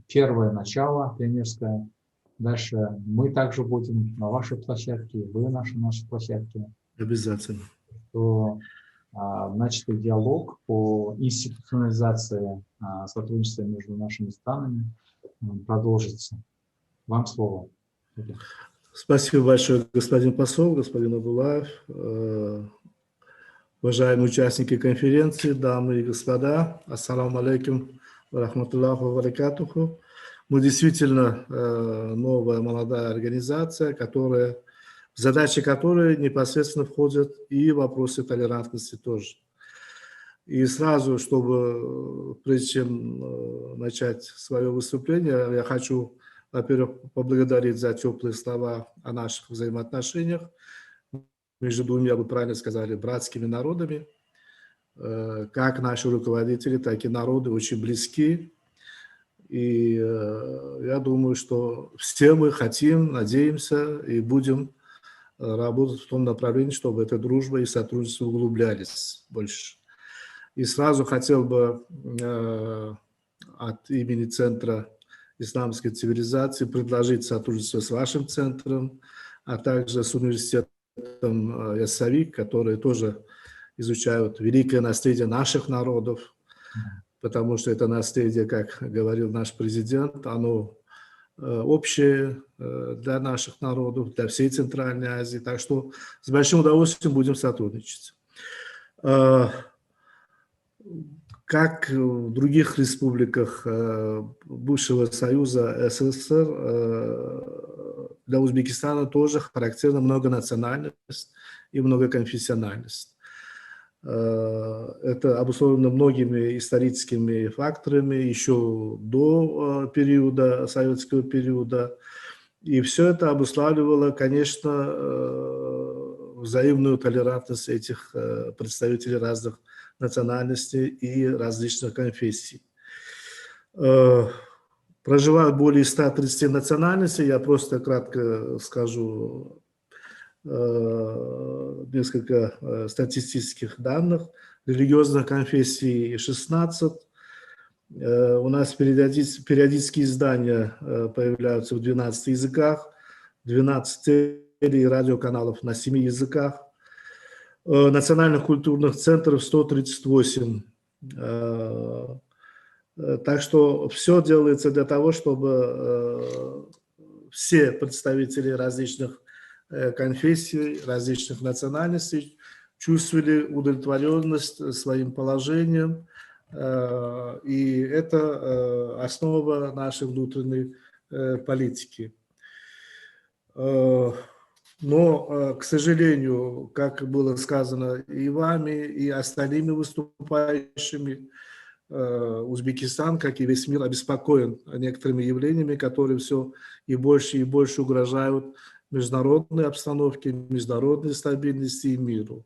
первое начало пионерское. Дальше мы также будем на вашей площадке, вы на нашей площадке. Обязательно. То начатый диалог по институционализации сотрудничества между нашими странами продолжится. Вам слово. Спасибо большое, господин посол, господин Абдуллаев. Уважаемые участники конференции, дамы и господа, ассаламу алейкум ва рахматуллаху ва баракатуху. Мы действительно новая молодая организация, в задачи которой непосредственно входят и вопросы толерантности тоже. И сразу, прежде чем начать свое выступление, я хочу, во-первых, поблагодарить за теплые слова о наших взаимоотношениях между двумя, вы правильно сказали, братскими народами. Как наши руководители, так и народы очень близки. И я думаю, что все мы хотим, надеемся и будем работать в том направлении, чтобы эта дружба и сотрудничество углублялись больше. И сразу хотел бы от имени Центра исламской цивилизации предложить сотрудничество с вашим центром, а также с университетом Яссавик, которые тоже изучают великое наследие наших народов, потому что это наследие, как говорил наш президент, оно общее для наших народов, для всей Центральной Азии. Так что с большим удовольствием будем сотрудничать. Как в других республиках бывшего Союза СССР, для Узбекистана тоже характерна многонациональность и многоконфессиональность. Это обусловлено многими историческими факторами еще до периода, советского периода. И все это обуславливало, конечно, взаимную толерантность этих представителей разных национальностей и различных конфессий. Проживают более 130 национальностей. Я просто кратко скажу несколько статистических данных. Религиозных конфессий 16. У нас периодические издания появляются в 12 языках, 12 и радиоканалов на 7 языках. Национальных культурных центров 138. Так что все делается для того, чтобы все представители различных конфессий, различных национальностей чувствовали удовлетворенность своим положением. И это основа нашей внутренней политики. Но, к сожалению, как было сказано и вами, и остальными выступающими, Узбекистан, как и весь мир, обеспокоен некоторыми явлениями, которые все и больше угрожают международной обстановке, международной стабильности и миру.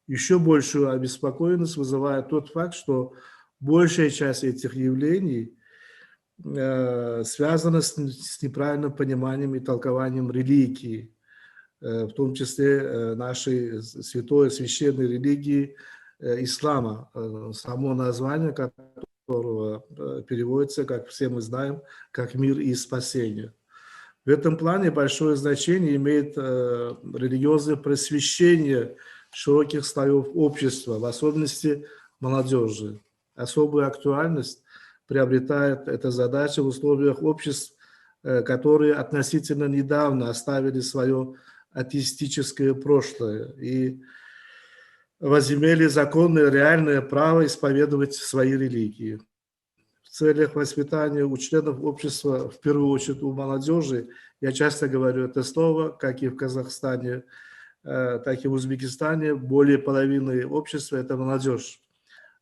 Еще большую обеспокоенность вызывает тот факт, что большая часть этих явлений связана с неправильным пониманием и толкованием религии, в том числе нашей святой, священной религии ислама, само название которого переводится, как все мы знаем, как мир и спасение. В этом плане большое значение имеет религиозное просвещение широких слоев общества, в особенности молодежи. Особую актуальность приобретает эта задача в условиях обществ, которые относительно недавно оставили свое атеистическое прошлое и возымели законное реальное право исповедовать свои религии. В целях воспитания у членов общества, в первую очередь у молодежи, я часто говорю это слово, как и в Казахстане, так и в Узбекистане, более половины общества – это молодежь.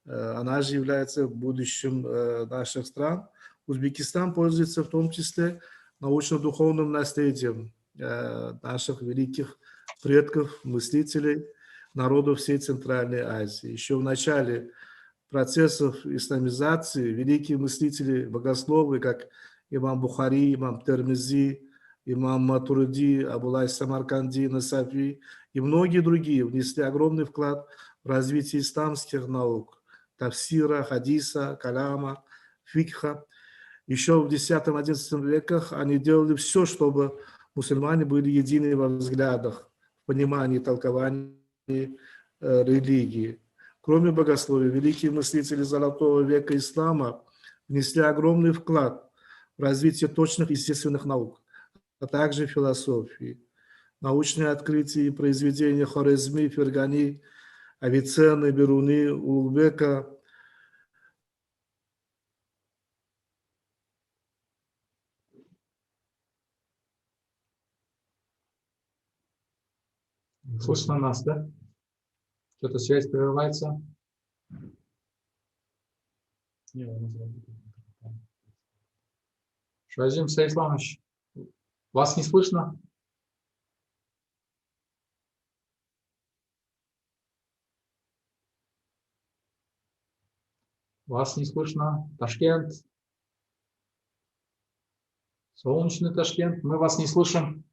Она же является будущим наших стран. Узбекистан пользуется в том числе научно-духовным наследием наших великих предков, мыслителей, народов всей Центральной Азии. Еще в начале процессов исламизации великие мыслители, богословы, как имам Бухари, имам Термизи, имам Матуриди, Абулай Самарканди, Насафи и многие другие внесли огромный вклад в развитие исламских наук, тафсира, хадиса, каляма, фикха. Еще в X-XI веках они делали все, чтобы мусульмане были едины во взглядах, в понимании, толковании религии. Кроме богословия, великие мыслители Золотого века ислама внесли огромный вклад в развитие точных естественных наук, а также философии. Научные открытия и произведения Хорезми, Фергани, Авиценны, Беруни, Улугбека Слышно нас, да? Что-то связь прерывается? Шазим Саисламович, вас не слышно? Вас не слышно. Ташкент. Солнечный Ташкент. Мы вас не слышим.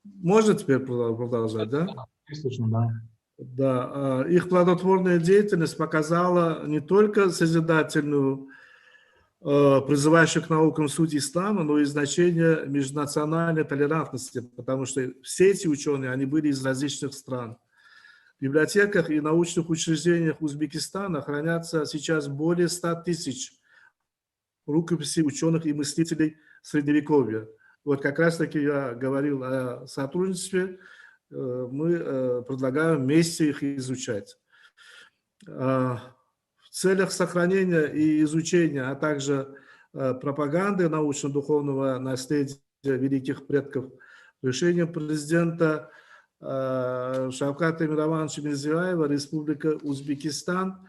Можно теперь продолжать, да? Слышно, да. Да, их плодотворная деятельность показала не только созидательную, призывающую к наукам суть ислама, но и значение межнациональной толерантности, потому что все эти ученые, они были из различных стран. В библиотеках и научных учреждениях Узбекистана хранятся сейчас более 100 тысяч рукописей ученых и мыслителей Средневековья. Вот как раз-таки я говорил о сотрудничестве, мы предлагаем вместе их изучать. В целях сохранения и изучения, а также пропаганды научно-духовного наследия великих предков, решением президента Шавката Мировановича Мирзияева Республика Узбекистан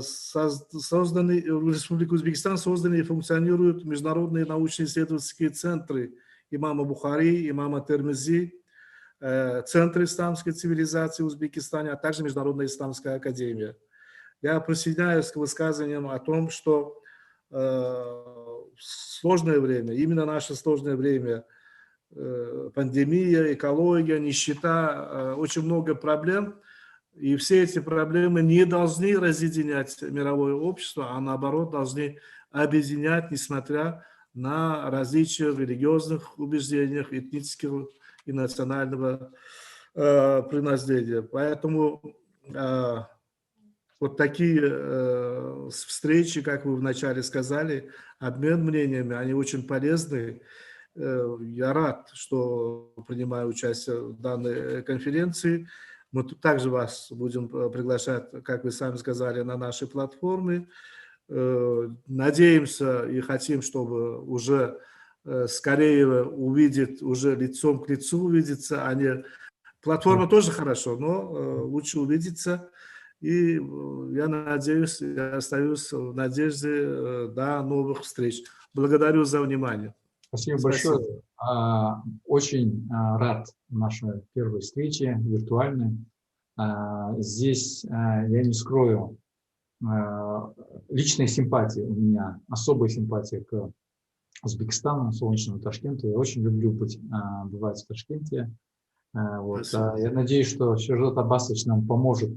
созданы и функционируют международные научно-исследовательские центры имама Бухари, имама Термизи, Центр исламской цивилизации в Узбекистане, а также Международная исламская академия. Я присоединяюсь к высказываниям о том, что в сложное время, именно наше сложное время, пандемия, экология, нищета, очень много проблем, и все эти проблемы не должны разъединять мировое общество, а наоборот должны объединять, несмотря на различия в религиозных убеждениях, этнического и национального принадлежения. Поэтому вот такие встречи, как вы вначале сказали, обмен мнениями, они очень полезны. Я рад, что принимаю участие в данной конференции. Мы тут также вас будем приглашать, как вы сами сказали, на наши платформы. Надеемся и хотим, чтобы уже скорее увидеть, уже лицом к лицу увидеться, а не... Платформа тоже хорошо, но лучше увидеться. И я надеюсь, я остаюсь в надежде до новых встреч. Благодарю за внимание. Спасибо большое. Очень рад нашей первой встрече виртуальной. Здесь я не скрою личной симпатии у меня, особая симпатия к Узбекистану, солнечному Ташкенту. Я очень люблю бывать в Ташкенте. Вот. Я надеюсь, что Шерзот Аббасович нам поможет,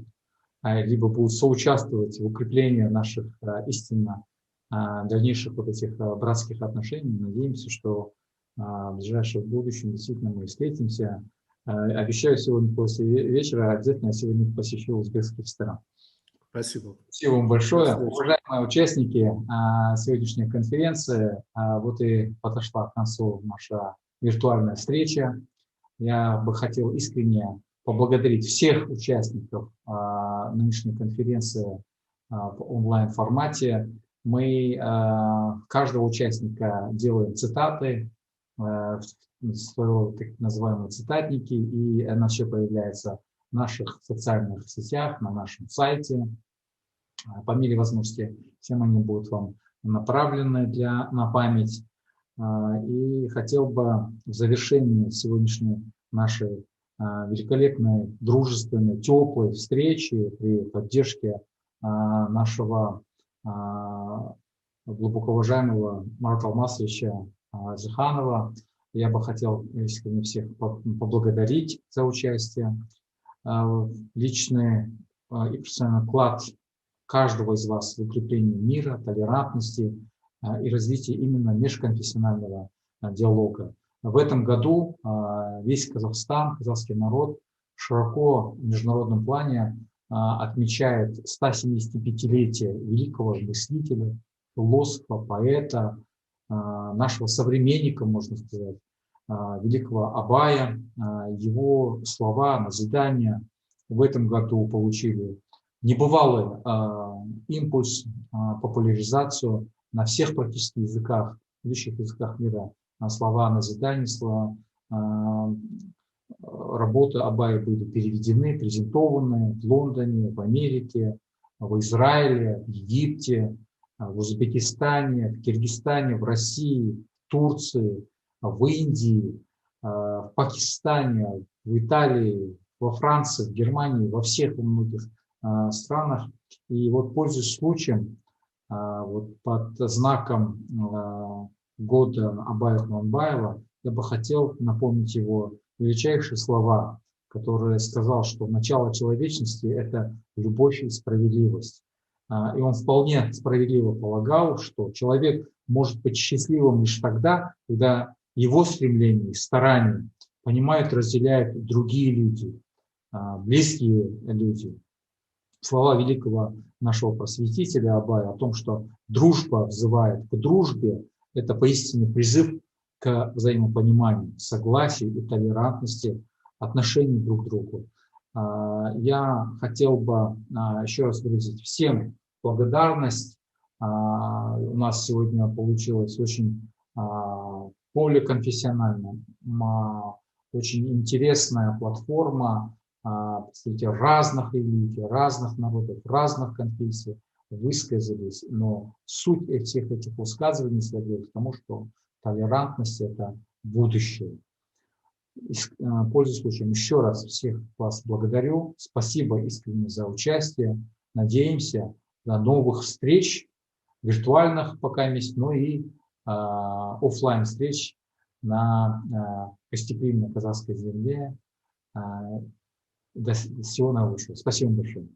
либо будет соучаствовать в укреплении наших истинно дальнейших вот этих братских отношений. Надеемся, что в ближайшем будущем действительно мы встретимся. Обещаю, сегодня после вечера обязательно я сегодня посещу Узбекистан. Спасибо. Спасибо вам большое. Уважаемые участники сегодняшней конференции, вот и подошла к концу наша виртуальная встреча. Я бы хотел искренне поблагодарить всех участников нынешней конференции в онлайн-формате. Мы каждого участника делаем цитаты, так называемые цитатники, и она все появляется в наших социальных сетях, на нашем сайте. По мере возможности всем они будут вам направлены на память. И хотел бы в завершении сегодняшней нашей великолепной, дружественной, теплой встречи при поддержке нашего глубоко уважаемого Марата Алмасовича Зиханова. Я бы хотел искренне всех поблагодарить за участие. Личный и профессиональный вклад каждого из вас в укрепление мира, толерантности и развитие именно межконфессионального диалога. В этом году весь Казахстан, казахский народ широко в международном плане отмечает 175-летие великого мыслителя, философа, поэта, нашего современника, можно сказать, великого Абая. Его слова, назидания в этом году получили небывалый импульс, популяризацию на всех практически языках, высших языках мира. Слова назидания, слова работы Абая были переведены, презентованы в Лондоне, в Америке, в Израиле, в Египте, в Узбекистане, в Киргизстане, в России, в Турции, в Индии, в Пакистане, в Италии, во Франции, в Германии, во всех многих странах. И вот, пользуясь случаем, вот под знаком года Абая Кунанбаева, я бы хотел напомнить его величайшие слова, которые сказал, что начало человечности – это любовь и справедливость. И он вполне справедливо полагал, что человек может быть счастливым лишь тогда, когда его стремления и старания понимают, разделяют другие люди, близкие люди. слова великого нашего просветителя Абая о том, что дружба взывает к дружбе, это поистине призыв к взаимопониманию, согласию и толерантности отношений друг к другу. Я хотел бы еще раз выразить всем благодарность. У нас сегодня получилось очень поликонфессионально, очень интересная платформа, представители разных религий, разных народов, разных конфессий высказались, но суть всех этих высказываний следует к тому, что толерантность – это будущее. Пользуясь случаем, еще раз всех вас благодарю. Спасибо искренне за участие. Надеемся на новых встреч, виртуальных пока есть, но и офлайн встреч на гостеприимной казахской земле. До всего наилучшего. Спасибо большое.